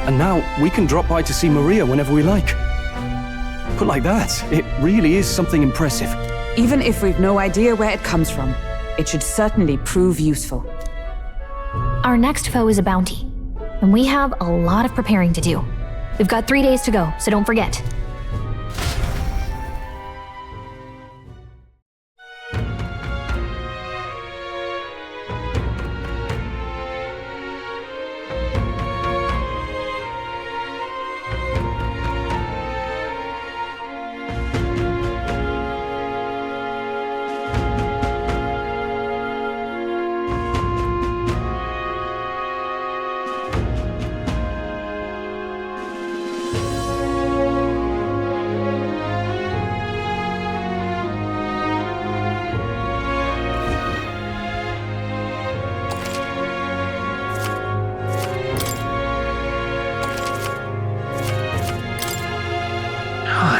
And now we can drop by to see Maria whenever we like. Put like that, it really is something impressive.
Even if we've no idea where it comes from, it should certainly prove useful.
Our next foe is a bounty, and we have a lot of preparing to do. We've got 3 days to go, so don't forget.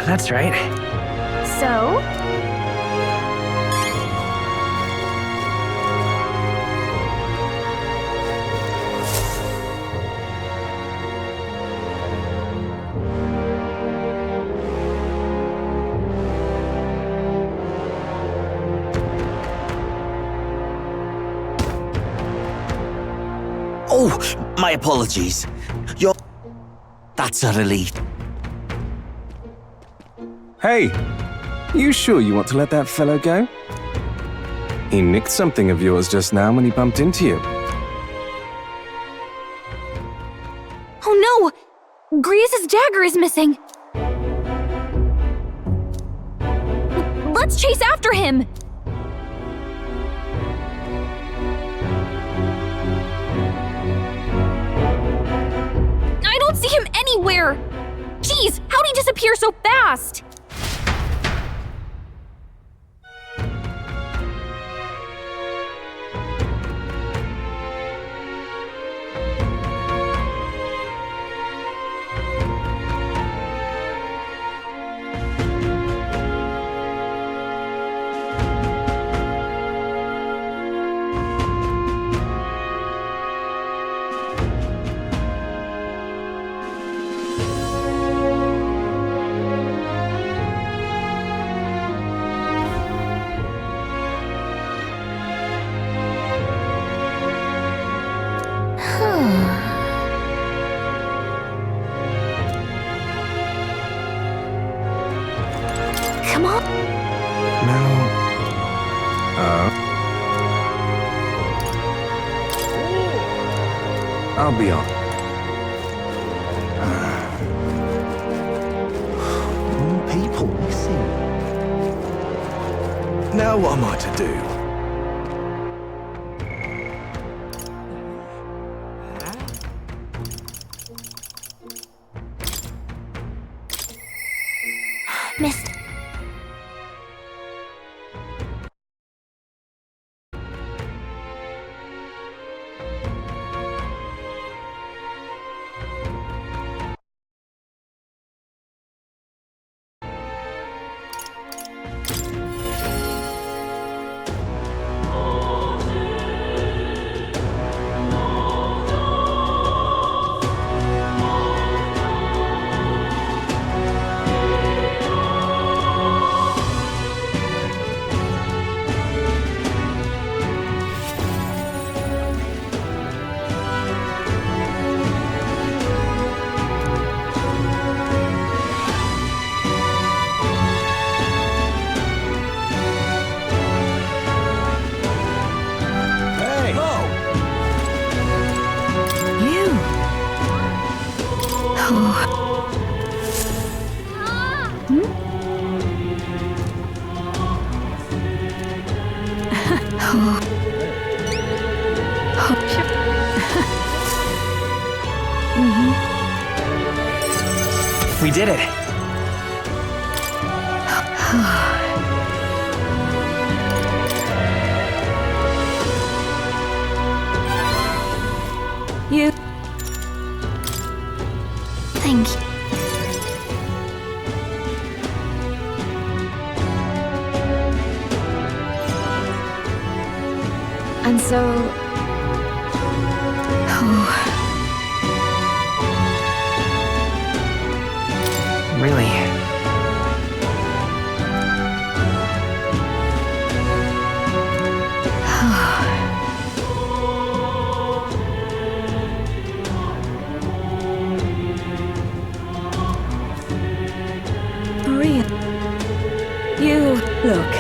That's right.
So?
Oh, my apologies. That's a relief.
Hey, you sure you want to let that fellow go? He nicked something of yours just now when he bumped into you.
Oh no! Griez's dagger is missing! Let's chase after him! I don't see him anywhere! Jeez, how'd he disappear so fast?
I'll be on.
More people missing.
Now what am I to do?
Missed.
We did it.
You.
Thank you.
And so...
Really?
Maria. You... Look.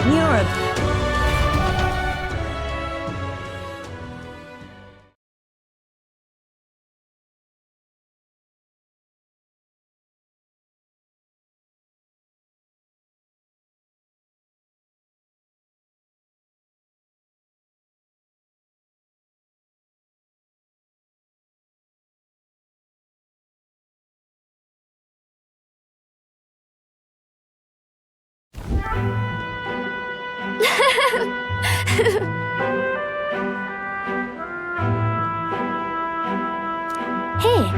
You're a...
Here.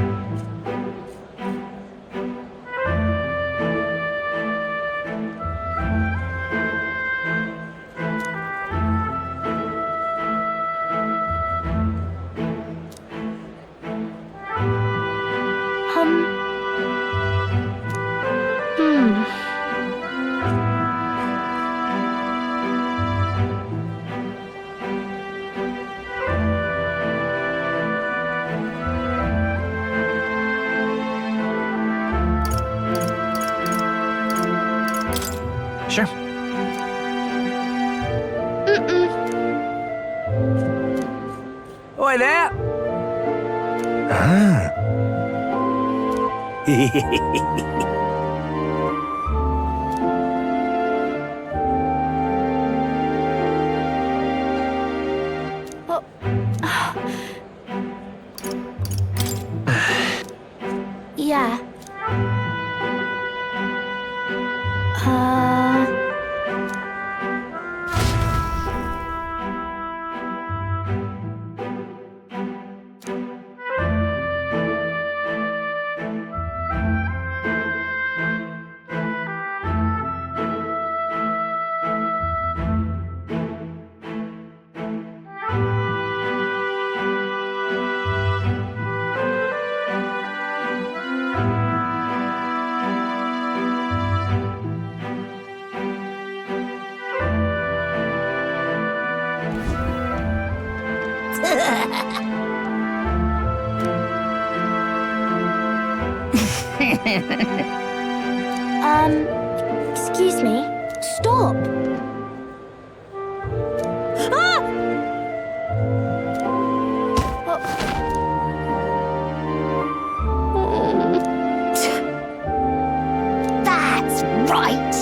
Sure.
Oi there!
Ah.
Yeah. Excuse me. Stop! right.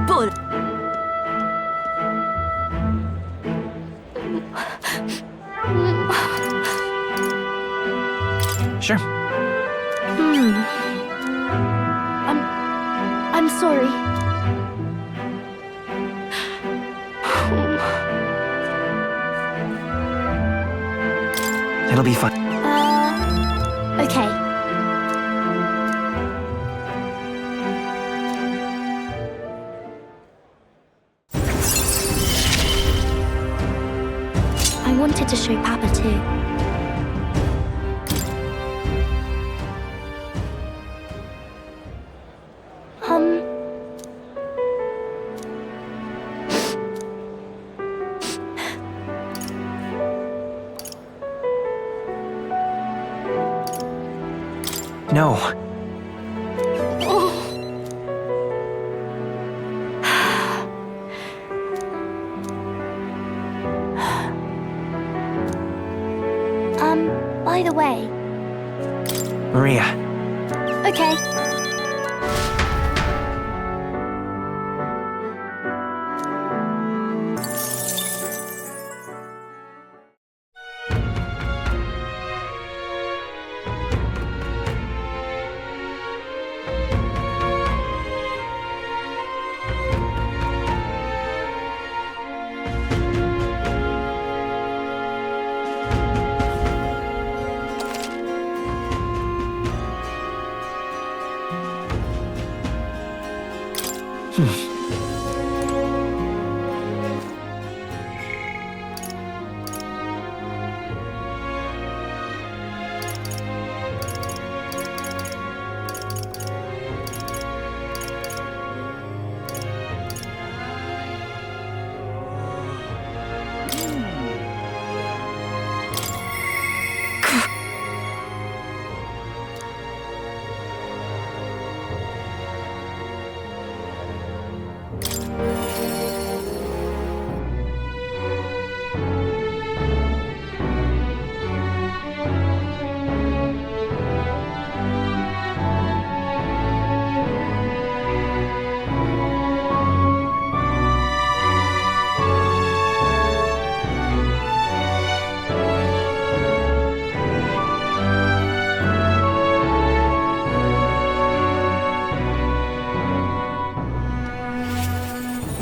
Bull.
Sure.
I'm sorry.
It'll be fine.
Okay. I wanted to show Papa too.
No.
By the way.
Maria.
Okay.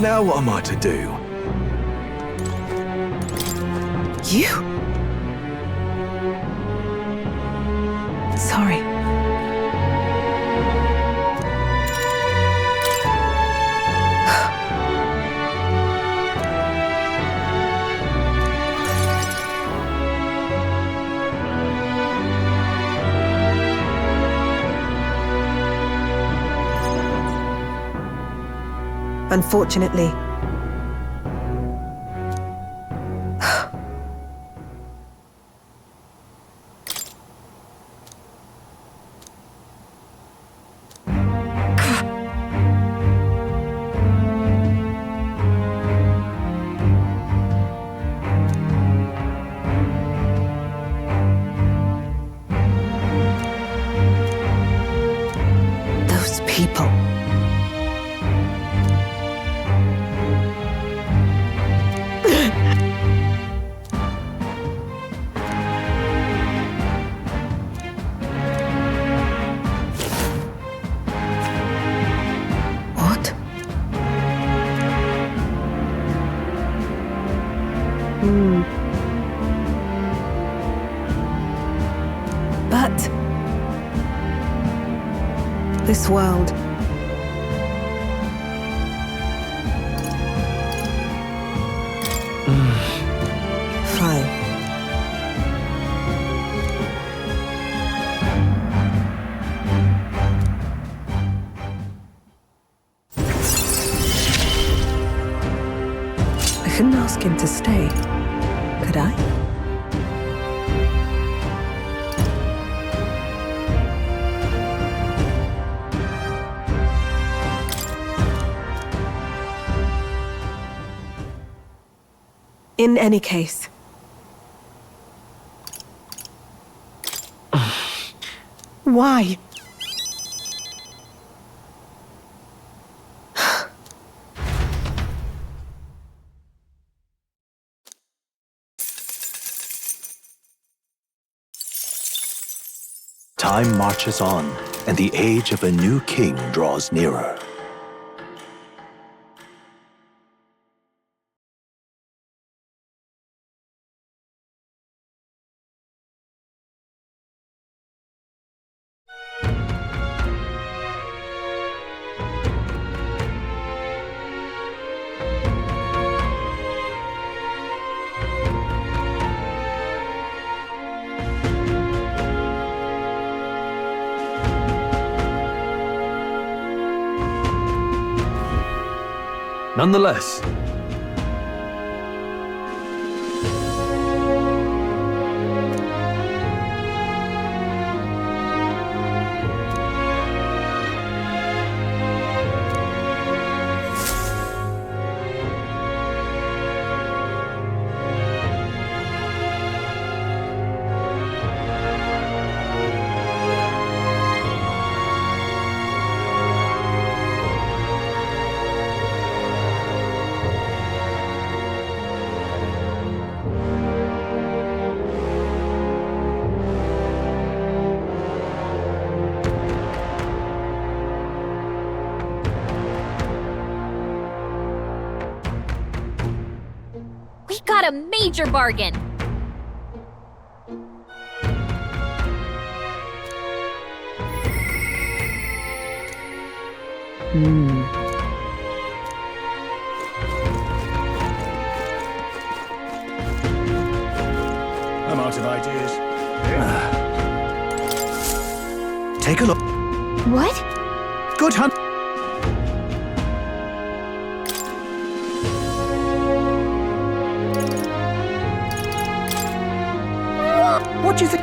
Now what am I to do?
You? Sorry.
Unfortunately,
Those people.
what? But this world. Fine. couldn't ask him to stay, could I? In any case. Why?
Time marches on, and the age of a new king draws nearer.
Nonetheless,
We got a major bargain!
I'm out of ideas.
Take a look.
What?
Good hunt. What do you think?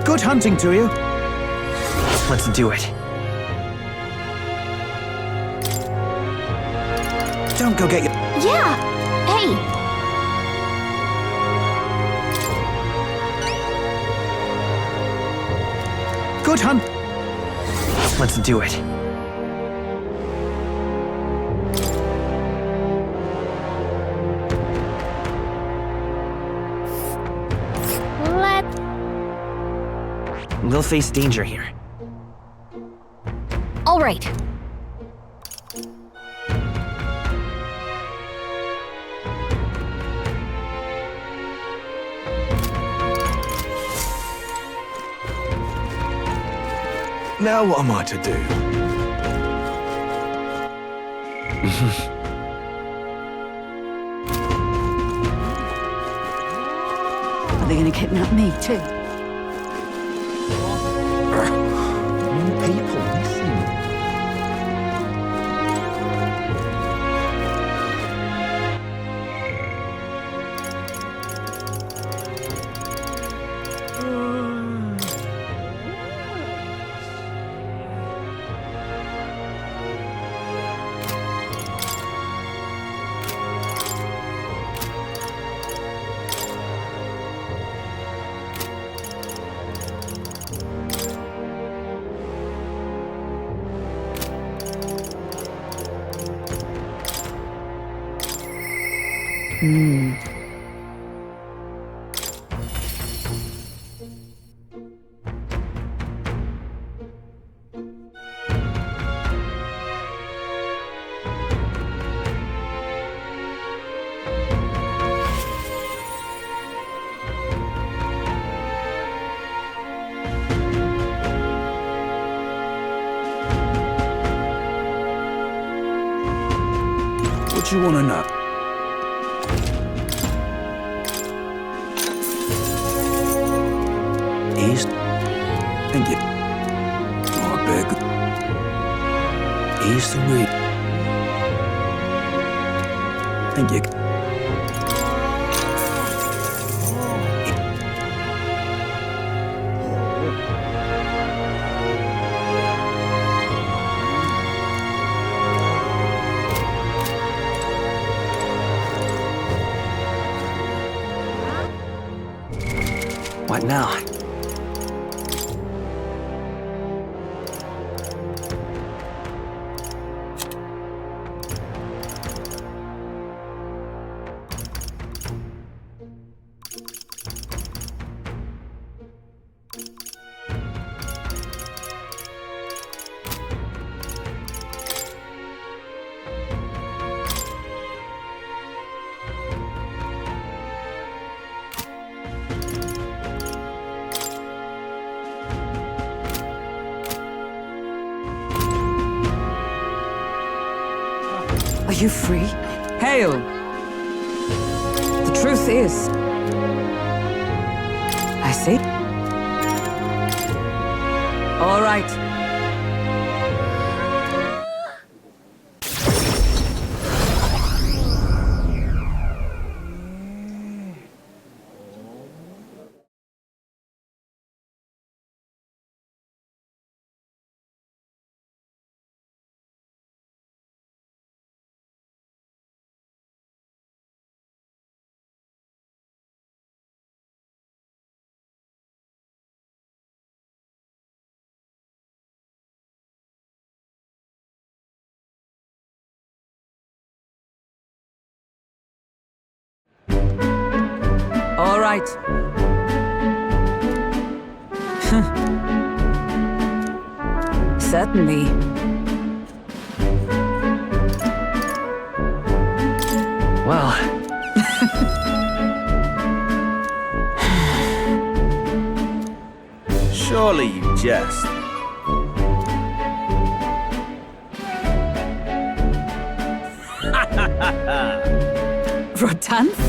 Good hunting to you.
Let's do it.
Don't go get your...
Yeah! Hey!
Good hunt.
Let's do it. We'll face danger here.
All right.
Now what am I to do?
Are they going to kidnap me too?
People missing.
What do you want to know? East? Thank you. Oh, big.
is the real.
Thank you.
What now?
Are you free? Hail! The truth is... I see. All right. All right. Certainly.
Well...
Surely you jest.
Rotanth?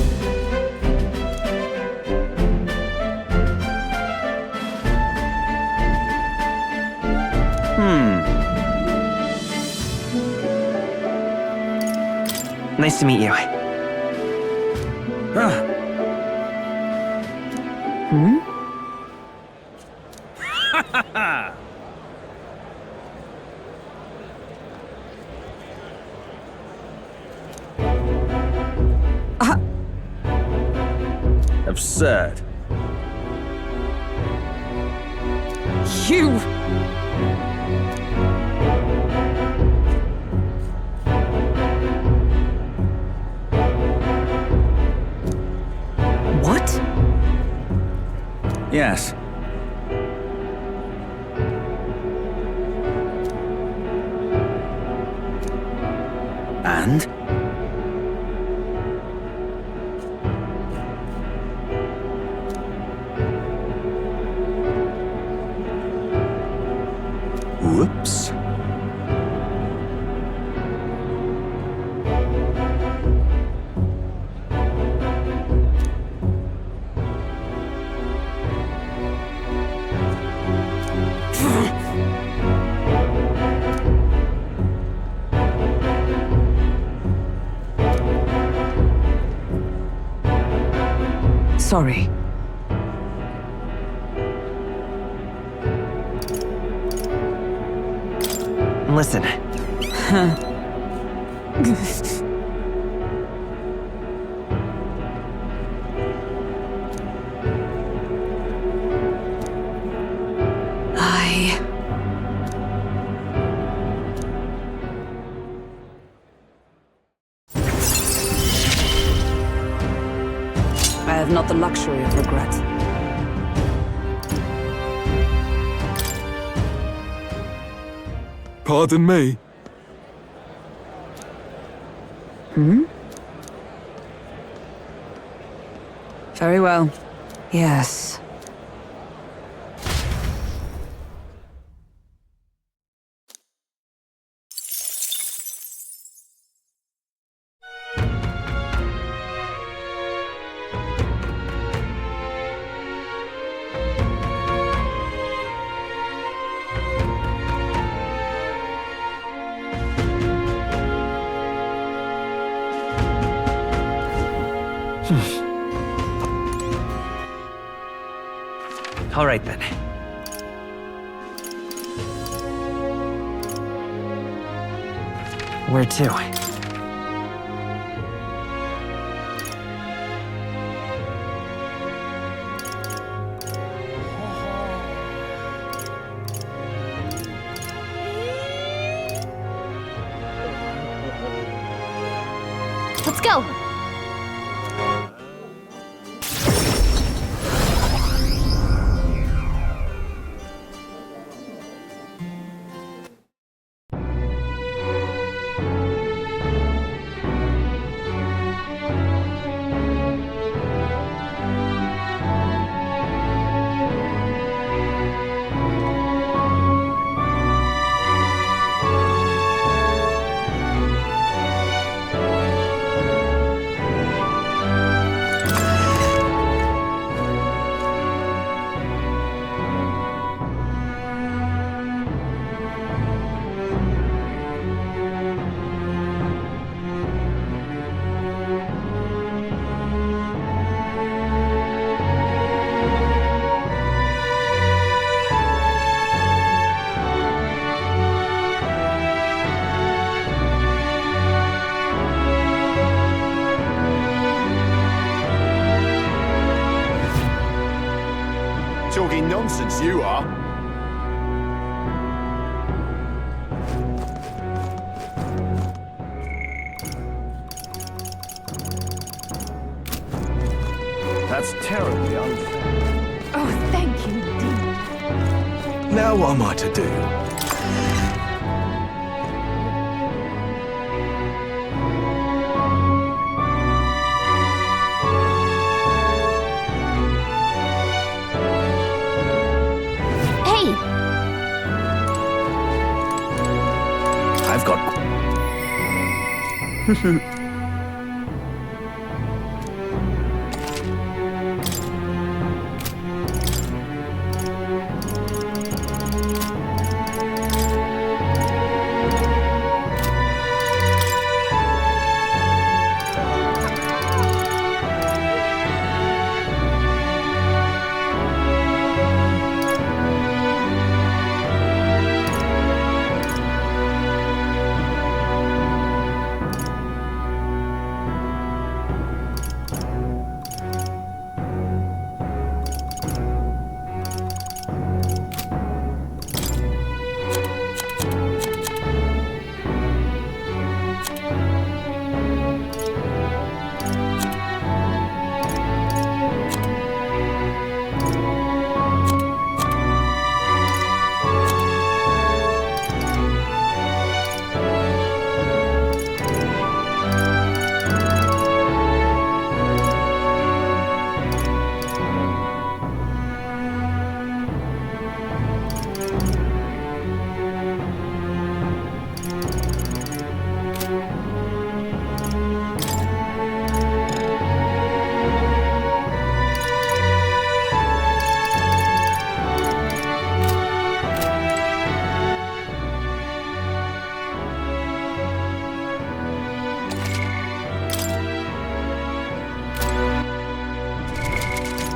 Nice to meet you.
Hmm?
Absurd.
You... What?
Yes. And? Whoops.
Sorry.
Listen.
I have not the luxury of regret.
Pardon me.
Hmm? Very well. Yes.
All right then. Where to?
Let's go!
Talking nonsense, you are. That's terribly unfair.
Oh, thank you, Dean.
Now what am I to do? I've got...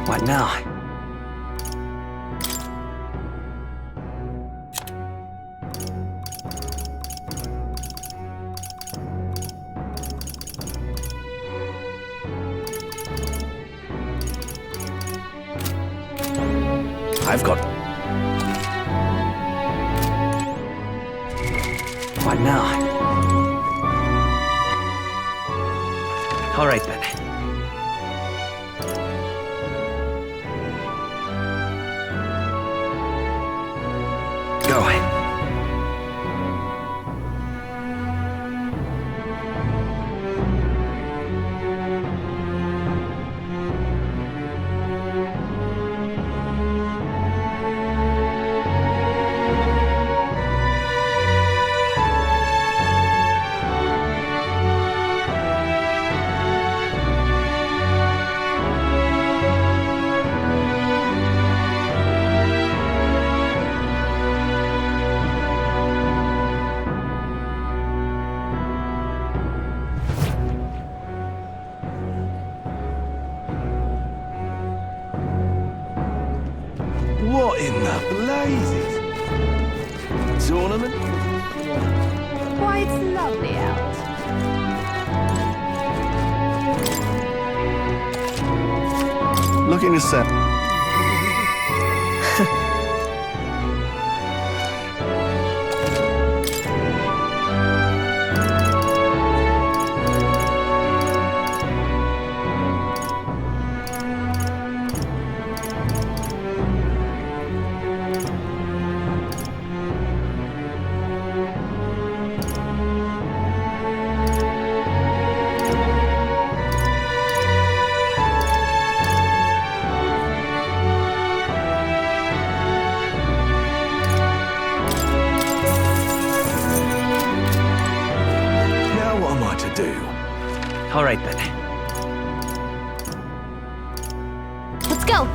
What now?
I've got...
What now? All right then. Go.
daisies. Tournament?
Why, it's lovely out.
Looking to set.
All right then.
Let's go!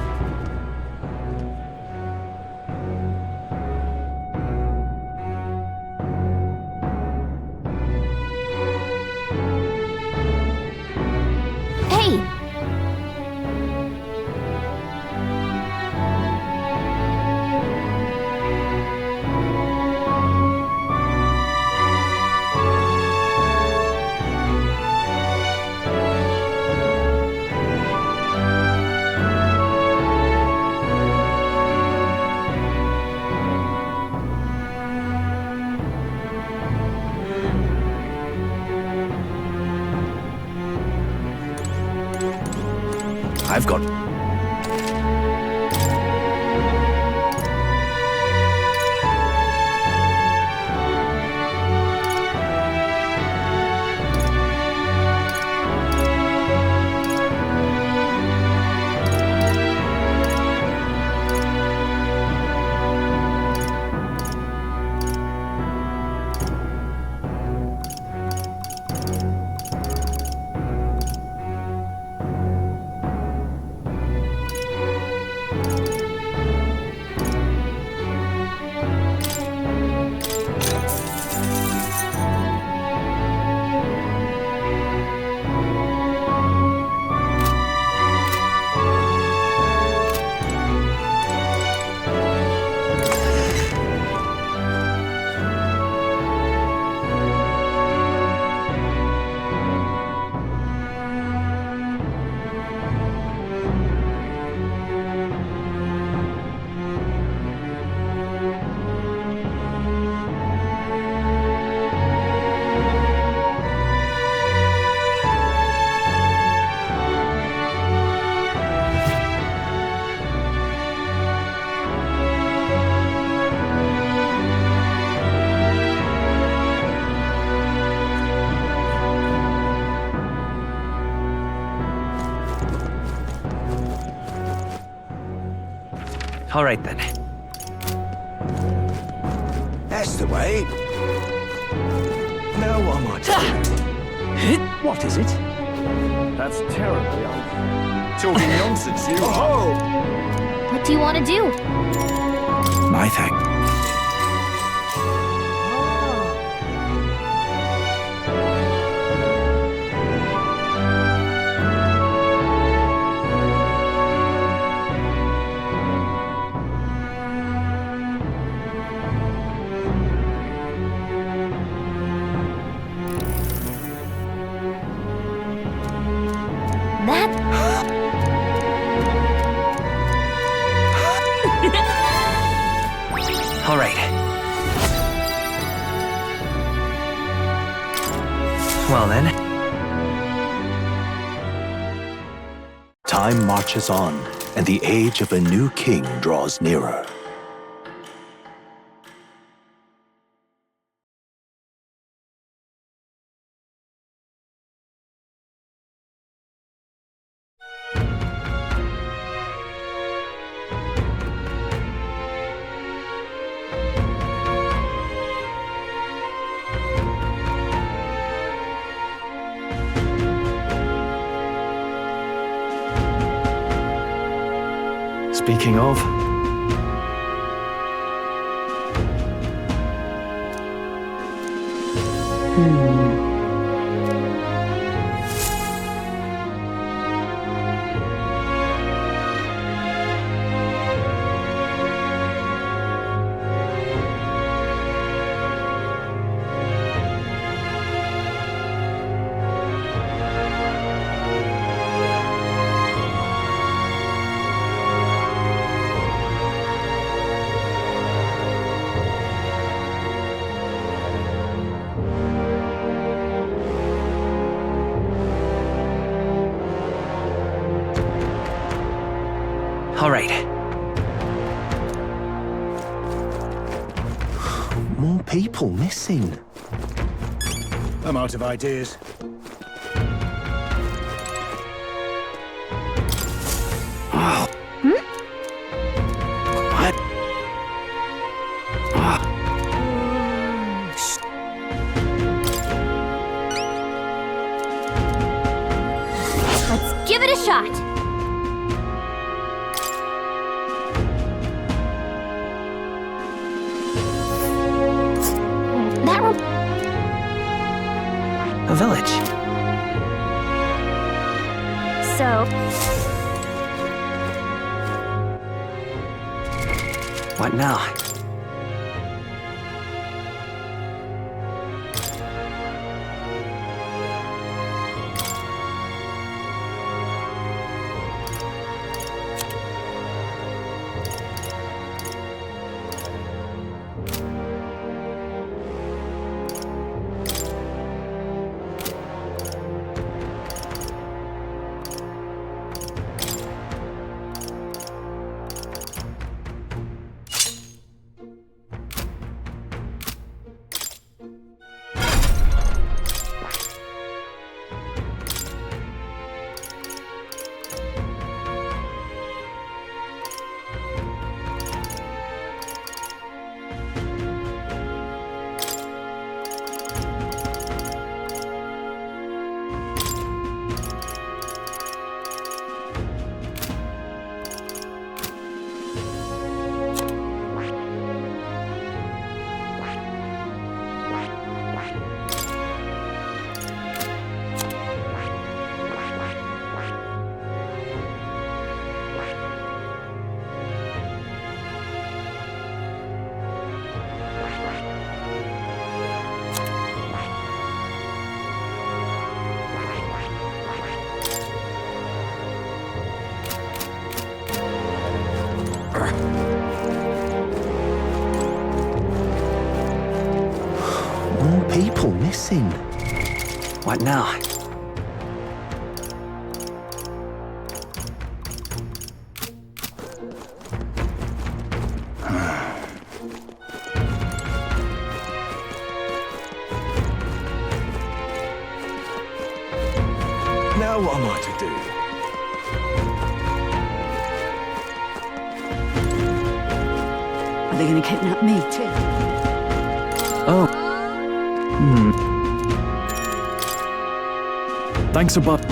Hey!
I've got...
All right then.
That's the way. Now what am I to do?
What is it?
That's terribly talking nonsense, you are.
What do you want to do?
My thanks.
All right. Well then.
Time marches on, and the age of a new king draws nearer.
Speaking of,
Great.
More people missing.
I'm out of ideas.
Let's give it a shot.
A village.
So,
What now?
More people missing.
What now?
Now what am I to do?
Are they going to kidnap me too?
Oh. Thanks a bunch.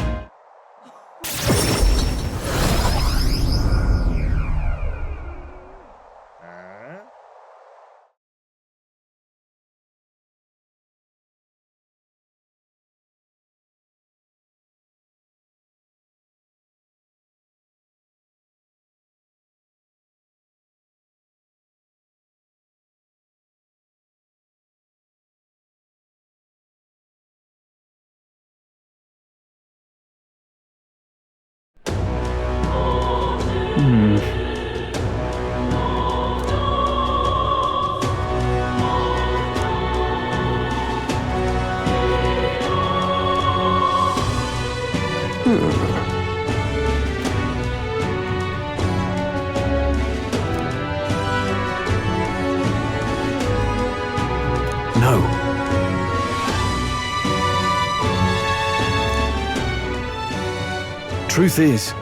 No. Truth is,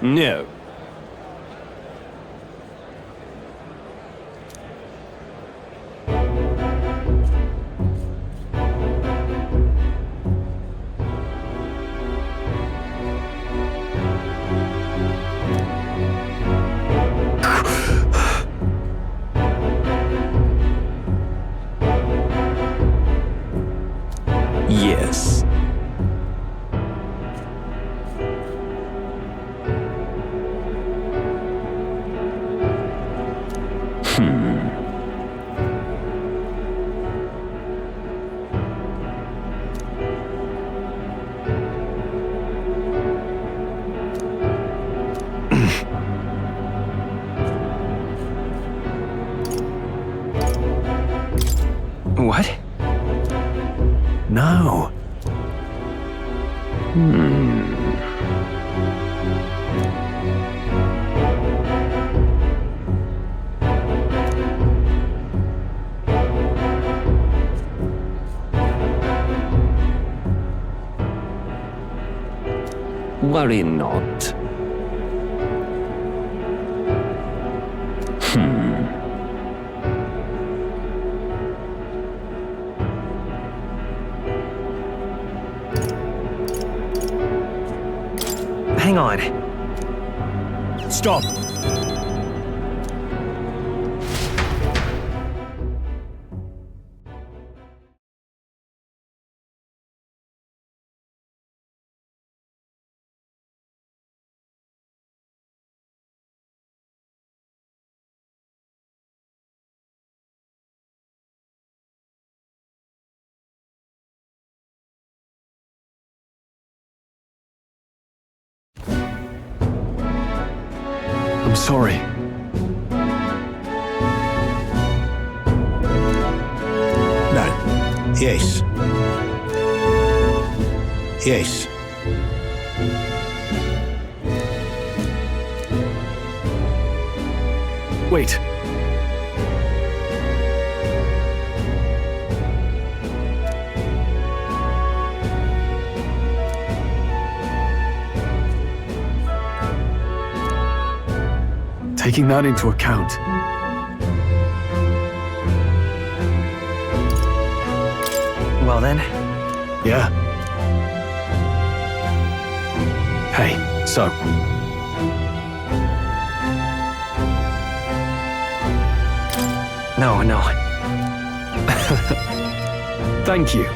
No.
yes. Worry not.
Hang on.
Stop!
I'm sorry.
No. Yes. Yes.
Wait. Taking that into account,
Well then,
yeah. Hey, so.
no.
Thank you.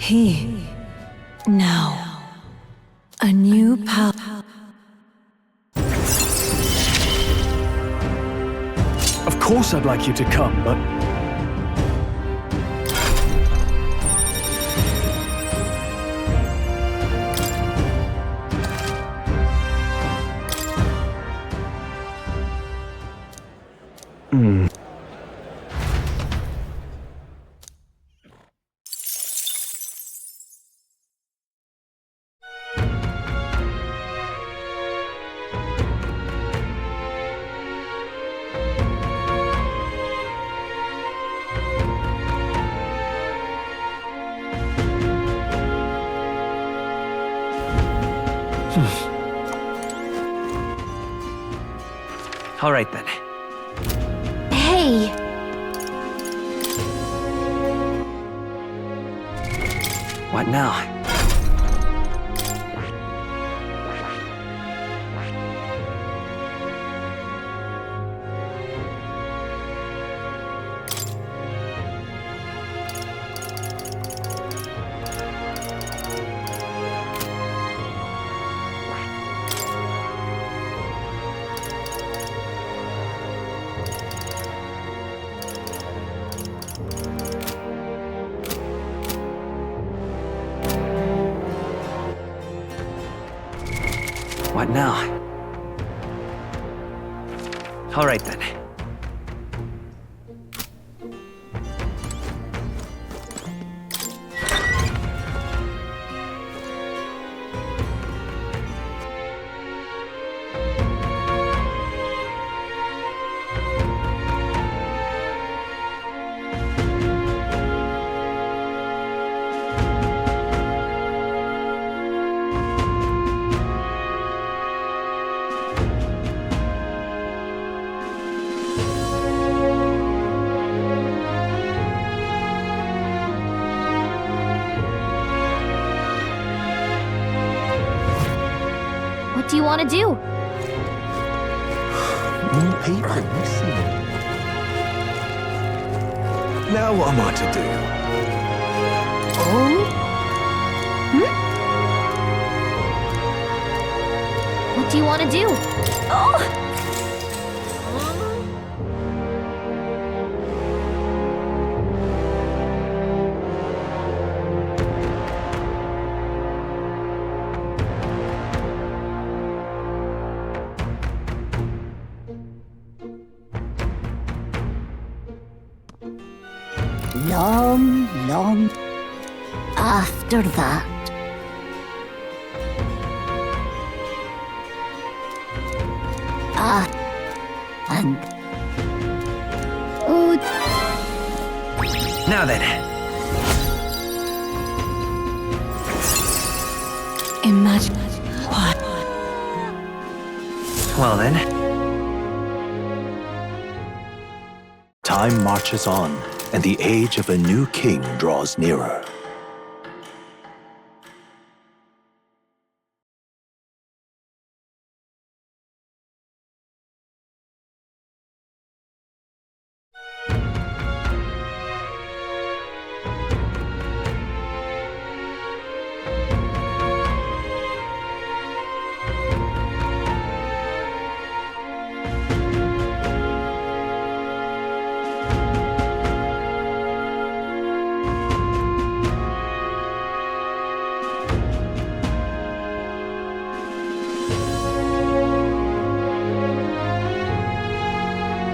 He. Now. A new power.
Of course I'd like you to come, but...
All right then.
Hey!
What now? What now? All right then.
What do you want to do?
More people, I see. Now what am I to do?
Oh? What do you want to do? Oh!
long, long after that. And oh,
Now then.
imagine what?
Well then.
Time marches on, and the age of a new king draws nearer.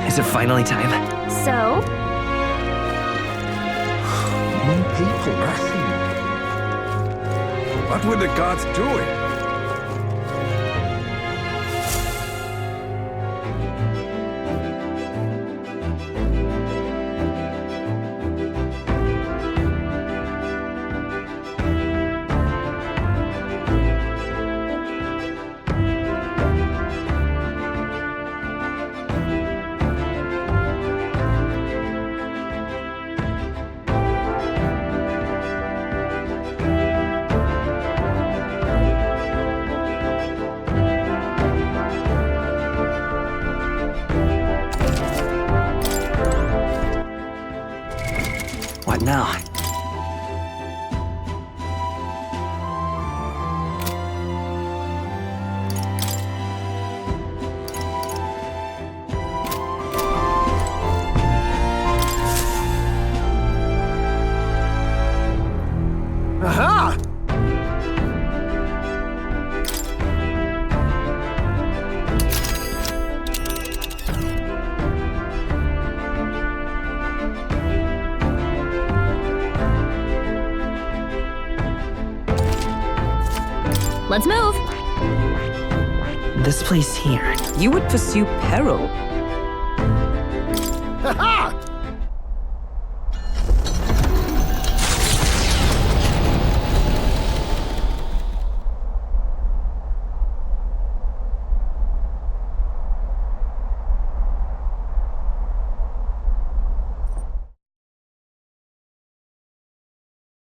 Is it finally time?
So?
More people.
What were the gods doing?
What now?
Aha!
Let's move.
This place here.
You would pursue peril.
Ha-ha!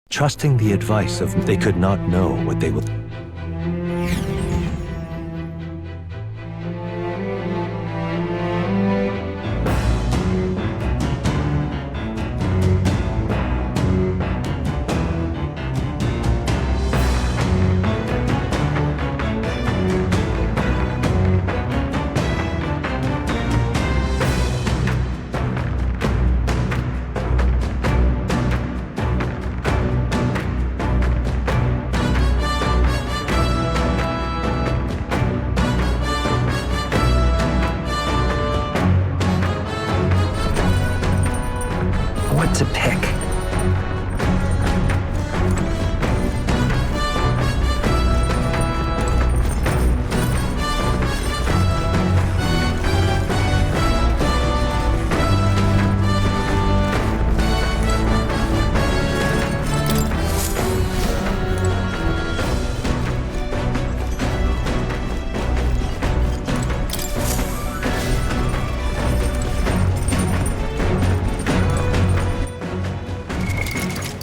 Trusting the advice of they could not know what they would.
What to pick?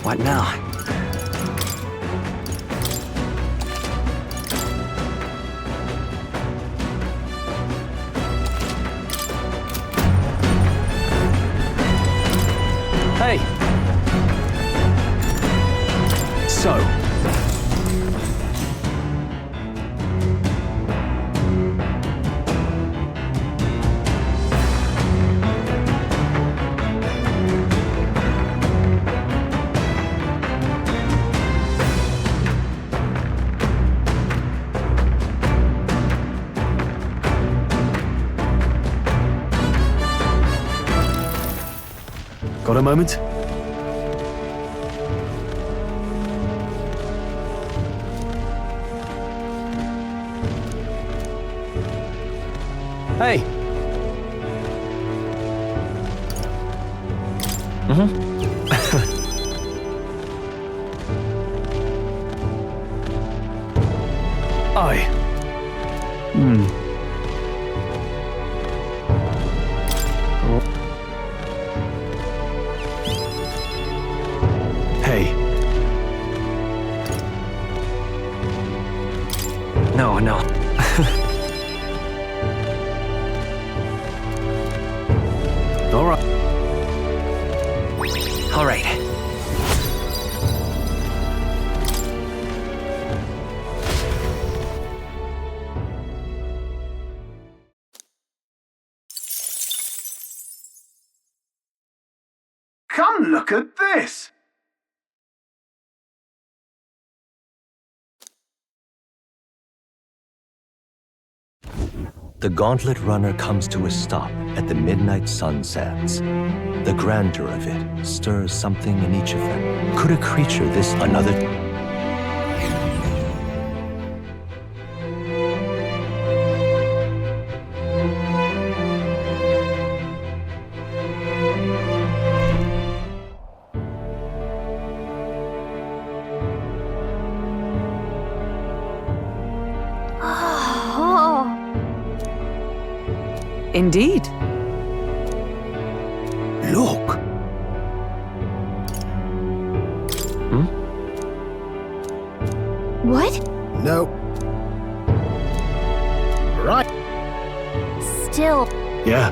What now?
Hey! So, got a moment? Hey. Aye. Hey.
No, no.
All right.
All right.
Come look at this!
The gauntlet runner comes to a stop at the midnight sun sands. The grandeur of it stirs something in each of them. Could a creature this another...
Oh.
Indeed.
Look!
What?
No. Right.
Still.
Yeah.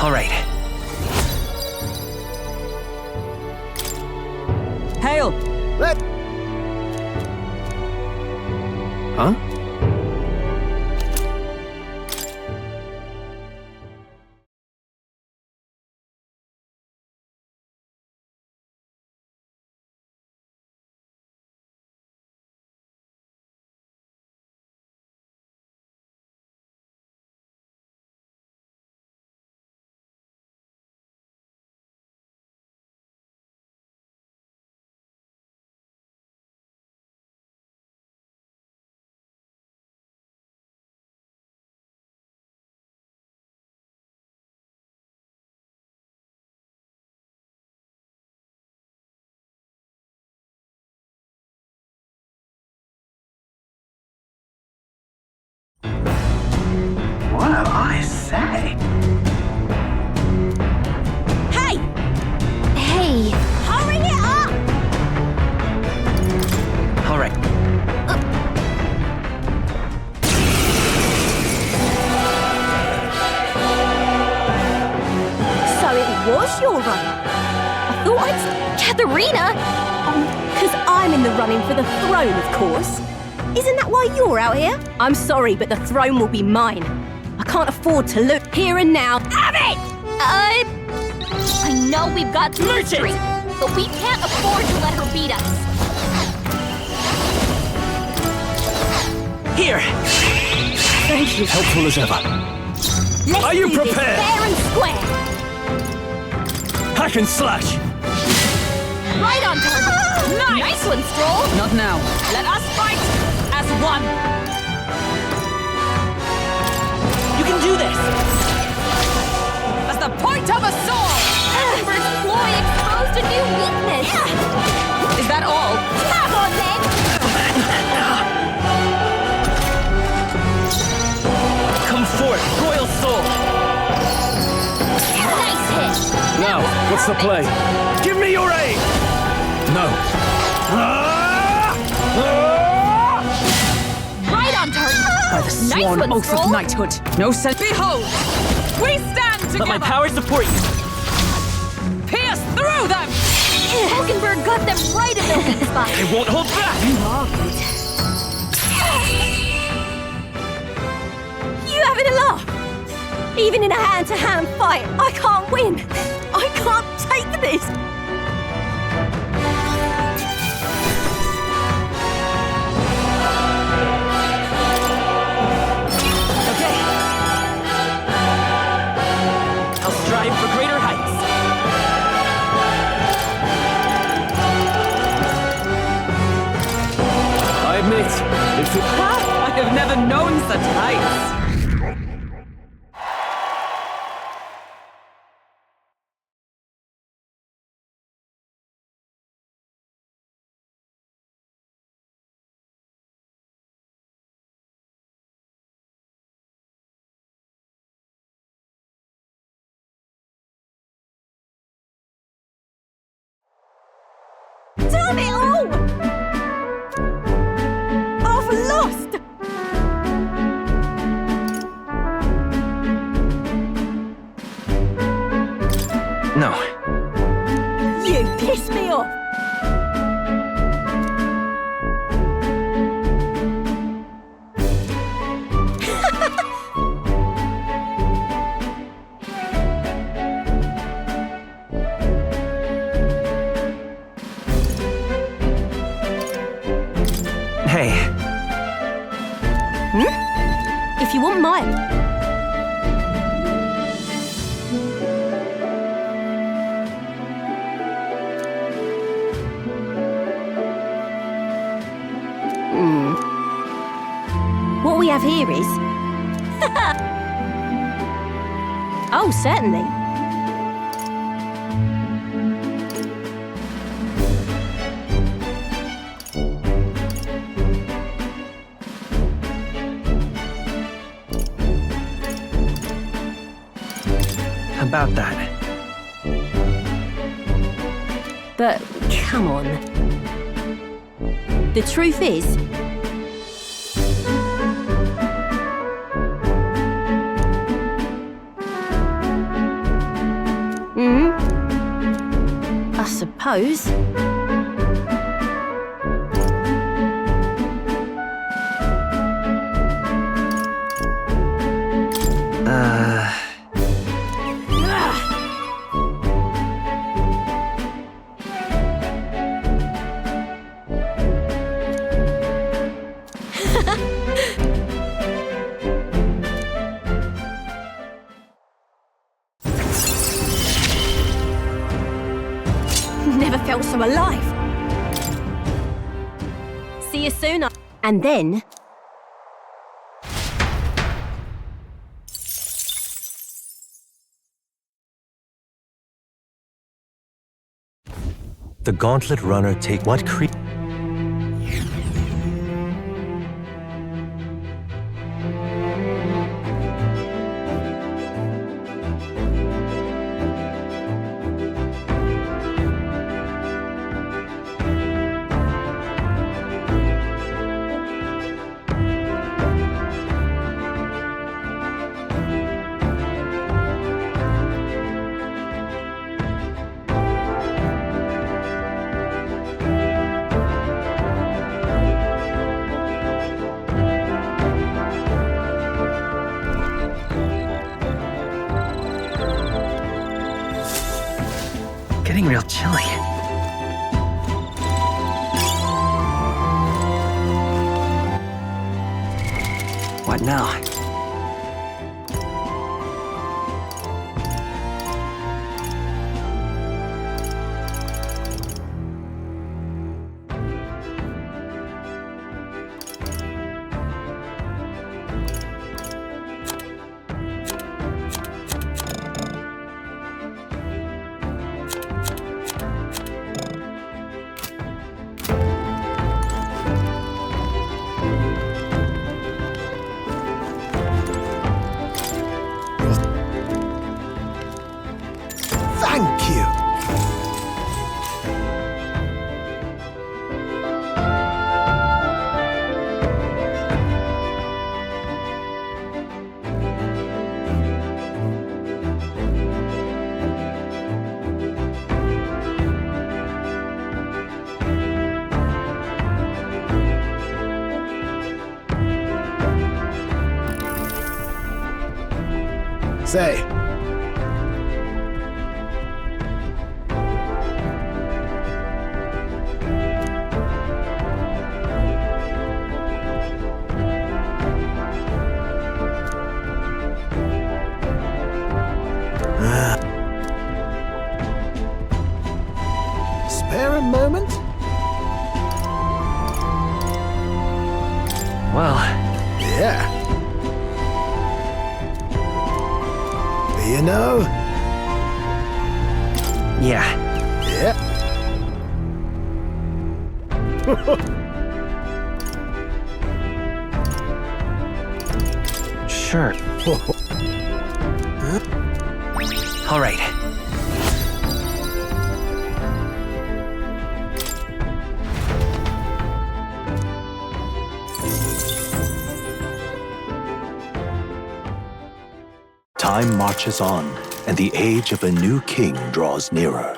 All right.
Hail!
Let.
Huh?
Well, I say.
Hey! Hey! Hurry it up!
All right.
So it was your runner. I thought I'd... Katharina!
Because I'm in the running for the throne, of course. Isn't that why you're out here? I'm sorry, but the throne will be mine. I can't afford to look here and now. Have it!
I know we've got history, but we can't afford to let her beat us.
Here!
Thank you.
Helpful as ever.
Let's
Are you
do this
prepared?
fair and square.
Hack and slash!
Right on target. Nice one, Stroll.
Not now.
Let us fight as one.
You can do this!
As the point of a sword. Ember's ploy exposed a new weakness.
Is that all?
Come on, then.
Come forth, royal soul!
Nice hit.
Now, what's the play?
Give me your aid!
No.
Right on target.
By the sworn
one,
oath
Stroll.
of knighthood. No sense. Behold! We stand together!
Let my power support you!
Pierce through them!
Hulkenberg got them right in their weak spot.
It won't hold back!
You are good. You having a laugh? Even in a hand-to-hand fight, I can't win. I can't take this.
Okay. I'll strive for greater heights.
I admit, if it...
I have never known such heights.
No.
You piss me off!
Hey.
If you want mine. What we have here is... Oh, certainly.
About that.
But, come on. The truth is... I suppose. Never felt so alive. See you soon. And then...
The Gauntlet Runner take what creature?
Getting real chilly. What now?
Thank you. Say. Spare a moment?
Well...
Yeah. You know?
Yeah.
Yeah.
Sure. All right.
Time marches on.
and the age of a new king draws nearer.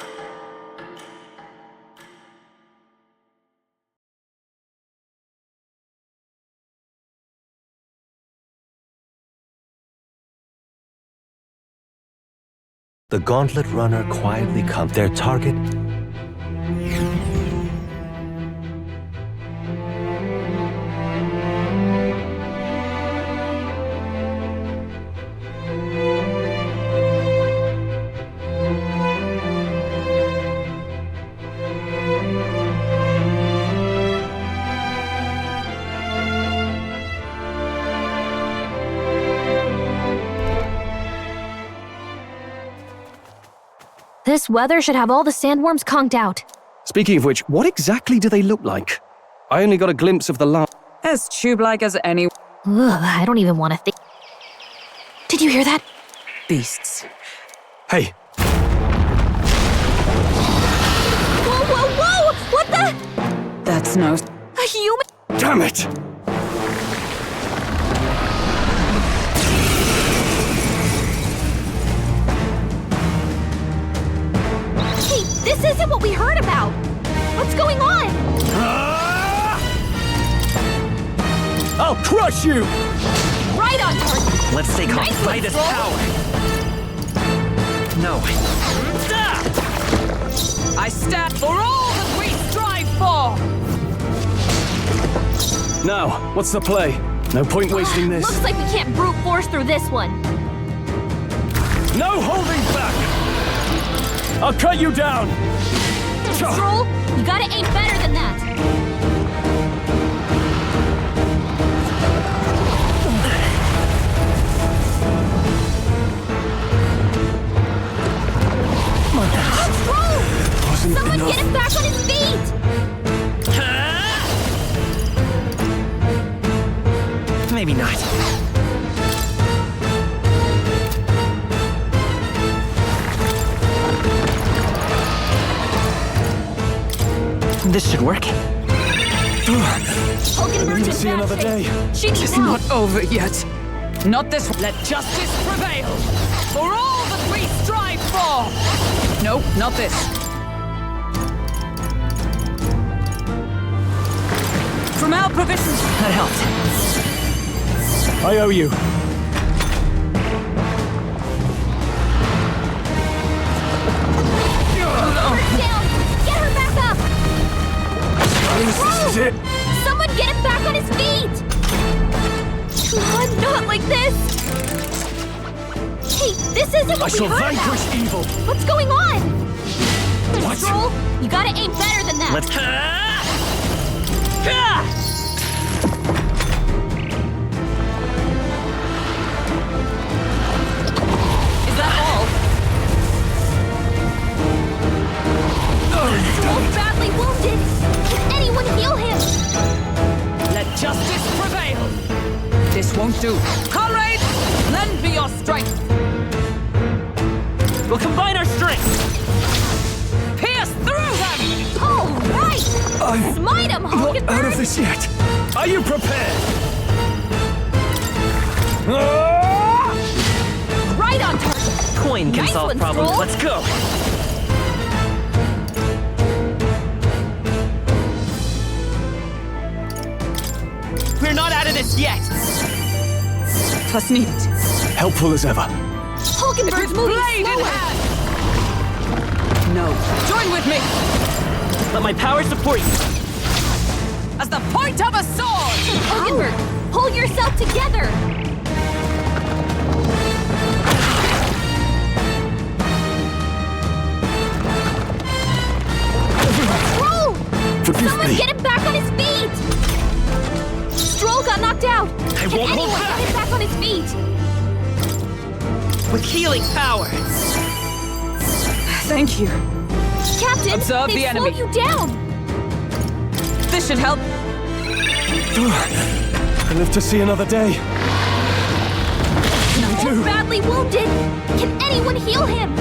The Gauntlet Runner quietly comes. Their target.
This weather should have all the sandworms conked out.
Speaking of which, what exactly do they look like? I only got a glimpse of the last.
As tube-like as any.
Ugh, I don't even want to think. Did you hear that?
Beasts.
Hey.
Whoa, whoa, whoa! What the?
That's no.
A human?
Damn it!
Hey, this isn't what we heard about! What's going on?
I'll crush you!
Right on target!
Let's stay calm.
Nice
Fight
one,
his power. No.
I stand for all that we strive for!
Now, what's the play? No point wasting this.
Looks like we can't brute force through this one.
No holding back! I'll cut you down!
Stroll, you gotta aim better than that! Stroll! Someone get him back on his feet!
Maybe not. This should work.
Hulkenberg
to
is
see another day.
She needs
It's
help.
not over yet. Not this. Let justice prevail for all that we strive for. No, not this. From our provisions.
That helped.
I owe you.
Down! Get her back up!
This is it.
Someone get him back on his feet! Not like this! Hey, this isn't
I
what we
shall
heard
vanquish
about.
evil.
What's going on?
What?
Stroll, you gotta aim better than that.
Let's.
Is that all? Stroll's badly wounded. Can anyone heal him?
Let justice prevail. This won't do. Comrades, lend me your strength.
We'll combine our strengths.
Pierce through them.
All right!
I'm
Smite him,
not
Hulkenberg!
out of this yet. Are you prepared?
Right on target!
Coin can
Nice
solve
one,
problems.
Stroll.
Let's go. We're not out of this yet.
Was nicht.
Helpful as ever.
Hulkenberg's moving
Blade in
slower!
hand. No. Join with me.
Let my power support you.
As the point of a sword.
Hulkenberg, pull yourself together! Stroll!
Forgive
Someone
me.
get him back on his feet! Stroll got knocked out!
I
Can
won't hold
anyone
back.
get him back on his feet?
With healing power.
Thank you.
Captain,
Observe
they
the
slowed
enemy.
you down!
This should help.
I live to see another day.
Stroll's badly wounded! Can anyone heal him?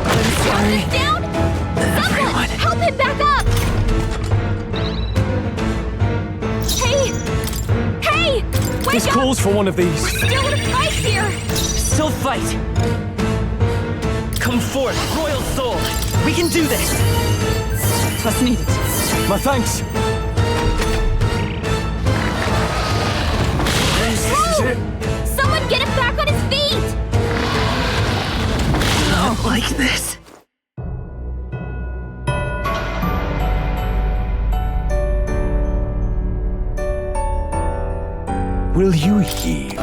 I'm sorry.
Captain's down? Someone, help him back up! Hey! Hey! Wake
This
up!
calls for one of these.
Still in a fight here!
Still fight! Come forth, royal soul! We can do this!
What's needed?
My thanks.
Someone get him back on his feet!
Not like this.
Will you heave?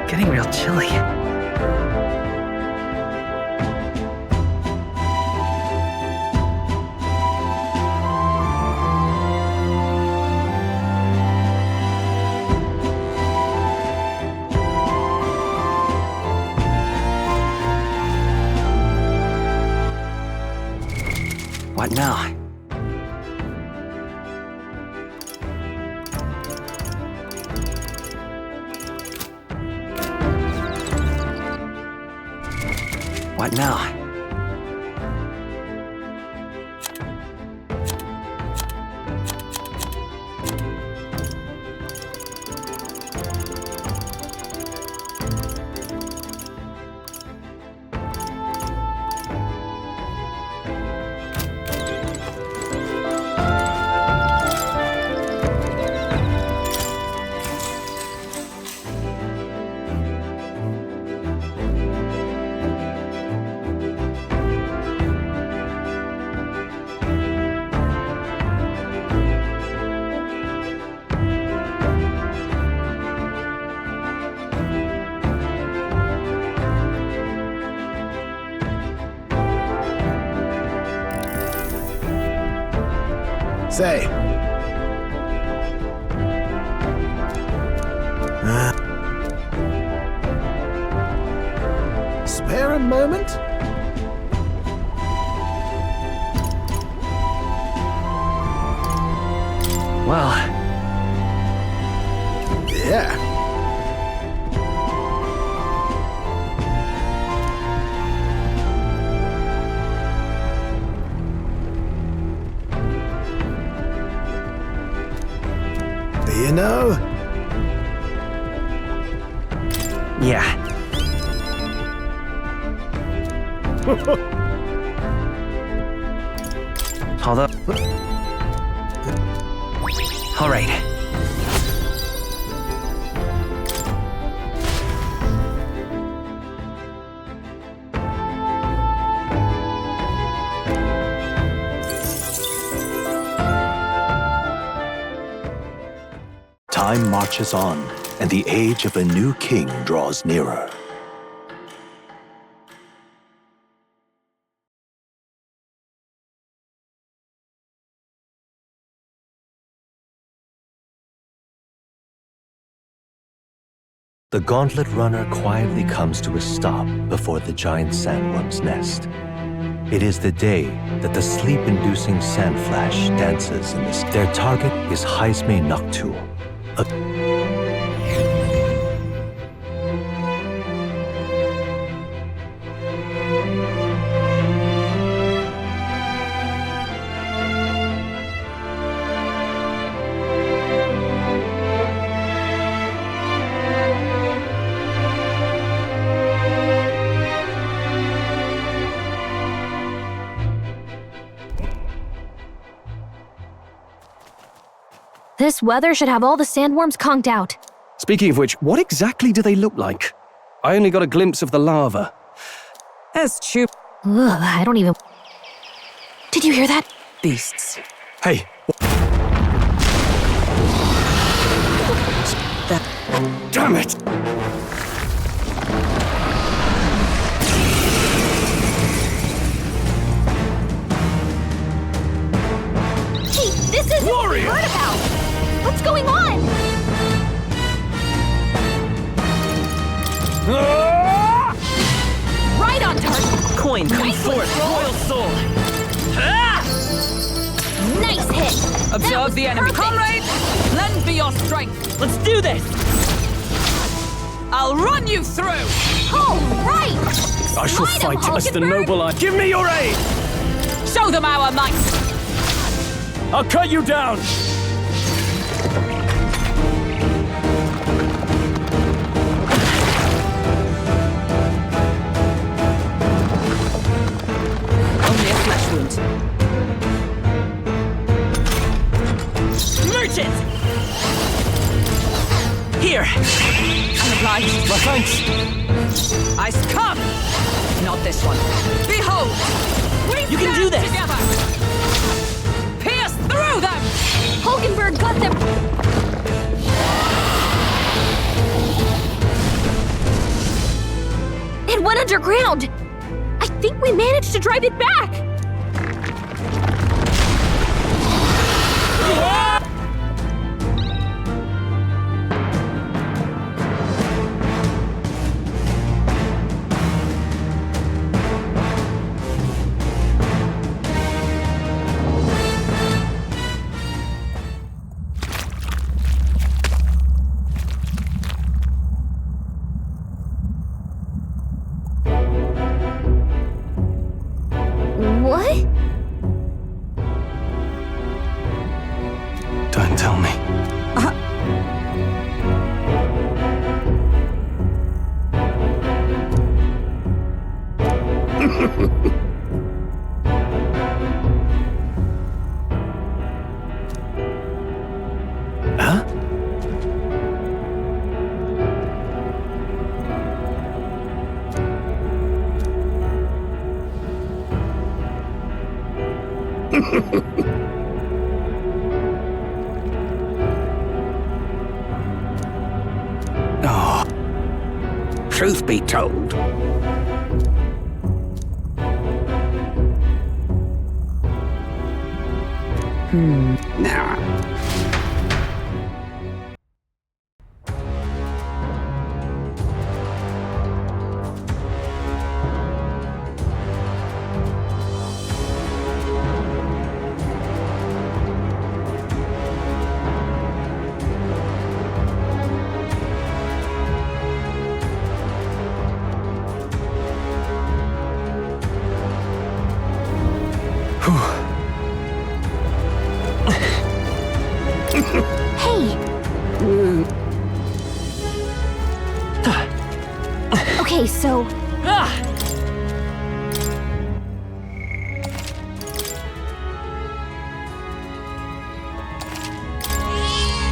Getting real chilly. What now? What now?
Say. Spare a moment?
Well.
Yeah. You know?
Yeah. Although... All right.
Time marches on, and the age of a new king draws nearer. The gauntlet runner quietly comes to a stop before the giant sandworm's nest. It is the day that the sleep-inducing sandflash dances in the... Their target is Haisme Noctul,
This weather should have all the sandworms conked out.
Speaking of which, what exactly do they look like? I only got a glimpse of the lava.
As cheap.
Ugh, I don't even... Did you hear that?
Beasts.
Hey. Damn it!
Hey, this isn't what we heard about! What's going on?
coin, come forth, royal soul!
Nice hit!
Observe the enemy.
Comrades,
lend me your strength.
Let's do this!
I'll run you through!
All right!
I shall
Slide him,
fight as the
Hulkenberg.
noble I...
Give me your aid!
Show them our might!
I'll cut you down!
Only a flesh wound.
Merchant! Here!
I'm obliged.
My thanks!
I succumb! Not this one. Behold! We
You can do
stand
this.
together! Pierce through them!
Hulkenberg got them! It went underground! I think we managed to drive it back! What?
Don't tell me. Huh?
Oh. Truth be told, now.
Hey! Okay, so...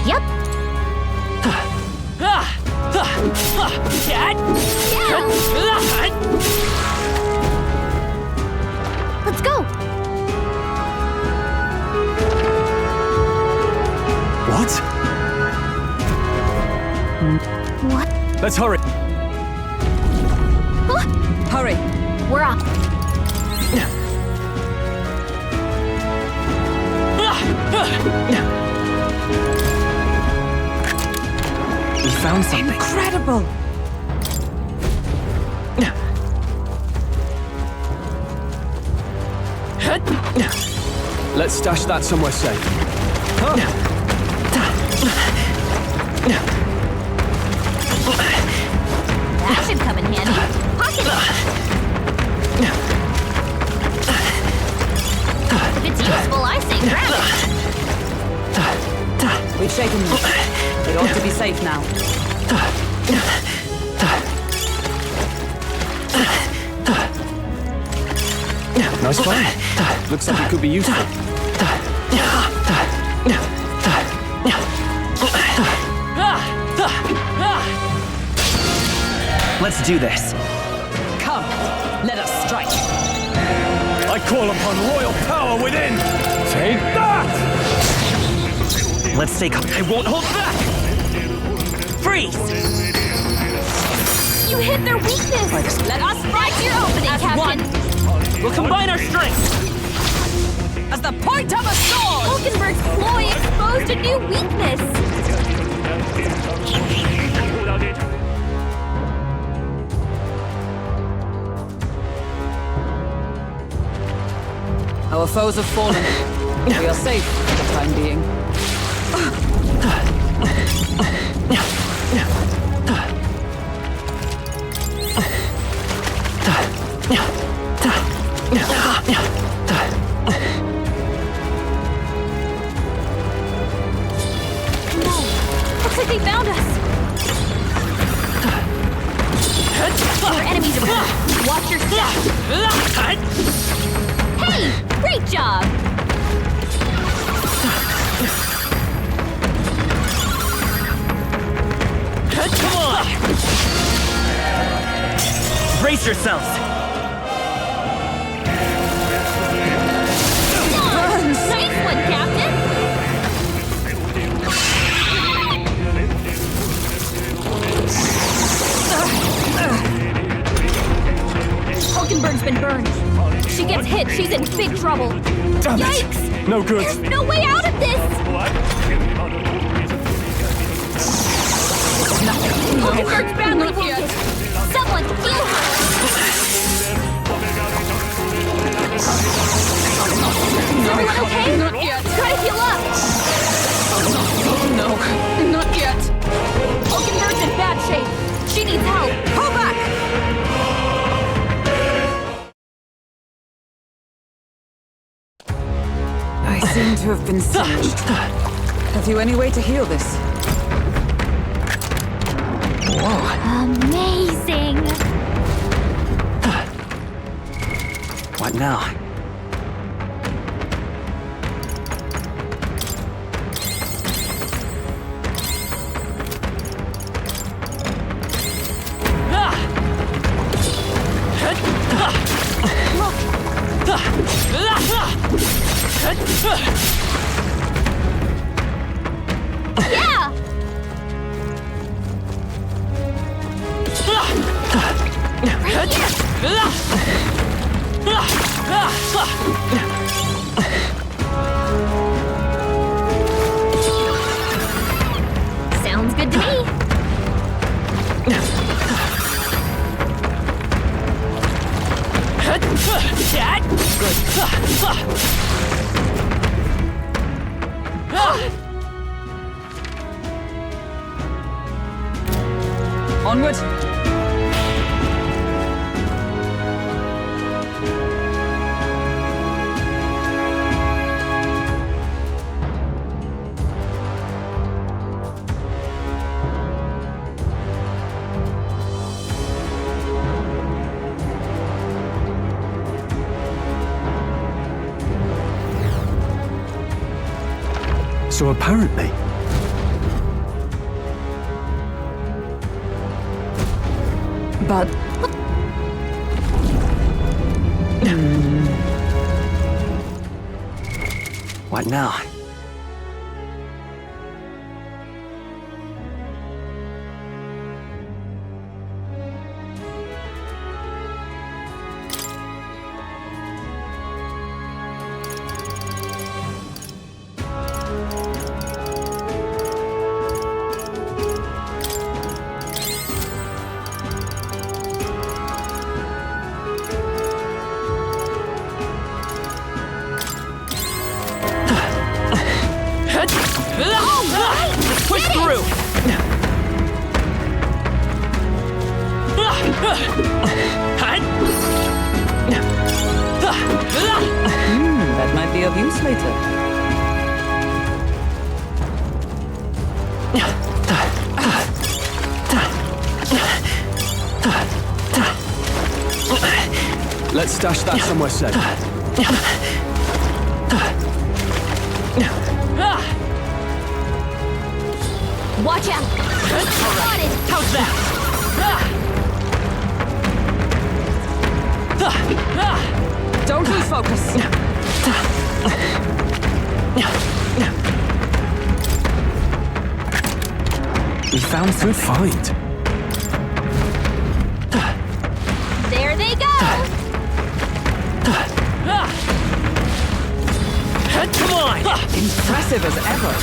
Yep. Let's go!
What?
What?
Let's hurry.
Hurry!
We're off.
We found something.
Incredible!
Let's stash that somewhere safe.
That should come in handy. Pocket it! If it's useful, I say grab it.
We've shaken them. It ought to be safe now.
Nice find. Looks like it could be useful.
Let's do this.
Come, let us strike.
I call upon royal power within! Take that!
Let's take... I won't hold back! Freeze!
You hit their weakness! Let us fight your opening,
As
Captain!
one.
We'll combine our strengths!
As the point of a sword!
Hulkenberg's ploy exposed a new weakness!
Our foes have fallen. We are safe for the time being.
Looks like they found us! Our enemies are back! Watch your step! Hey! Great job!
Come on! Brace yourselves!
Nice one, Captain! Hulkenberg's been burned. She gets hit, she's in big trouble.
Damn it.
Yikes!
No good.
There's no way out of this! Hulkenberg's badly wounded. Someone heal her! Is everyone okay?
Not yet.
Try to heal up!
No, not yet.
Hulkenberg's in bad shape. She needs help. Pull back!
I seem to have been singed. Have you any way to heal this?
Amazing!
What now?
Yeah! Sounds good to me.
Onward!
So apparently,
but...
What now?
Let's push through!
That might be of use later.
let's stash that somewhere safe.
Watch out! Spotted!
How's that?
Don't lose focus.
We found good find.
There they go!
Come on!
Impressive as ever.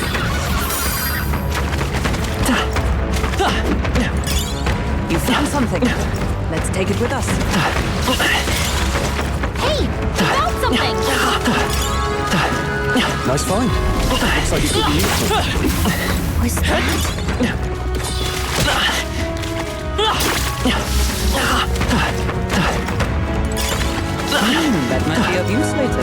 You found something. Let's take it with us.
Hey! You found something!
Nice find. Looks like it could be useful.
Was that?
That might be of use later.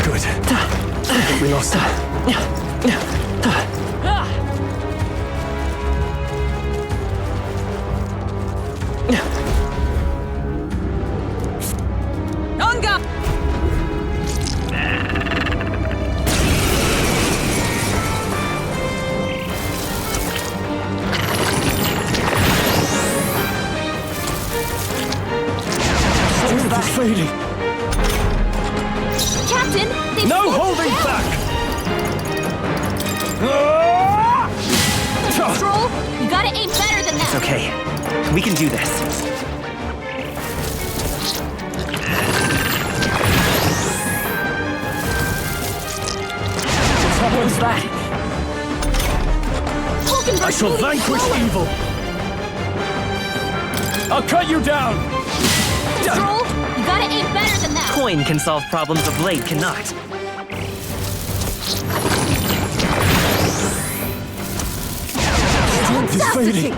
Good. I think we lost him. Fading.
Captain, they've
No
slowed you
holding
down.
back!
Stroll, you gotta aim better than
It's
that.
okay. We can do this.
What's that?
Hulkenberg's
I shall
moving
vanquish
slower.
evil. I'll cut you down.
Stroll, you gotta aim better than that.
Coin can solve problems a blade cannot.
Strength is fading.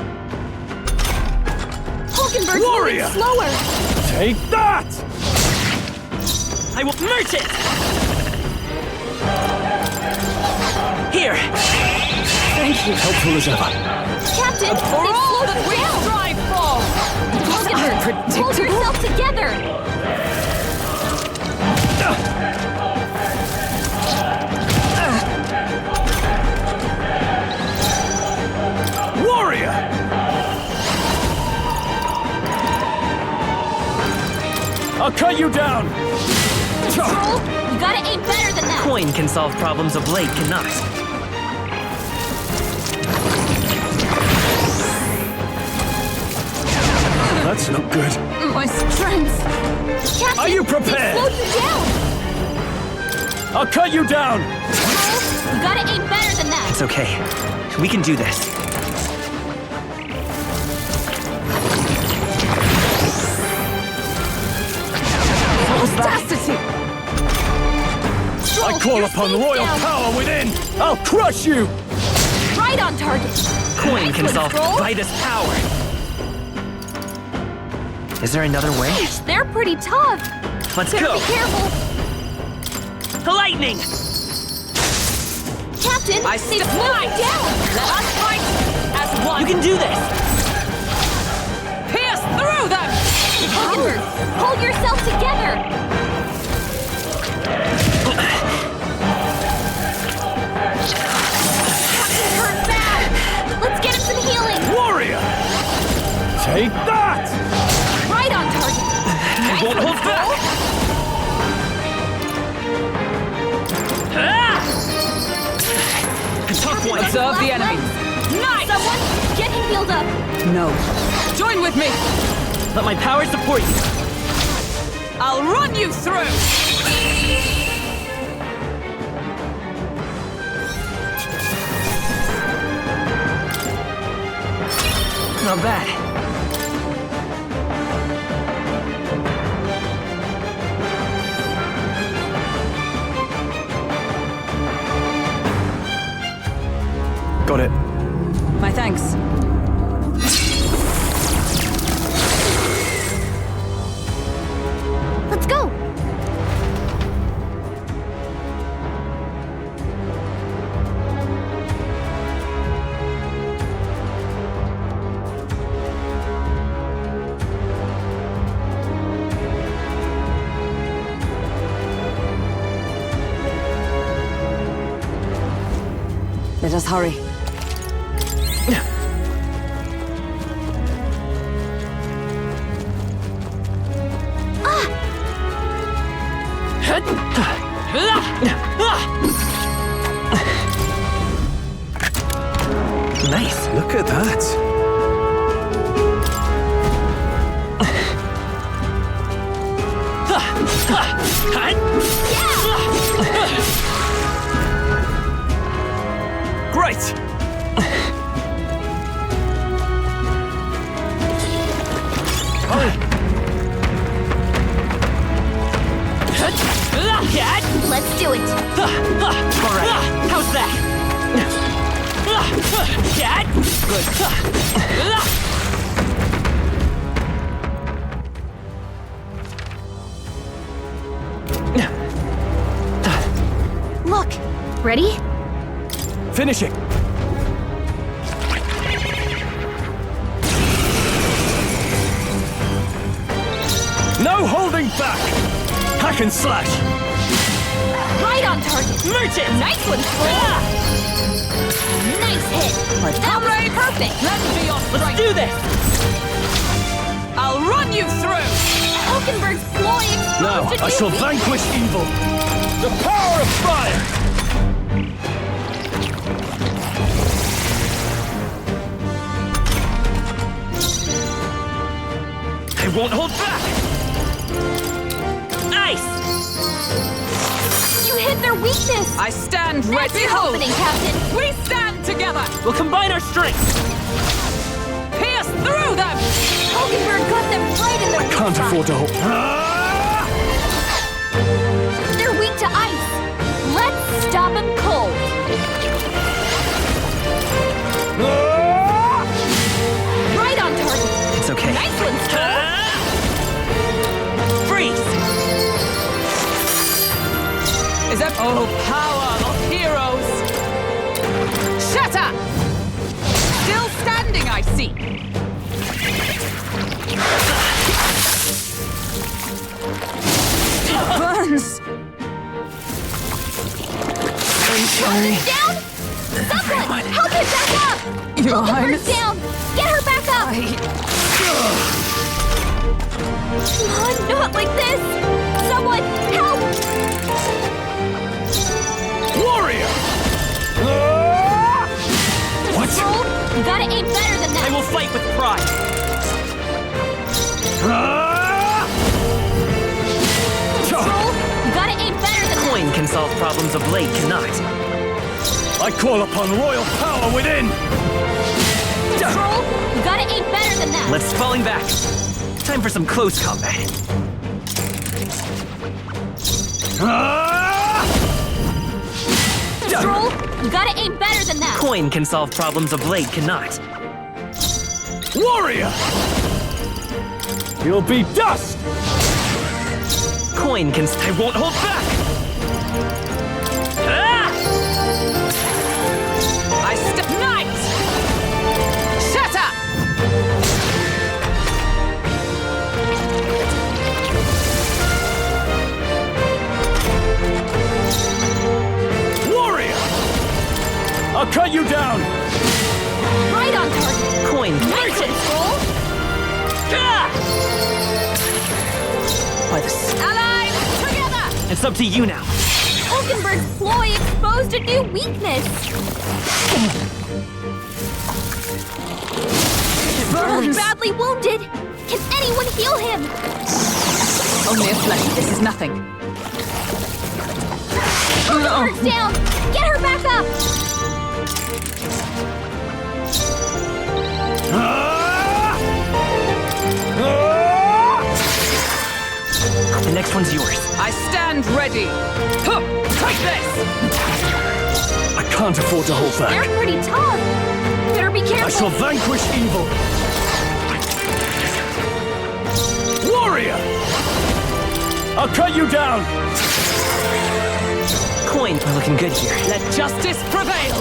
Hulkenberg's
Warrior!
moving slower.
Take that!
I will merge it! Here!
Thank you. Helpful as ever.
Captain, they've slowed you down.
Strive fall!
Hulkenberg, hold yourself together.
Warrior! I'll cut you down.
Stroll, you gotta aim better than that.
Coin can solve problems a blade cannot.
That's not good.
My strength. Captain,
Are you prepared?
They slowed you down.
I'll cut you down.
You gotta aim better than that.
It's okay. We can do this.
Audacity!
I call upon royal power within. I'll crush you.
Right on target.
Coin
Nice
can
one,
solve
Stroll.
Vitus power. Is there another way?
Gosh, they're pretty tough.
Let's
Better
go.
be careful.
Lightning!
Captain,
I
they've
step
slowed
right.
you down.
Let us fight as one.
You can do this!
Pierce through them!
Hulkenberg, hold yourself together. Captain turned bad. Let's get him some healing.
Warrior! Take that!
Right on target.
I won't hold back! Tough one!
Observe the enemy.
Nice. Someone, get him healed up.
No.
Join with me!
Let my power support you!
I'll run you through!
Not bad.
Got it.
My thanks.
Let's go.
Let us hurry.
Nice.
Look at that.
Great!
Let's do it.
All right, how's that?
Look. Ready?
Finish it! No holding back! Hack and slash!
Right on target.
Merchant!
Nice one, Squirrel. Nice hit. That was perfect.
Let's do this!
I'll run you through!
Hulkenberg's ploy
Now
exposed
I shall vanquish evil! The power of fire! I won't hold back!
Ice! You hit their weakness!
I stand
That's
ready.
your opening, Captain!
We stand together!
We'll combine our strengths!
Pierce through them!
Hulkenberg got them right in their
Can't afford to hold.
They're weak to ice! Let's stop them cold! Right on target!
It's okay.
Nice one, Squirrel!
Freeze!
Is that power of heroes? Shatter! Still standing, I see. It burns.
I'm sorry.
Down! Someone! Help him back up!
Your
Hulkenberg's
Highness.
down! Get her back up! Come on, not like this! Someone, help!
Warrior! What?
Roll, you gotta aim better than that!
I will fight with pride!
Roll, you gotta aim better than that!
Coin can solve problems a blade cannot.
I call upon royal power within!
Roll, you gotta aim better than that!
Let's falling back. Time for some close combat.
Roll, you gotta aim better than that!
Coin can solve problems a blade cannot.
Warrior! You'll be dust!
Coin can. I won't hold back!
I step knight! Shatter!
Warrior! I'll cut you down!
Right on target!
Coin.
Nice one, Roll!
By the
Allies together!
It's up to you now.
Hulkenberg's ploy exposed a new weakness! Burns. Badly wounded! Can anyone heal him?
Only a flesh. This is nothing.
Hulkenberg's down! Get her back up!
The next one's yours.
I stand ready. Huh, take this!
I can't afford to hold
They're
back.
pretty tough! Better be careful!
I shall vanquish evil! Warrior! I'll cut you down!
Coin, we're looking good here.
Let justice prevail!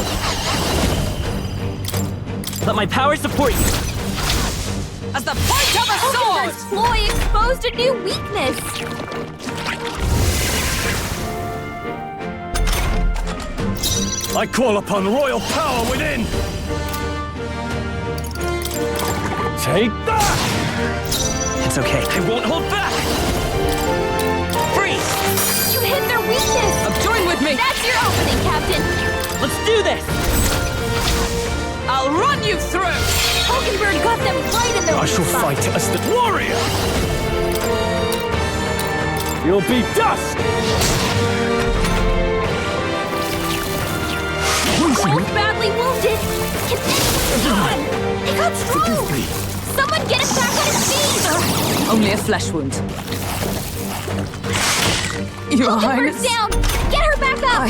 Let my power support you.
As the point of a sword!
Hulkenberg's ploy exposed a new weakness!
I call upon royal power within! Take that!
It's okay. I won't hold back. Freeze!
You hit their weakness!
Join with me!
That's your opening, Captain!
Let's do this!
I'll run you through!
Hulkenberg got them right in their
I
weak
shall
spot.
fight as the warrior! You'll be dust! Whose
both badly wounded. Can anyone? They got strong. Someone get him back on his feet.
Only a flesh wound. Your
Highness. Her down. Get her back up.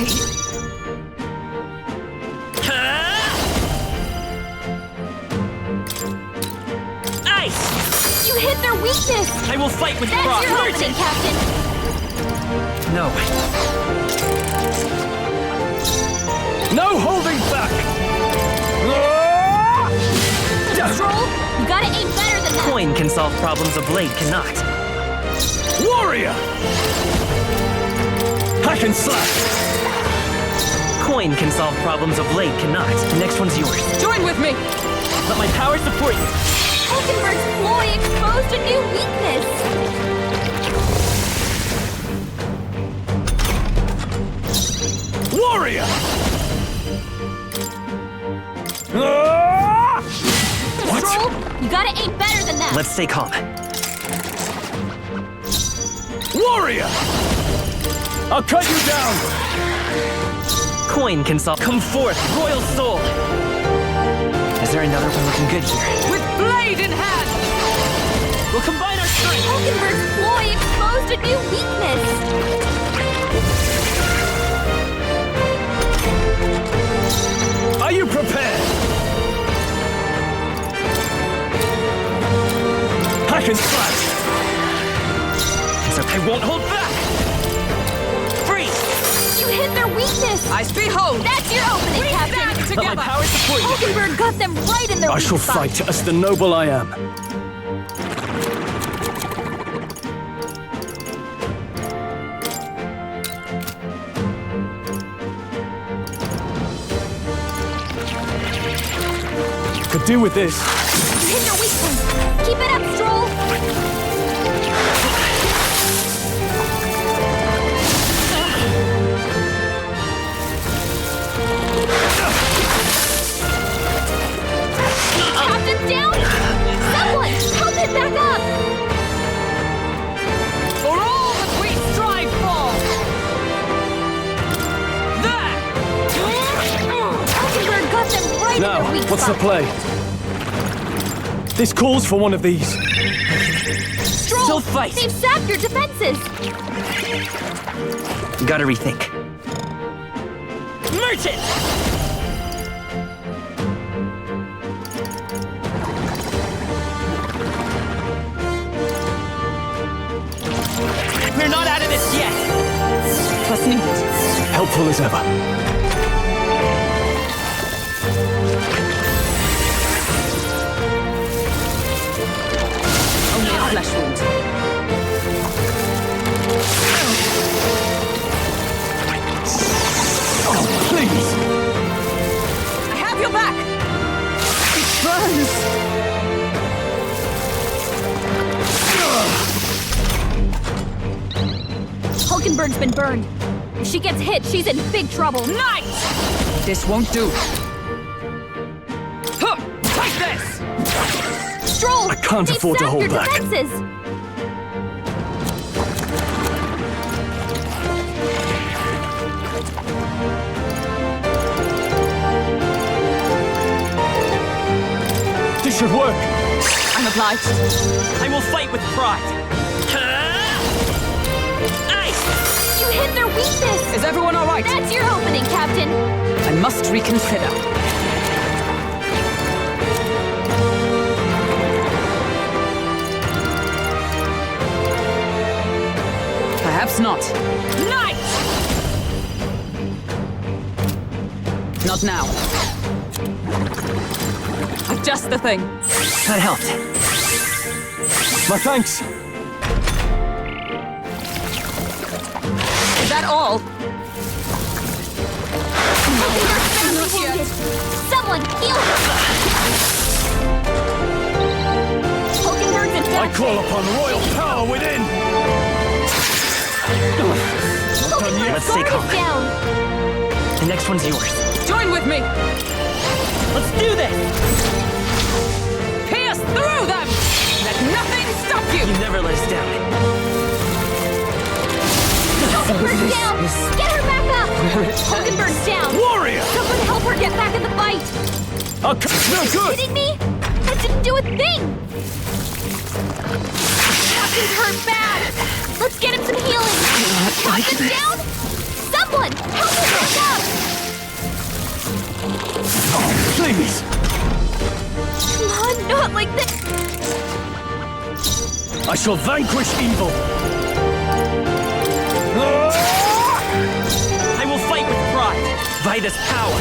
Ice!
You hit their weakness.
I will fight with
That's
pride.
your opening, Captain.
No.
No holding back!
Troll, you gotta aim better than that.
Coin can solve problems a blade cannot.
Warrior! Hack and slash!
Coin can solve problems a blade cannot. The next one's yours.
Join with me!
Let my power support you.
Hulkenberg's ploy exposed a new weakness.
Warrior! What?
Troll, you gotta aim better than that.
Let's stay calm.
Warrior! I'll cut you down!
Coin can solve. Come forth, royal soul! Is there another one looking good here?
With blade in hand!
We'll combine our strength!
Hulkenberg's ploy exposed a new weakness.
Are you prepared? Hack and slash!
So I won't hold back! Freeze!
You hit their weakness.
Ice behold!
That's your opening, Captain.
Let my power support you.
Hulkenberg got them right in their
I
weak
shall
spot.
fight as the noble I am. Could do with this.
You hit their weak point. Keep it up, Stroll. Captain down! Someone, help him back up!
For all that we strive for! There!
Hulkenberg got them right in
Now,
their weak
what's the
spot.
play? This calls for one of these.
Stroll,
Still fight.
they've sapped your defenses.
Gotta rethink. Merchant! We're not out of this yet!
Was nicht.
Helpful as ever.
Only a flesh wound.
Oh, please!
I have your back! It burns!
Hulkenberg's been burned. If she gets hit, she's in big trouble.
Night! This won't do. Huh, take this!
Stroll,
I can't
they've
afford to
sapped
hold
your
back.
defenses.
This should work.
I'm obliged.
I will fight with pride. Ice!
You hit their weakness.
Is everyone all right?
That's your opening, Captain.
I must reconsider. Perhaps not. Night! Not now. I've just the thing.
That helped.
My thanks.
Is that all?
Hulkenberg's badly wounded. Someone heal her. Hulkenberg's in
I
bad
call
shape.
upon royal power within. Not done yet.
Let's stay
Guard
calm.
is down.
The next one's yours.
Join with me!
Let's do this!
Pierce through them! Let nothing stop you!
You never let us down.
Hulkenberg's down. Get her back up. Hulkenberg's down.
Warrior!
Someone help her get
No good!
Are you kidding me? That didn't do a thing! Captain's hurt bad! Let's get him some healing! Captain's down? Someone! Help him back up!
Please!
Come on, not like this!
I shall vanquish evil!
I will fight with pride. Vida's power.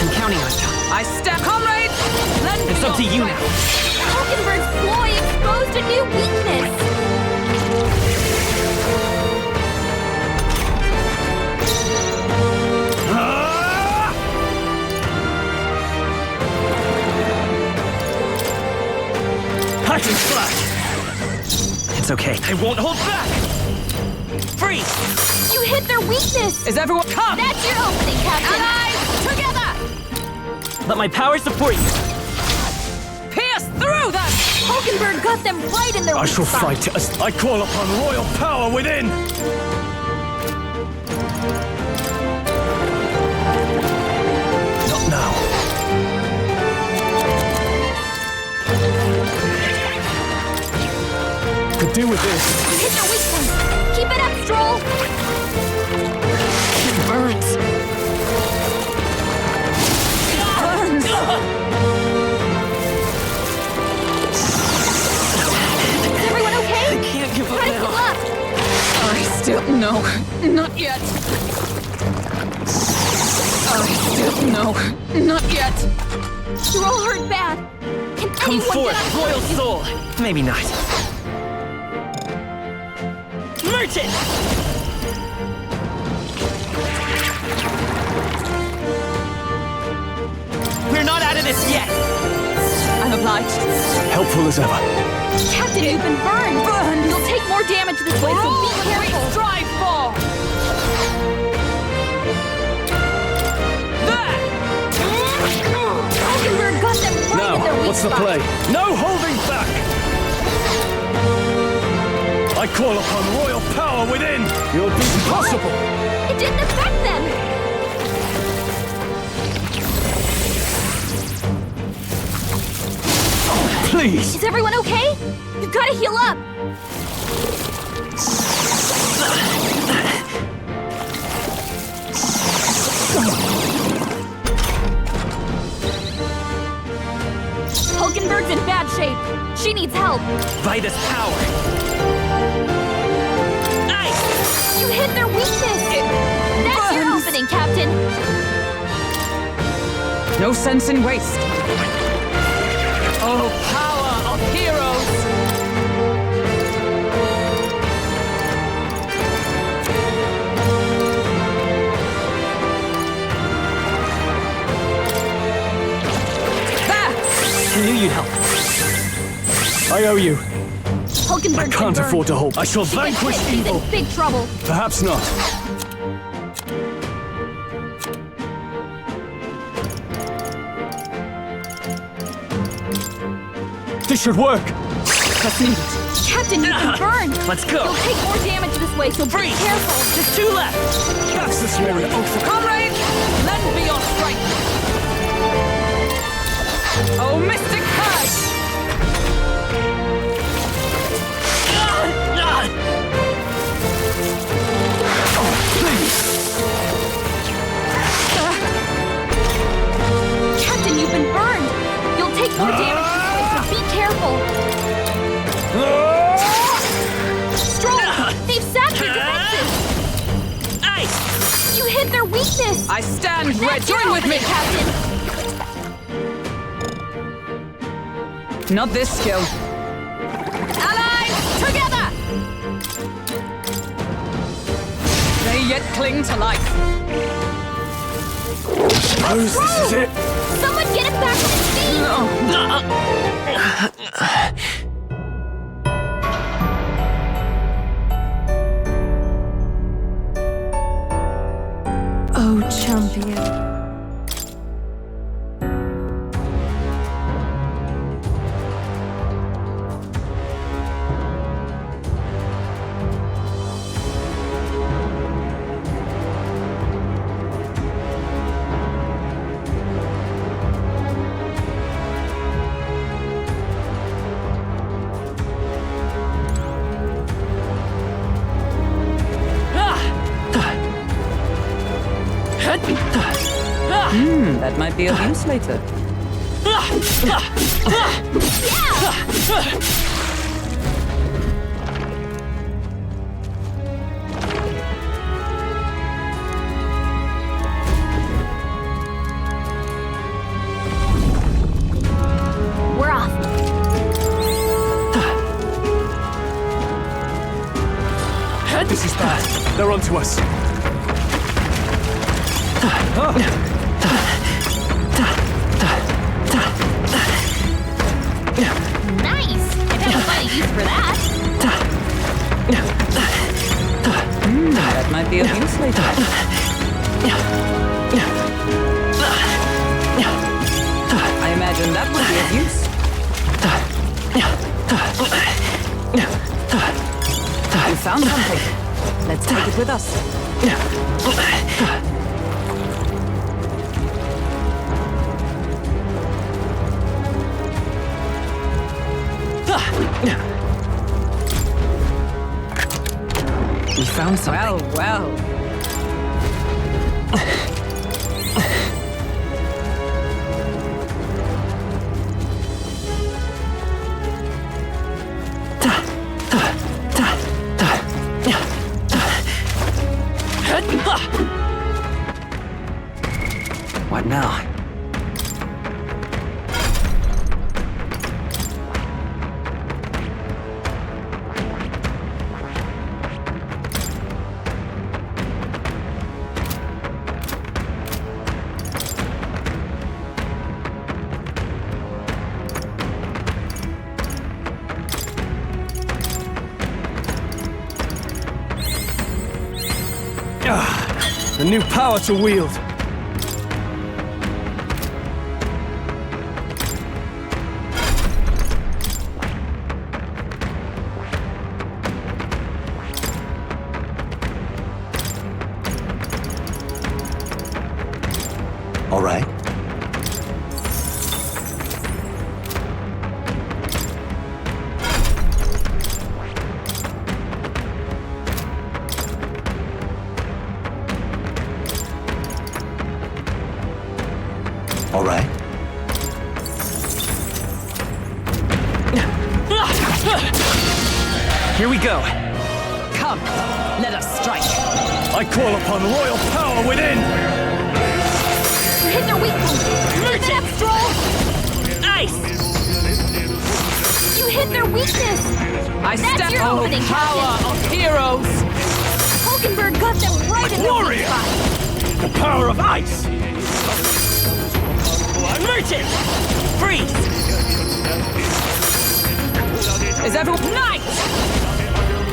I'm counting on you.
I step, comrades!
It's up to you now.
Hulkenberg's ploy exposed a new weakness!
Passion flash! It's okay. I won't hold back! Freeze!
You hit their weakness!
Is everyone come?
That's your opening, Captain!
Allies, together!
Let my power support you.
Pierce through them!
Hulkenberg got them right in their
I
weak
shall
spot.
fight as I call upon royal power within! Not now. Could do with this.
You hit their weak point! Keep it up, Stroll!
It burns. Burns!
Is everyone okay?
I can't give up
Try to
now.
pull up!
I still... No, not yet. I still... No, not yet.
You're all hurt bad! Can
Come
anyone
forth,
get on
royal
top of you?
soul. Maybe not. Merchant! We're not out of this yet.
I'm obliged.
Helpful as ever.
Captain, you've been burned! You'll take more damage this way, so be careful!
Strive for! There!
Hulkenberg got them right in their
Now,
weak
what's the
spot.
play? No holding back! I call upon royal power within! You'll be impossible!
It didn't affect them!
Please!
Is everyone okay? You've got to heal up! Hulkenberg's in bad shape. She needs help.
Vida's power. Nice!
You hit their weakness! That's your opening, Captain!
No sense in waste. Oh, power of heroes!
I knew you'd help.
I owe you.
Hulkenberg's
I can't
been burned.
afford to hold. I shall
She gets
vanquish
hit, she's
evil.
in big trouble.
Perhaps not. This should work.
That's needed.
Captain, you've been burned!
Let's go.
You'll take more damage this way, so be careful!
Just two left.
That's the spirit.
Comrades, lend me your strength! Oh, Mystic Curse!
Captain, you've been burned! You'll take more damage this way, so be careful! Stroll! They've sapped your defenses!
Nice!
You hit their weakness!
I stand ready.
That's your
Join with me!
opening, Captain!
Not this skill. Allies, together! They yet cling to life.
Suppose this is it.
Someone get him back on his feet!
Oh, champion.
That might be of use later.
We're off.
This is bad. They're onto us.
Nice! I bet I'll find a use for that.
That might be of use later. I imagine that would be of use. We found something. Let's take it with us.
We found something.
Well.
What now?
A new power to wield.
All right. All right.
Here we go.
Come, let us strike.
I call upon royal power within!
You hit their weak point. Keep it up, Stroll!
Ice!
You hit their weakness!
I
That's
step
your
on
opening,
the power
Captain.
of heroes.
Hulkenberg got them right in the weak
Warrior!
spot.
The power of ice!
Merchant! Freeze!
Is everyone... Knight!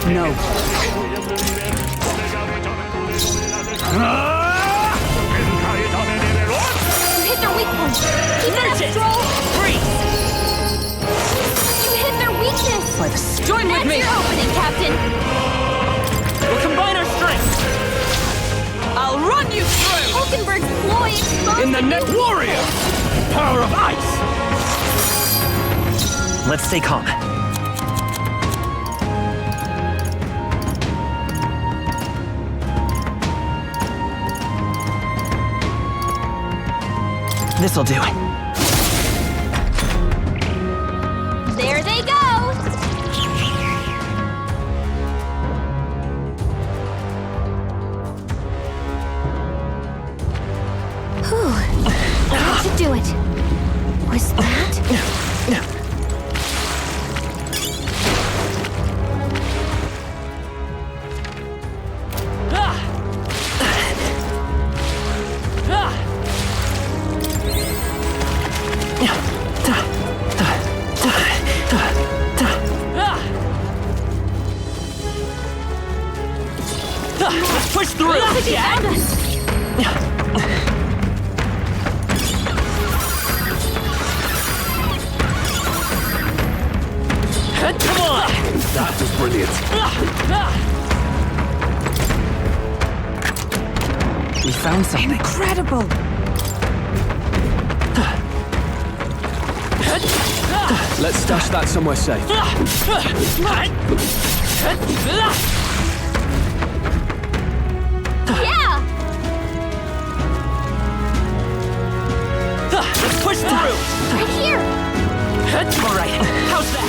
No.
You hit their weak point. Keep it up, Stroll!
Freeze!
You hit their weakness!
By the join with
That's
me!
your opening, Captain!
We'll combine our strengths!
I'll run you through!
Hulkenberg's ploy exposed
In the
a
net
new
warrior! Power of ice!
Let's stay calm. This'll do.
There they go! Whew. That should do it. Was that?
Let's push through!
Jack!
Come on!
That was brilliant.
We found something.
Incredible!
Let's stash that somewhere safe.
Yeah!
through!
Right here!
All right, how's that?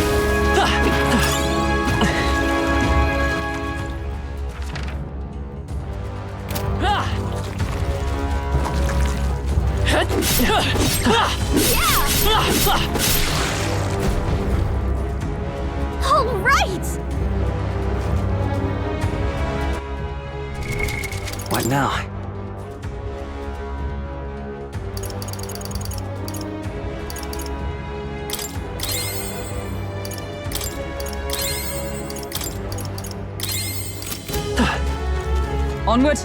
All right!
What now?
Onward!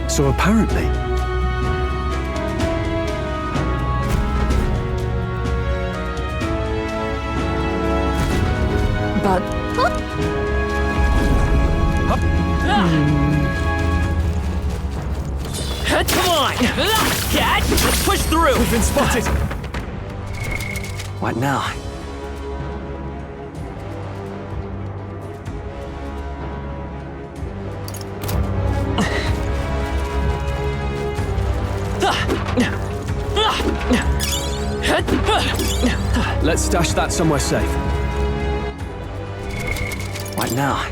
So apparently,
But...
Come on! Cat, let's push through!
we've been spotted.
What now?
Let's stash that somewhere safe.
What now?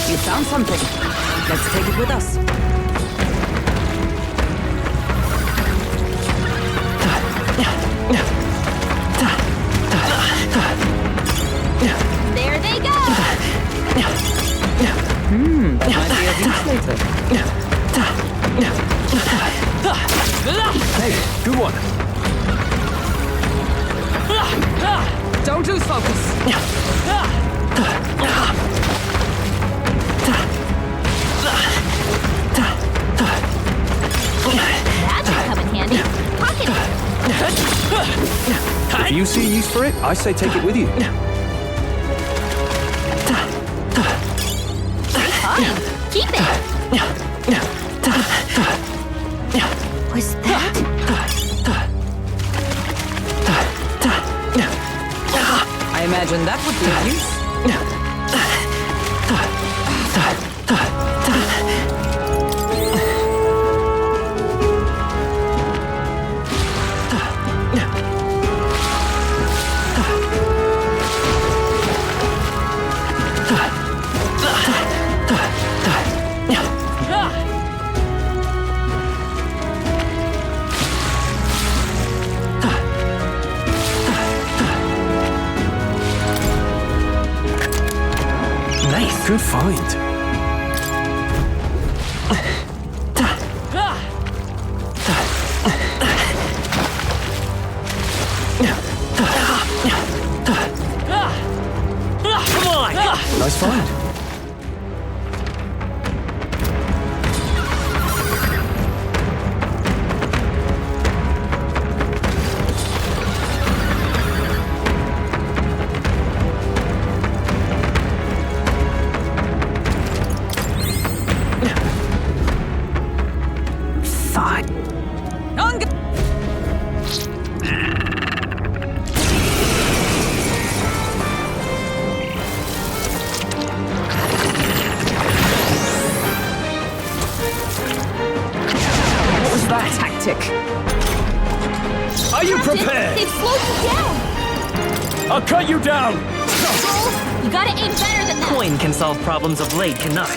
You found something. Let's take it with us.
There they go!
That might be a use later.
Hey, good one.
Don't lose focus.
That should come in handy. Pocket it!
If you see a use for it, I say take it with you.
Fine. Keep it! Was that?
I imagine that would be of use.
Good find.
Come on!
Nice find.
Are you prepared?
They've slowed you down!
I'll cut you down!
You gotta aim better than that!
Coin can solve problems of blade cannot.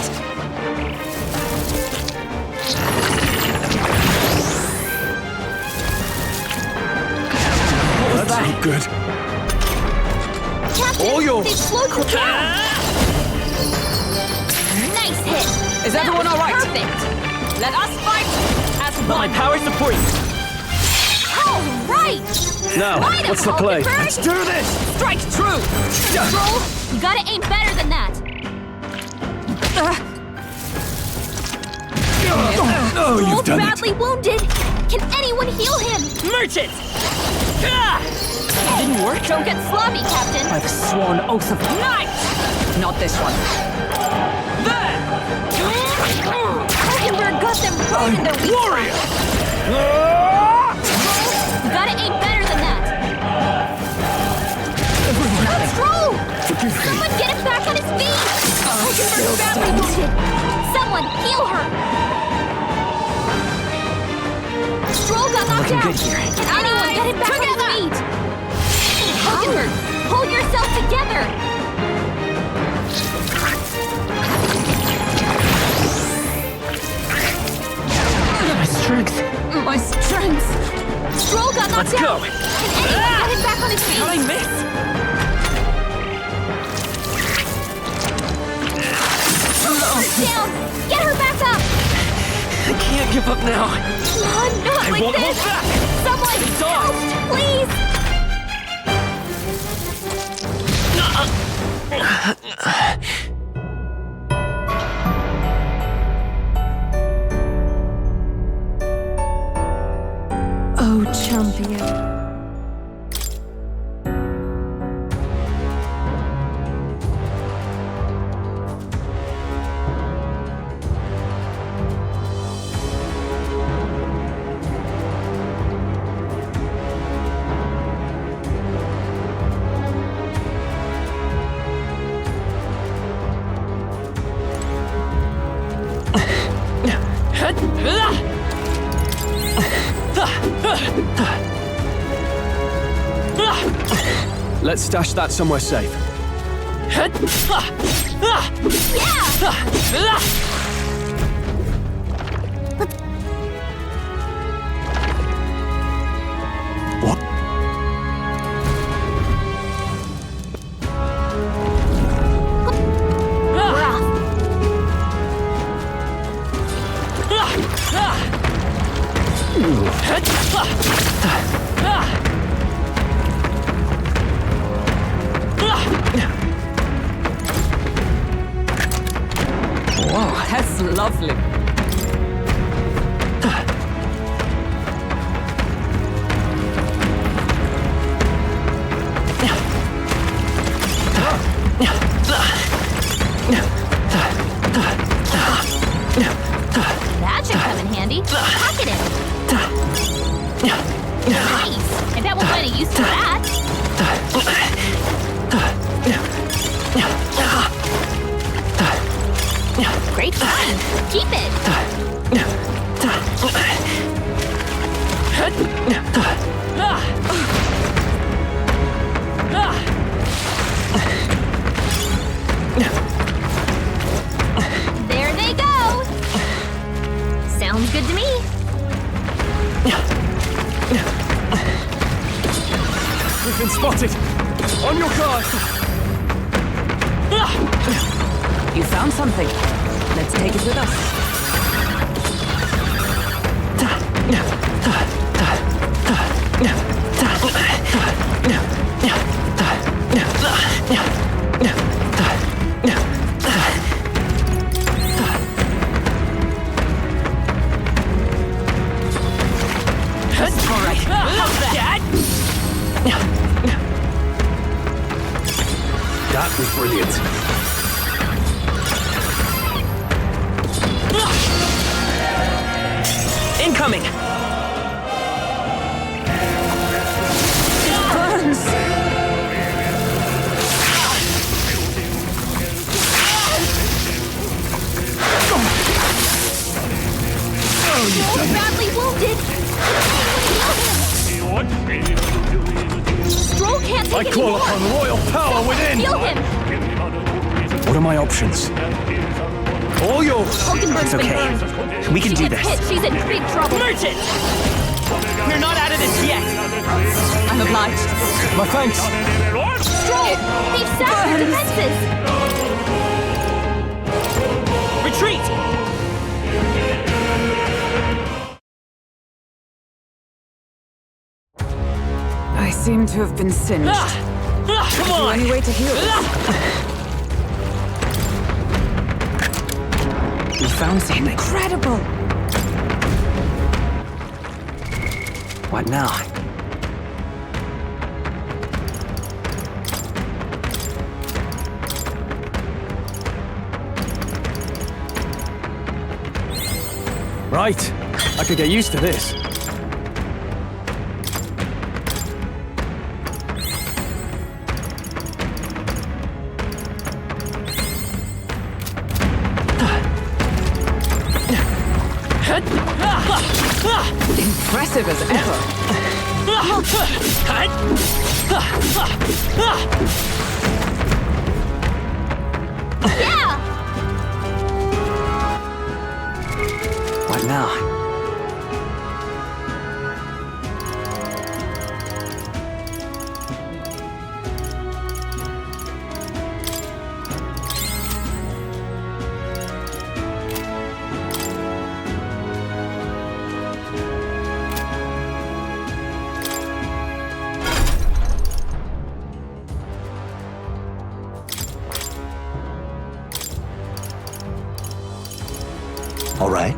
good.
Captain,
All yours.
they slowed you down. Nice hit.
Is everyone all right?
Perfect.
Let us fight as
My
one.
power supreme.
All right.
Now,
Fight 'em,
what's the play?
Hulkenberg.
Let's do this!
Strike true.
Stroll, you gotta aim better than that.
Oh, you've
Stroll's
done it.
badly wounded. Can anyone heal him?
Merchant!
Didn't work. Don't get sloppy, Captain.
By the sworn oath of night! Not this one. There!
Hulkenberg got them right in their weak
Warrior!
You gotta aim better than that. Stroll! Someone get him back on his feet! Hulkenberg's badly wounded. Someone heal her. Stroll got knocked
Looking
out.
good here.
Can anyone get him back on his feet? Hulkenberg, pull yourself together.
My strength.
My strength. Stroll got knocked
Let's go.
out. Can anyone get him back on his feet?
How'd I miss?
Down. Get her back up.
I can't give up now.
Come on, not
I
like
won't
this.
hold back.
Someone help, please.
Oh, champion.
Let's stash that somewhere safe. What?
Whoa, that's lovely.
That should come in handy. Pocket it. Nice. I bet we'll find a use for that. Great find. Keep it. There they go. Sounds good to me.
We've been spotted. On your guard.
You found something. Let's take it with us.
All right. Dad?
That was brilliant.
Incoming!
Joel's badly wounded. Stroll can't take
I
it
call
anymore.
upon royal power within.
Heal him.
What are my options?
All yours.
Hulkenberg's
It's
been
okay.
burned.
We can
She
do
gets
this.
hit. She's in big trouble.
Merchant! We're not out of this yet!
I'm obliged.
My thanks.
Stroll! They've sapped their defenses!
Retreat!
I seem to have been singed.
Come on!
Any way to heal this?
We found something.
Incredible!
What now?
Right. I could get used to this.
Impressive as ever.
Yeah!
What now?
All right.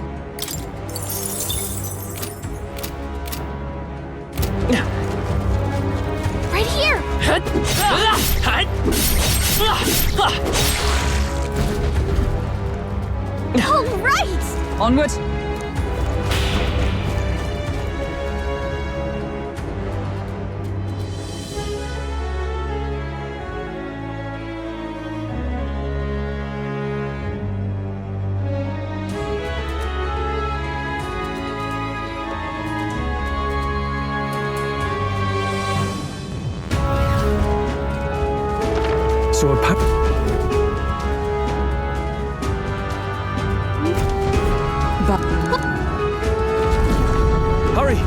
Right here! All right!
Onward!
So a pap- Hurry!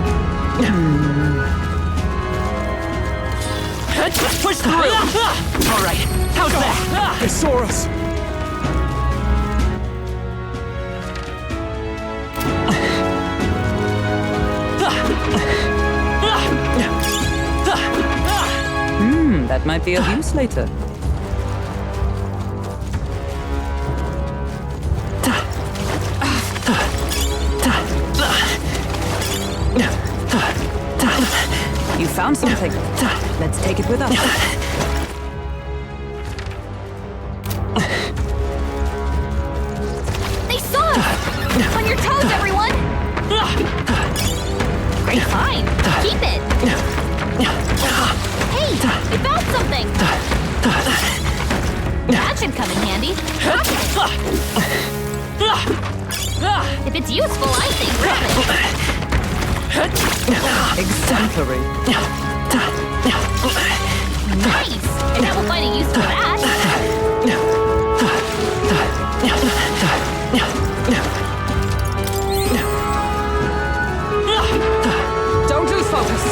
Push through! All right, how's that?
They saw us!
That might be of use later. You found something. Let's take it with us.
They saw us! On your toes, everyone! Great find! Keep it! Hey! We found something! That should come in handy. If it's useful, I say grab it!
Exemplary.
Nice! And now we'll find a use for that!
Don't lose focus.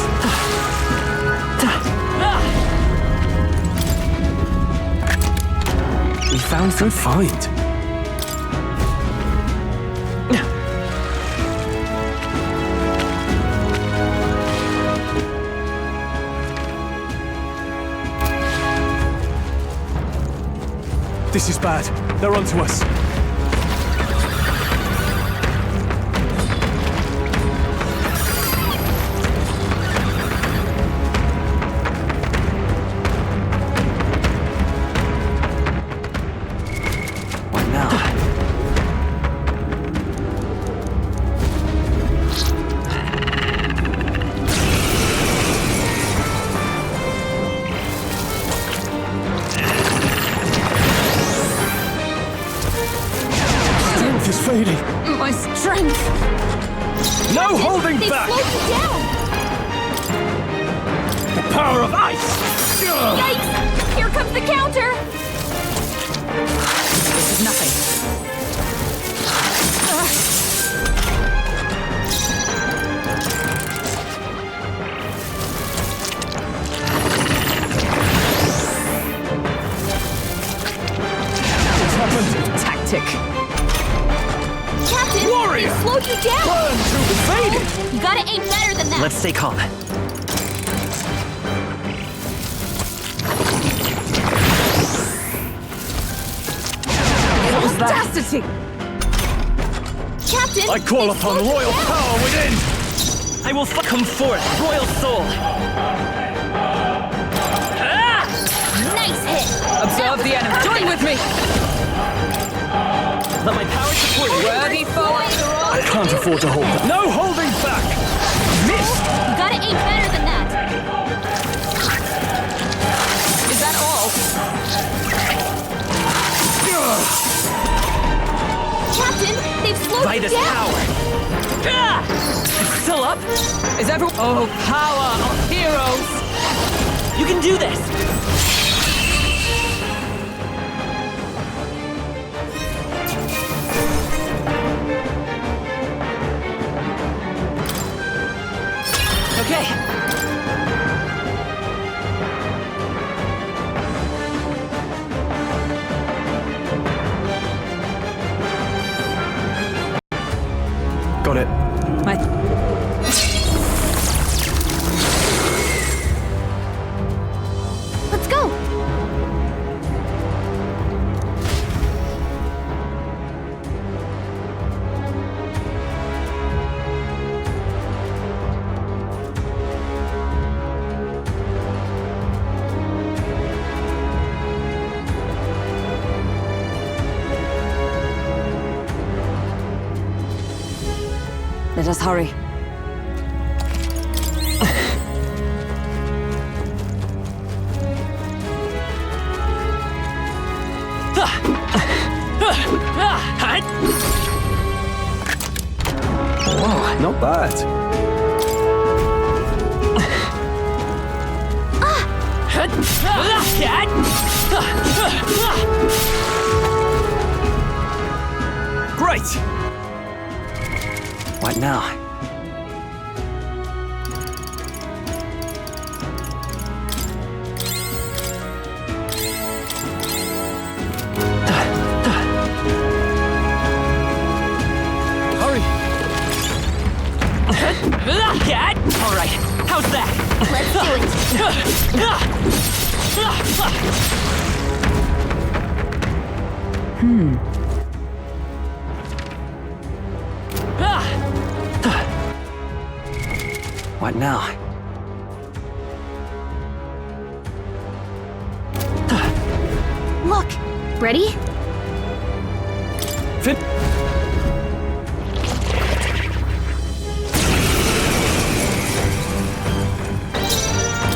We found some find. This is bad. They're onto us.
What now?
Strength is fading.
My strength!
No holding
They
back!
slowed me down!
The power of ice!
Yikes! Here comes the counter!
This is nothing.
You gotta aim better than that!
Let's stay calm.
What was that? Audacity! Captain!
I call upon royal power within!
I will come forth, royal soul!
Nice hit!
Observe the enemy. Join with me!
Let my power support you.
Worthy foe after all.
I can't afford to hold back. No holding back! Missed!
You gotta aim better than that!
Is that all?
Captain, they've slowed
By
you
this
down!
power! It's still up?
Is everyone... Oh, power of heroes!
You can do this! Okay.
Got it.
Let's go!
Let us hurry.
Whoa, not bad.
Great!
What now?
Hurry!
All right, how's that?
Let's do
What now?
Look! Ready?
Fit.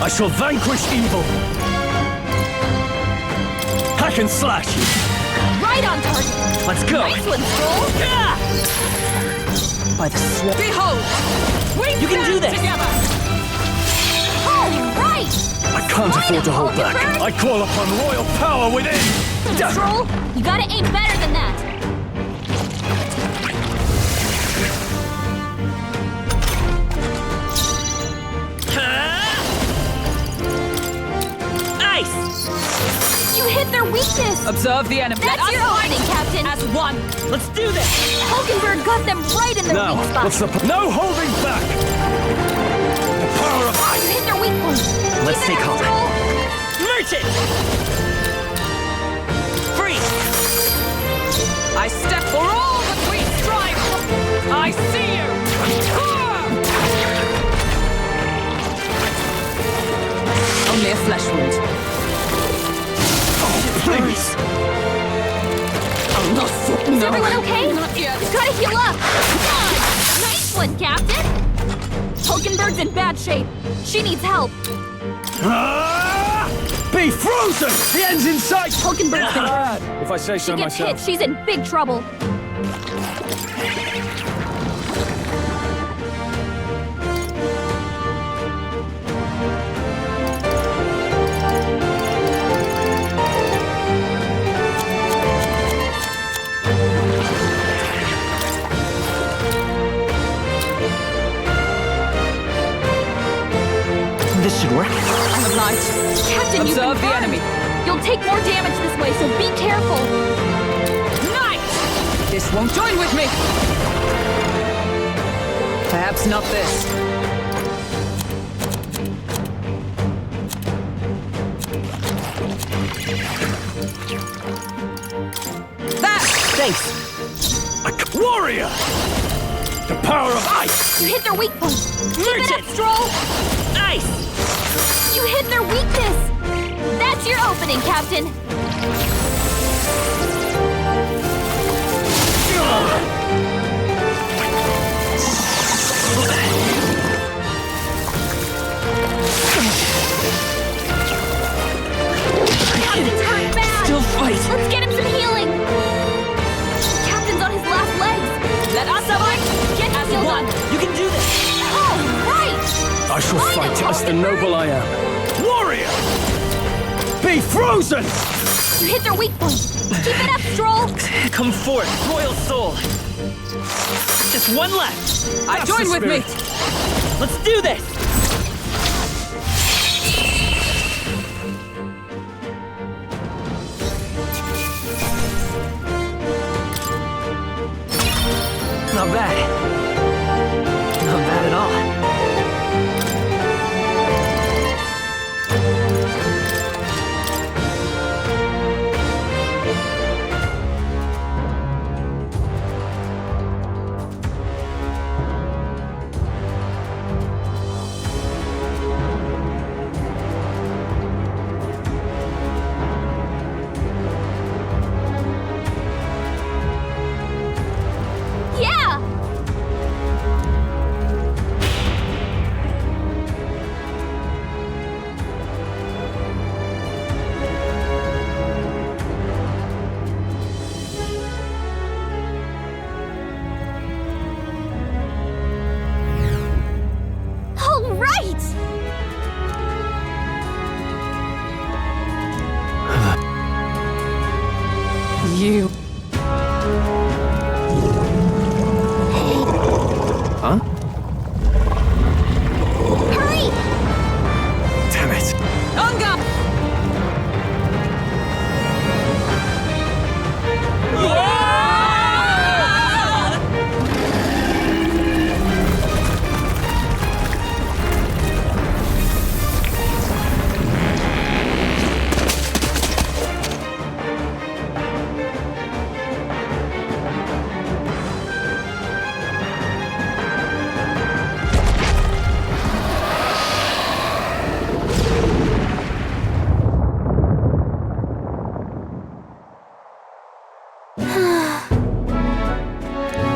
I shall vanquish evil. Hack and slash.
Right on target!
Let's go!
Nice one, Stroll!
By the sword.
Behold!
You can do this!
Together!
All right!
I can't afford to hold back. I call upon royal power within.
Stroll, you gotta aim better than that!
Ice!
You hit their weakness!
Observe the enemy.
That's your opening, Captain!
As one!
Let's do this!
Hulkenberg got them right in their
Now,
weak spot!
what's the no holding back? The power of
You
ice.
hit their weak point!
Let's
Keep
stay
it up,
calm.
Stroll.
Merchant! Freeze!
I step for all that we strive for! I see you! Only a flesh wound.
Oh, please!
I'm not for...
Is everyone okay?
Not yet.
You gotta heal up! Come on! Nice one, Captain! Hulkenberg's in bad shape. She needs help.
Be frozen! The end's in sight!
Hulkenberg's been hurt.
If I say
She
so
gets
myself.
hit, she's in big trouble.
This should work.
I'm obliged.
Captain, you've been
Observe the
burned.
enemy.
You'll take more damage this way, so be careful.
Nice! This won't join with me! Perhaps not this. That!
Thanks. Warrior! The power of ice!
You hit their weak point. Keep it up, Stroll.
Ice!
You hit their weakness. That's your opening, Captain. Captain's hurt bad.
Still fight.
Let's get him some healing. Captain's on his last legs.
Let us fight!
Get
As
healed
one!
up.
You can do this!
Oh, right.
I shall fight as the noble I am.
Warrior! Be frozen!
You hit their weak point. Keep it up, Stroll.
Come forth, royal soul! Just one left!
I join with me!
Let's do this! Not bad. Not bad at all.
Yeah. All right.
You.
Huh?
Hurry.
Damn it.
Onga!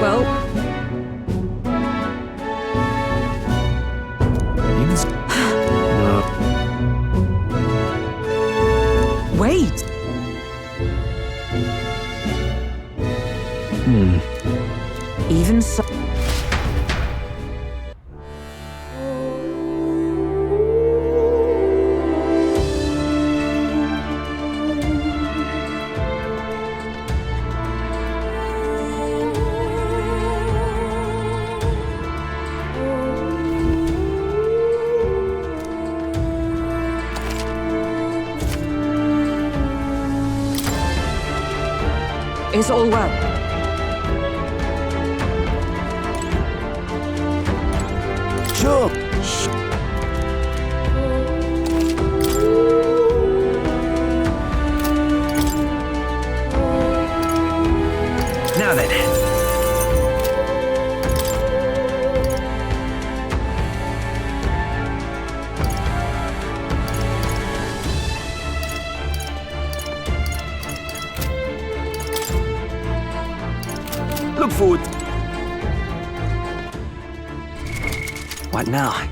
Well, wait. Even so. Is all well?
Sure.
Now then.
Look forward.
What now?